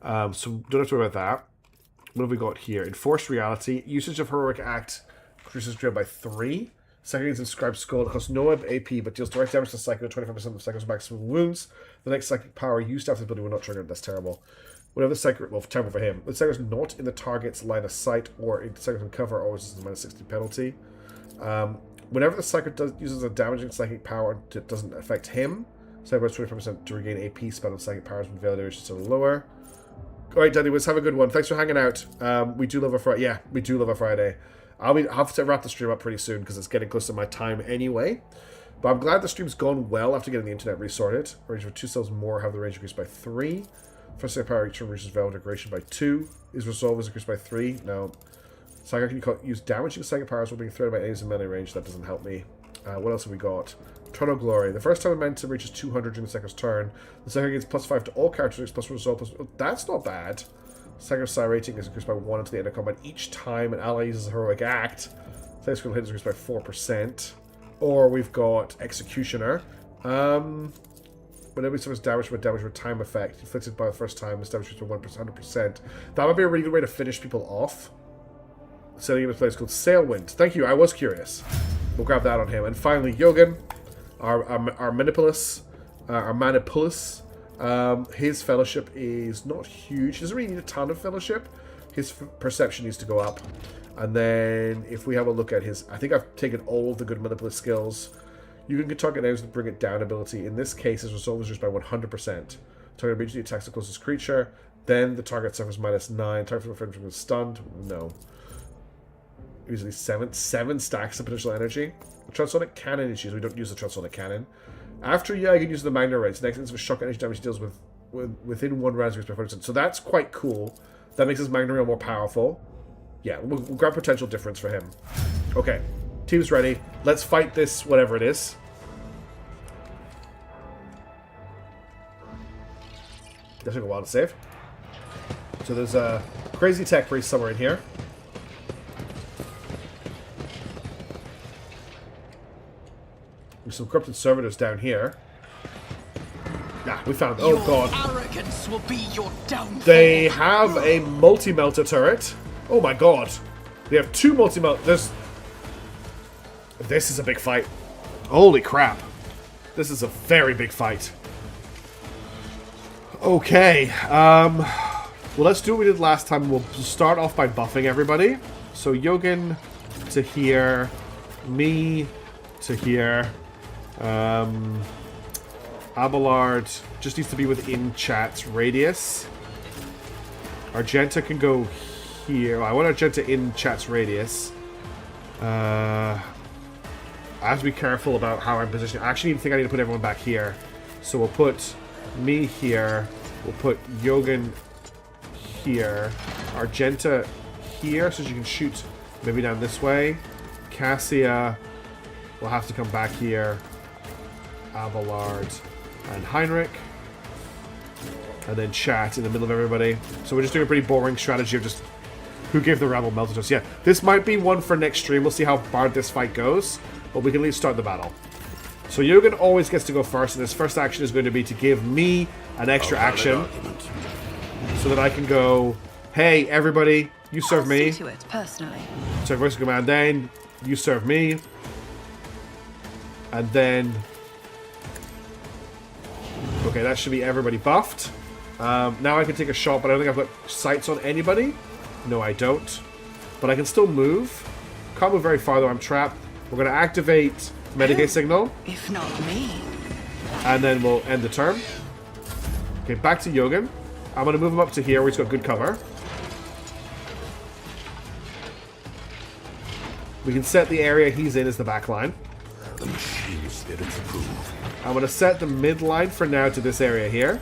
Speaker 1: So don't have to worry about that. What have we got here? Enforced Reality. Usage of Heroic Act increases by 3. Psyker is inscribed skull. It costs no AP, but deals direct damage to Psycho, 25% of Psycho's maximum wounds. The next psychic power used after the ability will not trigger. That's terrible. Whenever the Psyker, well, terrible for him. The Psyker is not in the target's line of sight or in Psyker's in cover, always is a -60 penalty. Whenever the Psyker uses a damaging psychic power, it doesn't affect him. Psyker has 25% to regain AP spell on psychic powers when validation is still lower. Alright, Daddy Wiz, have a good one. Thanks for hanging out. We do love a Friday. Yeah, we do love a Friday. I'll have to wrap the stream up pretty soon because it's getting close to my time anyway. But I'm glad the stream's gone well after getting the internet resorted. Range for 2 cells more, have the range increased by 3. First second power return reaches value integration by 2. Is resolve is increased by 3. No. Psychic can use damaging psychic powers while being threatened by enemies in melee range. That doesn't help me. What else have we got? Eternal Glory. The first time momentum reaches 200 during the Psychic turn, the Psychic gains +5 to all characters, plus resolve. Oh, that's not bad. Psychic Psi rating is increased by 1 until the end of combat. Each time an ally uses a heroic act, Psychic skill hit is increased by 4%. Or we've got Executioner. Whenever he suffers damage with time effect, inflicted by the first time, is damage by 100%. That would be a really good way to finish people off. Setting him in place called Sailwind. Thank you, I was curious. We'll grab that on him. And finally, Yogan, our Manipulus. His fellowship is not huge. He doesn't really need a ton of fellowship. His perception needs to go up. And then if we have a look at his... I think I've taken all of the good Manipulus skills. You can target enemies with bring it down ability. In this case, his resolve is reduced by 100%. Target immediately attacks the closest creature. Then the target suffers -9. Target from a friend from stunned. No. Usually 7 stacks of potential energy. The transonic cannon is used. We don't use the transonic cannon. After Yagan uses the Magna Rays, next instance of shock energy damage deals within 1 round by 40%. So that's quite cool. That makes his Magna Rail more powerful. Yeah, we'll grab potential difference for him. Okay, team's ready. Let's fight this, whatever it is. That took a while to save. So there's a crazy tech priest somewhere in here. There's some corrupted servitors down here. Nah, we found them. Oh god.
Speaker 8: Arrogance will be your downfall.
Speaker 1: They have a multi-melter turret. Oh my god. They have 2 multi-melters. This is a big fight. Holy crap. This is a very big fight. Okay. Well, let's do what we did last time. We'll start off by buffing everybody. So Yogan to here. me to here. Abelard just needs to be within chat's radius. Argenta can go here. I want Argenta in chat's radius. I have to be careful about how I'm positioning. I actually think I need to put everyone back here. So we'll put me here. We'll put Yogan here. Argenta here so she can shoot maybe down this way. Cassia will have to come back here. Abelard and Heinrich. And then chat in the middle of everybody. So we're just doing a pretty boring strategy of just who gave the Rebel Melted to us. Yeah, this might be one for next stream. We'll see how far this fight goes. But we can at least start the battle. So Yogan always gets to go first. And his first action is going to be to give me an extra action. So that I can go, hey, everybody, you serve me.
Speaker 4: See to it personally.
Speaker 1: So voice of command, then you serve me. And then... Okay, that should be everybody buffed. Now I can take a shot, but I don't think I've got sights on anybody. No, I don't. But I can still move. Can't move very far, though. I'm trapped. We're going to activate Metagate Signal.
Speaker 4: If not me.
Speaker 1: And then we'll end the turn. Okay, back to Yogan. I'm going to move him up to here where he's got good cover. We can set the area he's in as the back line.
Speaker 5: The machine spirits approve.
Speaker 1: I'm going to set the mid line for now to this area here.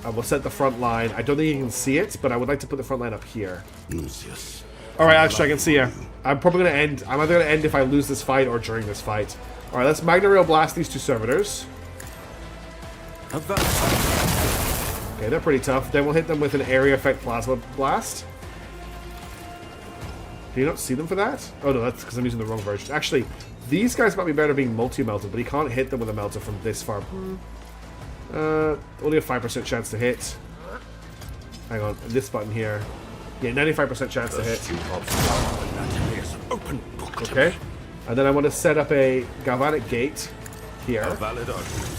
Speaker 1: I will set the front line. I don't think you can see it, but I would like to put the front line up here.
Speaker 5: Lucius.
Speaker 1: Alright, actually, I can see you. I'm probably going to end. I'm either going to end if I lose this fight or during this fight. Alright, let's Magna Rail Blast these two servitors. Okay, they're pretty tough. Then we'll hit them with an Area Effect Plasma Blast. Can you not see them for that? Oh no, that's because I'm using the wrong version. Actually, these guys might be better being multi-melted, but he can't hit them with a melter from this far. Only a 5% chance to hit. Hang on, this button here. Yeah, 95% chance to hit. Okay. And then I want to set up a Galvanic Gate here.
Speaker 5: A valid argument.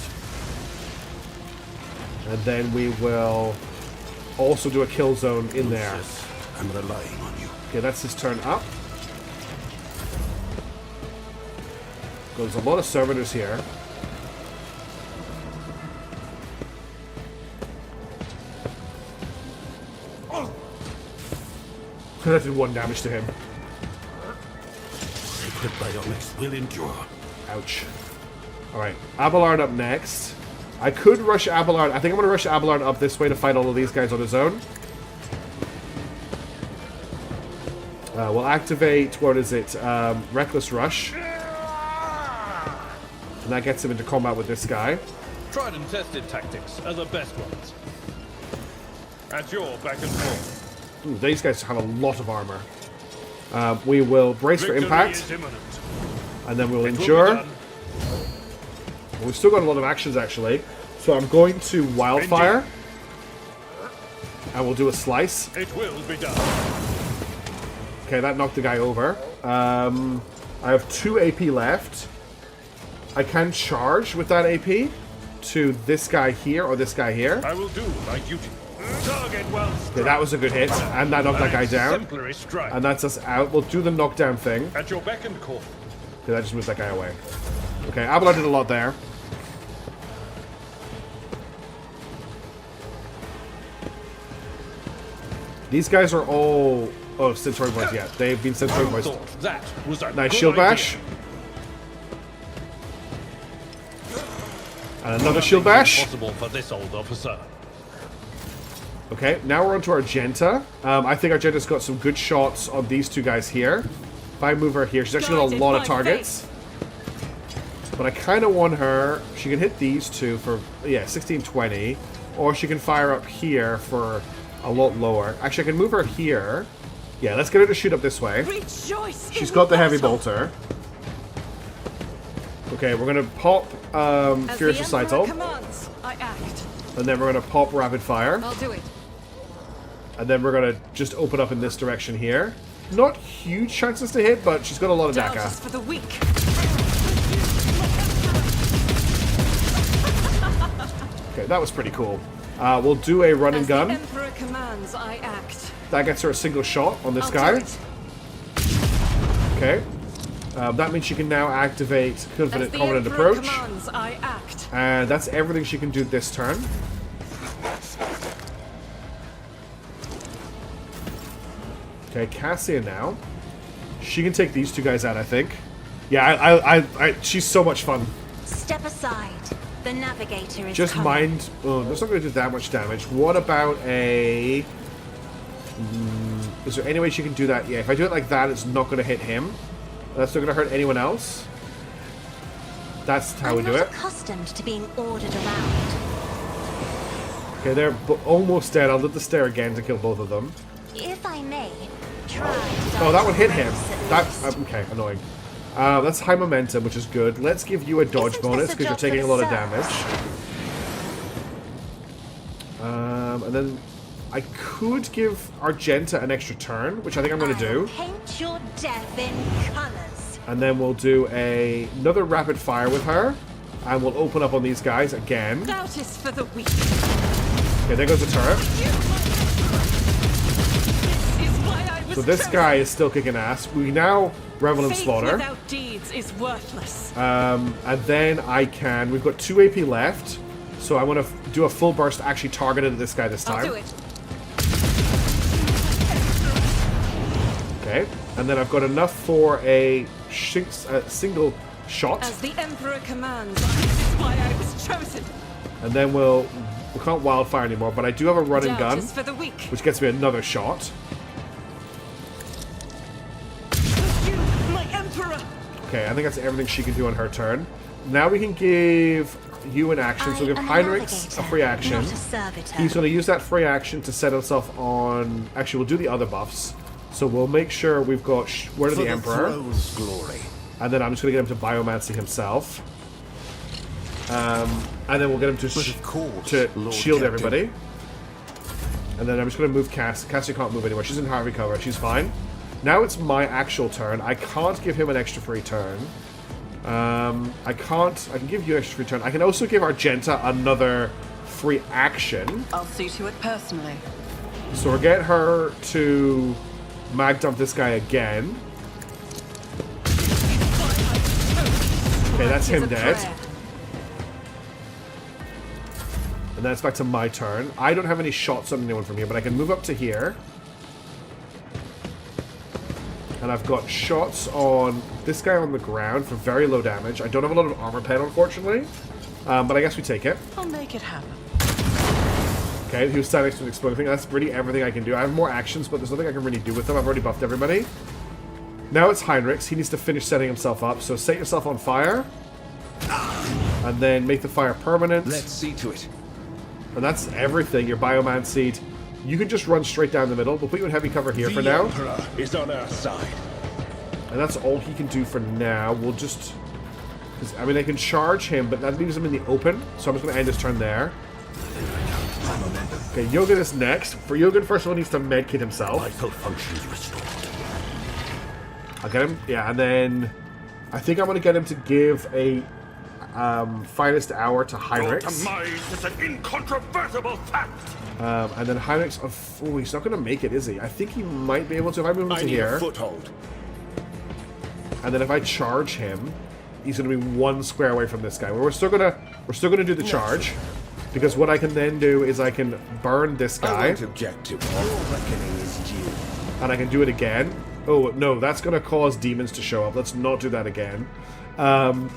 Speaker 1: And then we will also do a kill zone in there.
Speaker 5: Lucius, I'm relying on you.
Speaker 1: Okay, that's his turn up. There's a lot of servitors here. That did 1 damage to him.
Speaker 5: Sacred bionics will endure.
Speaker 1: Ouch. Alright, Abelard up next. I could rush Abelard. I think I'm going to rush Abelard up this way to fight all of these guys on his own. We'll activate, what is it? Reckless Rush. And that gets him into combat with this guy.
Speaker 10: Tried and tested tactics are the best ones. At your back and forth.
Speaker 1: Ooh, these guys have a lot of armor. We will brace for impact. And then we'll endure. We've still got a lot of actions, actually. So I'm going to Wildfire. And we'll do a Slice.
Speaker 10: It will be done.
Speaker 1: Okay, that knocked the guy over. I have 2 AP left. I can charge with that AP to this guy here or this guy here.
Speaker 10: I will do my duty. Target well struck.
Speaker 1: Okay, that was a good hit. And that knocked that guy down.
Speaker 10: Exemplary strike.
Speaker 1: And that's us out. We'll do the knockdown thing.
Speaker 10: At your beck and call.
Speaker 1: Okay, that just moves that guy away. Okay, Abelard did a lot there. These guys are all... Oh, Centauri Boys, yeah. They've been Centauri Boys.
Speaker 10: That was a
Speaker 1: Nice
Speaker 10: good
Speaker 1: shield
Speaker 10: idea.
Speaker 1: bash. And another shield bash.
Speaker 10: Impossible for this old officer.
Speaker 1: Okay, now we're on to Argenta. I think Argenta's got some good shots on these two guys here. If I move her here, she's actually got a lot of targets. But I kind of want her... She can hit these two for, yeah, 16, 20. Or she can fire up here for a lot lower. Actually, I can move her here. Yeah, let's get her to shoot up this way.
Speaker 6: Rejoice.
Speaker 1: She's got the heavy bolter. Okay, we're going to pop Furious Recital.
Speaker 6: Commands, I act.
Speaker 1: And then we're going to pop Rapid Fire.
Speaker 6: I'll do it.
Speaker 1: And then we're going to just open up in this direction here. Not huge chances to hit, but she's got a lot of
Speaker 6: Doubt
Speaker 1: DACA.
Speaker 6: is for the weak.
Speaker 1: Okay, that was pretty cool. We'll do a run and
Speaker 6: As
Speaker 1: gun.
Speaker 6: the Emperor commands, I act.
Speaker 1: That gets her a single shot on this
Speaker 6: I'll
Speaker 1: guy.
Speaker 6: do it.
Speaker 1: Okay. That means she can now activate Confident
Speaker 6: As the
Speaker 1: Covenant
Speaker 6: Emperor
Speaker 1: Approach.
Speaker 6: commands, I act.
Speaker 1: And that's everything she can do this turn. Okay, Cassia now. She can take these two guys out, I think. Yeah, she's so much fun.
Speaker 11: Step aside. The navigator is
Speaker 1: Just
Speaker 11: coming.
Speaker 1: mind... Oh, that's not going to do that much damage. What about a... is there any way she can do that? Yeah, if I do it like that, it's not going to hit him. That's not going to hurt anyone else. That's how we do it.
Speaker 11: I'm not accustomed to being ordered around.
Speaker 1: Okay, they're almost dead. I'll let the stare again to kill both of them.
Speaker 11: If I may, try.
Speaker 1: Oh, that one hit him. That's okay, annoying. That's high momentum, which is good. Let's give you a dodge
Speaker 11: Isn't
Speaker 1: bonus
Speaker 11: this a
Speaker 1: because you're
Speaker 11: job
Speaker 1: taking a
Speaker 11: for
Speaker 1: lot
Speaker 11: the
Speaker 1: of damage. And then I could give Argenta an extra turn, which I think I'm going to do.
Speaker 11: Paint your death in colors.
Speaker 1: And then we'll do another rapid fire with her. And we'll open up on these guys again.
Speaker 6: Doubt is for the weak.
Speaker 1: Okay, there goes the turret. So this guy is still kicking ass. We now revel in slaughter.
Speaker 6: Without deeds is worthless.
Speaker 1: And then we've got 2 AP left. So I want to do a full burst actually targeted at this guy this time.
Speaker 6: I'll do it.
Speaker 1: Okay. And then I've got enough for a single shot.
Speaker 6: As the Emperor commands, this is why I was chosen.
Speaker 1: And then we can't wildfire anymore, but I do have a run and gun,
Speaker 6: Doubt is for the weak.
Speaker 1: which gets me another shot.
Speaker 6: You, my Emperor.
Speaker 1: Okay, I think that's everything she can do on her turn. Now we can give you an action. So we'll give Heinrichs a free action.
Speaker 11: Not a servitor.
Speaker 1: He's going to use that free action to set himself on... Actually, we'll do the other buffs. So we'll make sure we've got Word of the Emperor.
Speaker 9: Glory.
Speaker 1: And then I'm just going to get him to Biomancy himself. And then we'll get him to shield everybody. And then I'm just going to move Cass. Cassie can't move anywhere. She's in Harvey cover. She's fine. Now it's my actual turn. I can't give him an extra free turn. I can give you an extra free turn. I can also give Argenta another free action.
Speaker 4: I'll see to it personally.
Speaker 1: So we'll get her to mag dump this guy again. Okay, that's him dead. And then it's back to my turn. I don't have any shots on anyone from here, but I can move up to here. And I've got shots on this guy on the ground for very low damage. I don't have a lot of armor pen, unfortunately. But I guess we take it.
Speaker 4: I'll make it happen.
Speaker 1: Okay, he was standing next to an exploding thing. That's really everything I can do. I have more actions, but there's nothing I can really do with them. I've already buffed everybody. Now it's Heinrichs. He needs to finish setting himself up. So set yourself on fire. And then make the fire permanent.
Speaker 9: Let's see to it.
Speaker 1: And that's everything. Your Bioman Seed. You can just run straight down the middle. We'll put you in heavy cover here for now.
Speaker 9: The Emperor is on our side.
Speaker 1: And that's all he can do for now. We'll just... I mean, I can charge him, but that leaves him in the open. So I'm just going to end his turn there. Okay, Yogan is next. For Yogan, first of all, needs to medkit himself.
Speaker 5: Vital functions restored.
Speaker 1: I'll get him. Yeah, and then... I think I'm going to get him to give a... finest hour to
Speaker 3: Your
Speaker 1: Heinrichs.
Speaker 3: demise is an incontrovertible fact.
Speaker 1: And then Heinrichs... Oh, he's not going to make it, is he? I think he might be able to if I move him to
Speaker 9: need
Speaker 1: here.
Speaker 9: a foothold.
Speaker 1: And then if I charge him, he's going to be 1 square away from this guy. We're still gonna do the charge, because what I can then do is I can burn this
Speaker 9: I
Speaker 1: guy,
Speaker 9: won't object to it. Your reckoning is due.
Speaker 1: and I can do it again. Oh no, that's going to cause demons to show up. Let's not do that again.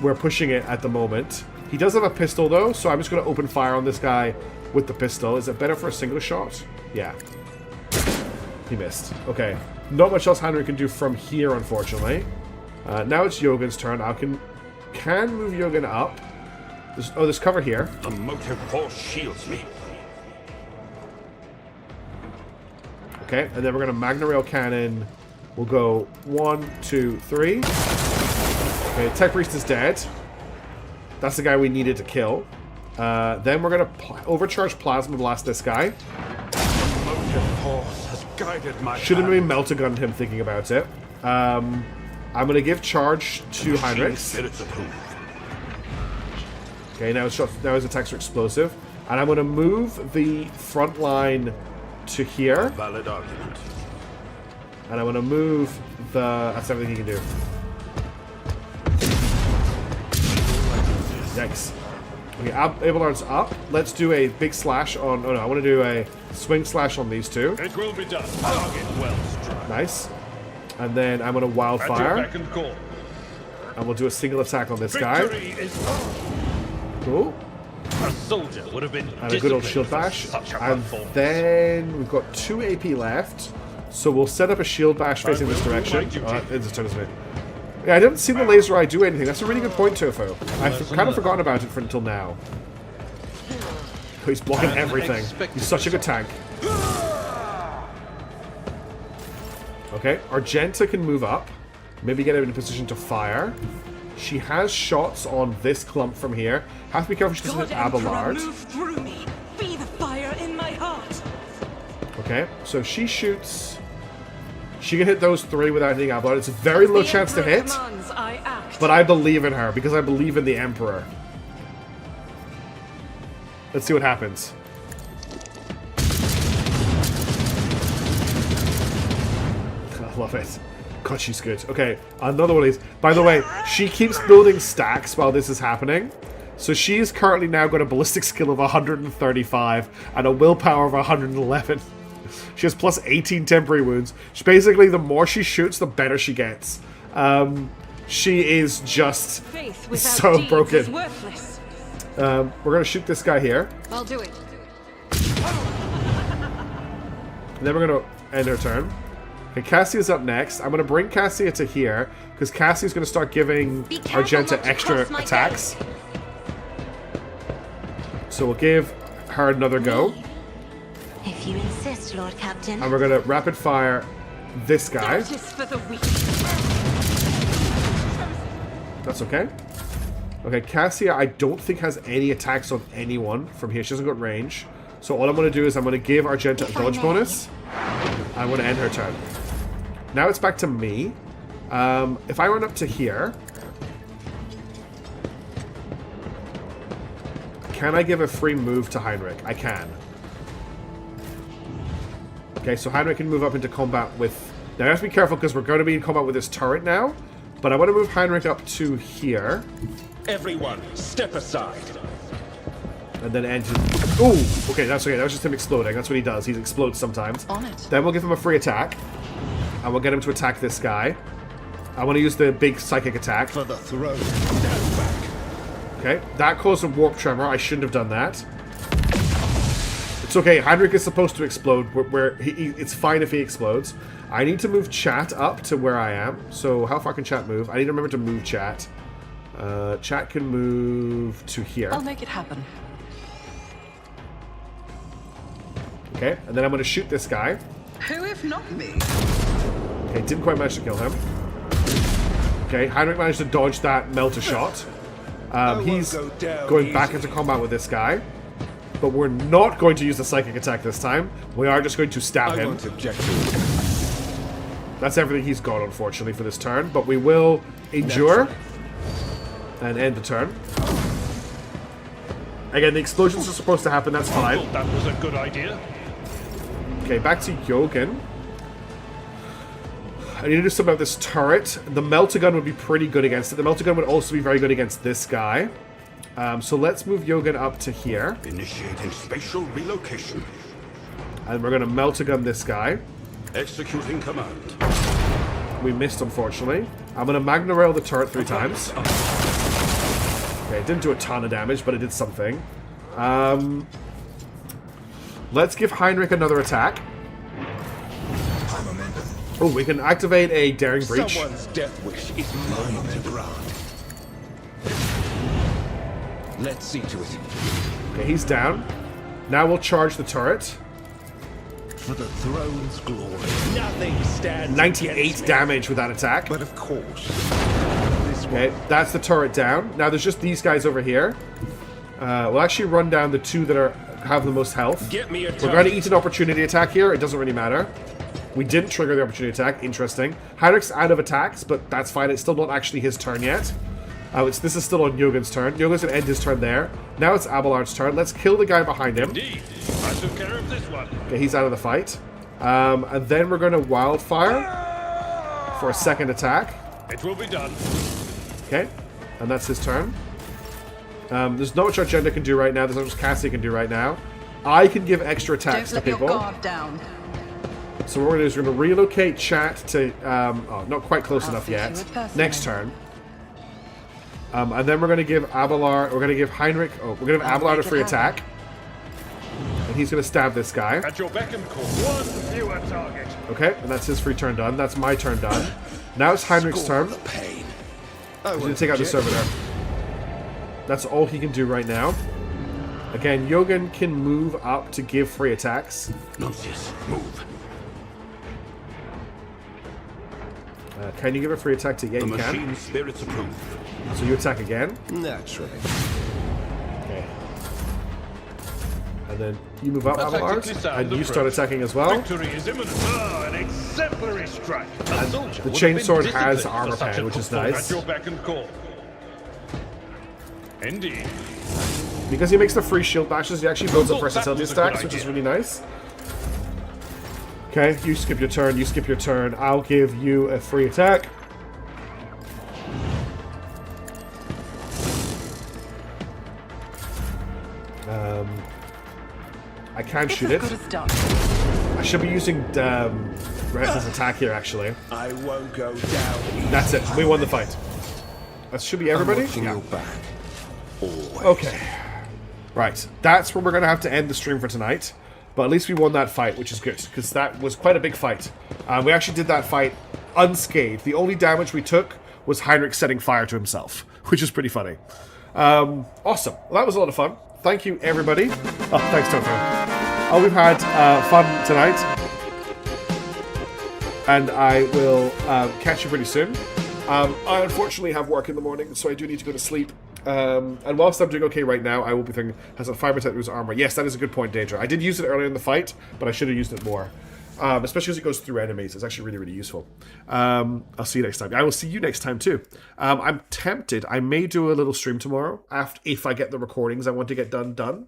Speaker 1: We're pushing it at the moment. He does have a pistol though, so I'm just going to open fire on this guy with the pistol. Is it better for a single shot? Yeah. He missed. Okay. Not much else Henry can do from here, unfortunately. Now it's Yogan's turn. I can move Yogan up. There's cover here.
Speaker 3: The motive force shields me.
Speaker 1: Okay, and then we're going to Magna Rail Cannon. We'll go 1, 2, 3. Okay, Tech Priest is dead. That's the guy we needed to kill. Then we're going to overcharge Plasma Blast this guy.
Speaker 3: The motive force has guided my
Speaker 1: Shouldn't have
Speaker 3: hand.
Speaker 1: been Meltagun him thinking about it. I'm going to give charge to Heinrichs.
Speaker 3: Spirits approved.
Speaker 1: Okay, now his attacks are explosive. And I'm going to move the front line to here.
Speaker 5: Valid argument.
Speaker 1: And I'm going to move the... That's everything he can do. Yikes. Okay, Abelard's up. Let's do a big slash on... Oh no, I want to do a swing slash on these two.
Speaker 10: It will be done. Target well struck.
Speaker 1: Nice. And then I'm going to wildfire.
Speaker 10: At your beck and call.
Speaker 1: And we'll do a single attack on this guy.
Speaker 10: Victory is
Speaker 1: Cool.
Speaker 10: a soldier would have been
Speaker 1: And a good old
Speaker 10: disciplined
Speaker 1: shield
Speaker 10: for
Speaker 1: bash.
Speaker 10: such a
Speaker 1: And
Speaker 10: performance.
Speaker 1: then we've got 2 AP left. So we'll set up a shield bash facing this
Speaker 10: will do
Speaker 1: direction.
Speaker 10: my duty.
Speaker 1: Oh, it's his turn, isn't it? Yeah, I didn't see the laser eye do anything. That's a really good point, Tofu. I've kind of forgotten about it for until now. Oh, he's blocking everything. He's such a good tank. Okay, Argenta can move up. Maybe get him in a position to fire. She has shots on this clump from here. Have to be careful she doesn't hit Abelard.
Speaker 6: Move through me. Be the fire in my heart.
Speaker 1: Okay, so she shoots. She can hit those 3 without hitting Abelard. It's a very low chance to hit, but I believe in her because I believe in the Emperor. Let's see what happens. I love it. God, she's good. Okay, another one of these. By the way, she keeps building stacks while this is happening. So she's currently now got a ballistic skill of 135 and a willpower of 111. She has plus 18 temporary wounds. Basically, the more she shoots, the better she gets. She is just so broken. We're going to shoot this guy here.
Speaker 6: I'll do it.
Speaker 1: And then we're going to end her turn. Okay, Cassia's up next. I'm going to bring Cassia to here, because Cassia's going to start giving Argenta extra attacks. So we'll give her another go.
Speaker 11: If you insist, Lord Captain.
Speaker 1: And we're going to rapid fire this guy.
Speaker 6: For the weak.
Speaker 1: That's okay. Okay, Cassia, I don't think has any attacks on anyone from here. She hasn't got range. So all I'm going to do is I'm going to give Argenta a dodge bonus. I'm going to end her turn. Now it's back to me. If I run up to here... Can I give a free move to Heinrich? I can. Okay, so Heinrich can move up into combat with... Now, I have to be careful because we're going to be in combat with this turret now. But I want to move Heinrich up to here.
Speaker 9: Everyone, step aside.
Speaker 1: And then end his... Ooh! Okay, that's okay. That was just him exploding. That's what he does. He explodes sometimes.
Speaker 4: On it.
Speaker 1: Then we'll give him a free attack. And we'll get him to attack this guy. I want to use the big psychic attack.
Speaker 9: For the throne. Stand back.
Speaker 1: Okay, that caused a warp tremor. I shouldn't have done that. It's okay. Heinrich is supposed to explode. It's fine if he explodes. I need to move chat up to where I am. So how far can chat move? I need to remember to move chat. Chat can move to here.
Speaker 4: I'll make it happen.
Speaker 1: Okay, and then I'm going to shoot this guy.
Speaker 4: Who if not me?
Speaker 1: Okay, didn't quite manage to kill him. Okay, Heinrich managed to dodge that melter shot. He's going back into combat with this guy. But we're not going to use the psychic attack this time. We are just going to stab him. That's everything he's got, unfortunately, for this turn. But we will endure and end the turn. Again, the explosions are supposed to happen. That's fine.
Speaker 10: That was a good idea.
Speaker 1: Okay, back to Yogan. I need to do something about this turret. The melter gun would be pretty good against it. The melter gun would also be very good against this guy. So let's move Yogan up to here.
Speaker 5: Initiating spatial relocation.
Speaker 1: And we're going to melter gun this guy.
Speaker 5: Executing command.
Speaker 1: We missed, unfortunately. I'm going to Magna Rail the turret 3 times. Okay, it didn't do a ton of damage, but it did something. Let's give Heinrich another attack. Oh, we can activate a Daring Breach.
Speaker 9: Someone's death wish is mine to grant. Let's see to it.
Speaker 1: Okay, he's down. Now we'll charge the turret.
Speaker 9: For the throne's glory. Nothing stands
Speaker 1: 98 damage with that attack.
Speaker 9: But of course.
Speaker 1: Okay, that's the turret down. Now there's just these guys over here. We'll actually run down the 2 that have the most health.
Speaker 9: Get me a
Speaker 1: We're going to eat an opportunity attack here. It doesn't really matter. We didn't trigger the opportunity attack. Interesting. Heinrich's out of attacks, but that's fine. It's still not actually his turn yet. This is still on Yogan's turn. Yogan's going to end his turn there. Now it's Abelard's turn. Let's kill the guy behind him.
Speaker 10: Indeed. I took care of this one.
Speaker 1: Okay, he's out of the fight. And then we're going to wildfire for a second attack.
Speaker 10: It will be done.
Speaker 1: Okay, and that's his turn. There's not much Argenta can do right now. There's not much Cassie can do right now. I can give extra attacks
Speaker 4: Don't
Speaker 1: to
Speaker 4: let
Speaker 1: people.
Speaker 4: your guard down.
Speaker 1: So what we're going to do is we're going to relocate chat to... oh, not quite close
Speaker 4: I'll
Speaker 1: enough
Speaker 4: see to
Speaker 1: yet.
Speaker 4: it personally.
Speaker 1: Next turn. And then we're going to give Abelard... We're going to give Heinrich... Oh, we're going to give Abelard a free attack. And he's going to stab this guy.
Speaker 10: At your beck and call. One fewer target.
Speaker 1: Okay, and that's his free turn done. That's my turn done. Now it's Heinrich's turn.
Speaker 9: Pain.
Speaker 1: He's going to take out the servitor. That's all he can do right now. Again, Yogan can move up to give free attacks.
Speaker 5: Nonsense. Move.
Speaker 1: Can you give a free attack to... Yeah,
Speaker 5: The
Speaker 1: you can.
Speaker 5: machine spirits approve.
Speaker 1: So you attack again.
Speaker 9: Naturally.
Speaker 1: Okay. And then you move up,
Speaker 10: A
Speaker 1: Abelard,
Speaker 10: tactically sound
Speaker 1: and you start
Speaker 10: approach.
Speaker 1: attacking as well.
Speaker 10: Victory is imminent. Ah, an exemplary strike. A soldier
Speaker 1: the
Speaker 10: would have been
Speaker 1: chainsword has
Speaker 10: disciplined
Speaker 1: armor
Speaker 10: for such
Speaker 1: pen,
Speaker 10: a
Speaker 1: which is
Speaker 10: footfall
Speaker 1: nice.
Speaker 10: At your beck and call. Indeed.
Speaker 1: Because he makes the free shield bashes, he actually builds up
Speaker 10: Thought that
Speaker 1: versatility
Speaker 10: was a good
Speaker 1: stacks, which is
Speaker 10: idea.
Speaker 1: really nice. Okay, you skip your turn, you skip your turn. I'll give you a free attack. I can shoot it.
Speaker 4: It's as good as done.
Speaker 1: I should be using Reza's attack here, actually.
Speaker 9: I won't go down easy.
Speaker 1: That's it. We won the fight. That should be everybody.
Speaker 9: I'm watching
Speaker 1: Yeah.
Speaker 9: your back. Always.
Speaker 1: Okay. Right. That's where we're going to have to end the stream for tonight. But at least we won that fight, which is good, because that was quite a big fight. We actually did that fight unscathed. The only damage we took was Heinrich setting fire to himself, which is pretty funny. Awesome. Well, that was a lot of fun. Thank you, everybody. Oh, thanks, Topher. Oh, we've had fun tonight. And I will catch you pretty soon. I unfortunately have work in the morning, so I do need to go to sleep. And whilst I'm doing okay right now, I will be thinking, has a 5% lose armor? Yes, that is a good point, Daedra. I did use it earlier in the fight, but I should have used it more. Especially as it goes through enemies. It's actually really, really useful. I'll see you next time. I will see you next time too. I'm tempted. I may do a little stream tomorrow if I get the recordings I want to get done.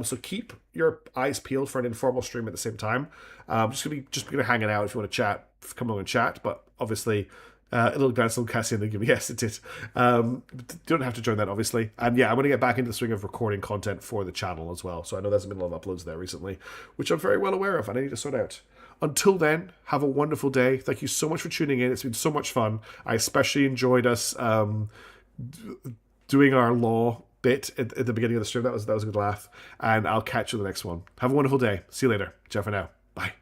Speaker 1: So keep your eyes peeled for an informal stream at the same time. I'm just gonna hang it out. If you want to chat, come on and chat. But obviously, a little glance on Cassie and give me yes, it did. Don't have to join that, obviously. And yeah, I'm going to get back into the swing of recording content for the channel as well. So I know there's been a lot of uploads there recently, which I'm very well aware of, and I need to sort out. Until then, have a wonderful day. Thank you so much for tuning in. It's been so much fun. I especially enjoyed us doing our law bit at the beginning of the stream. That was a good laugh. And I'll catch you in the next one. Have a wonderful day. See you later. Ciao for now. Bye.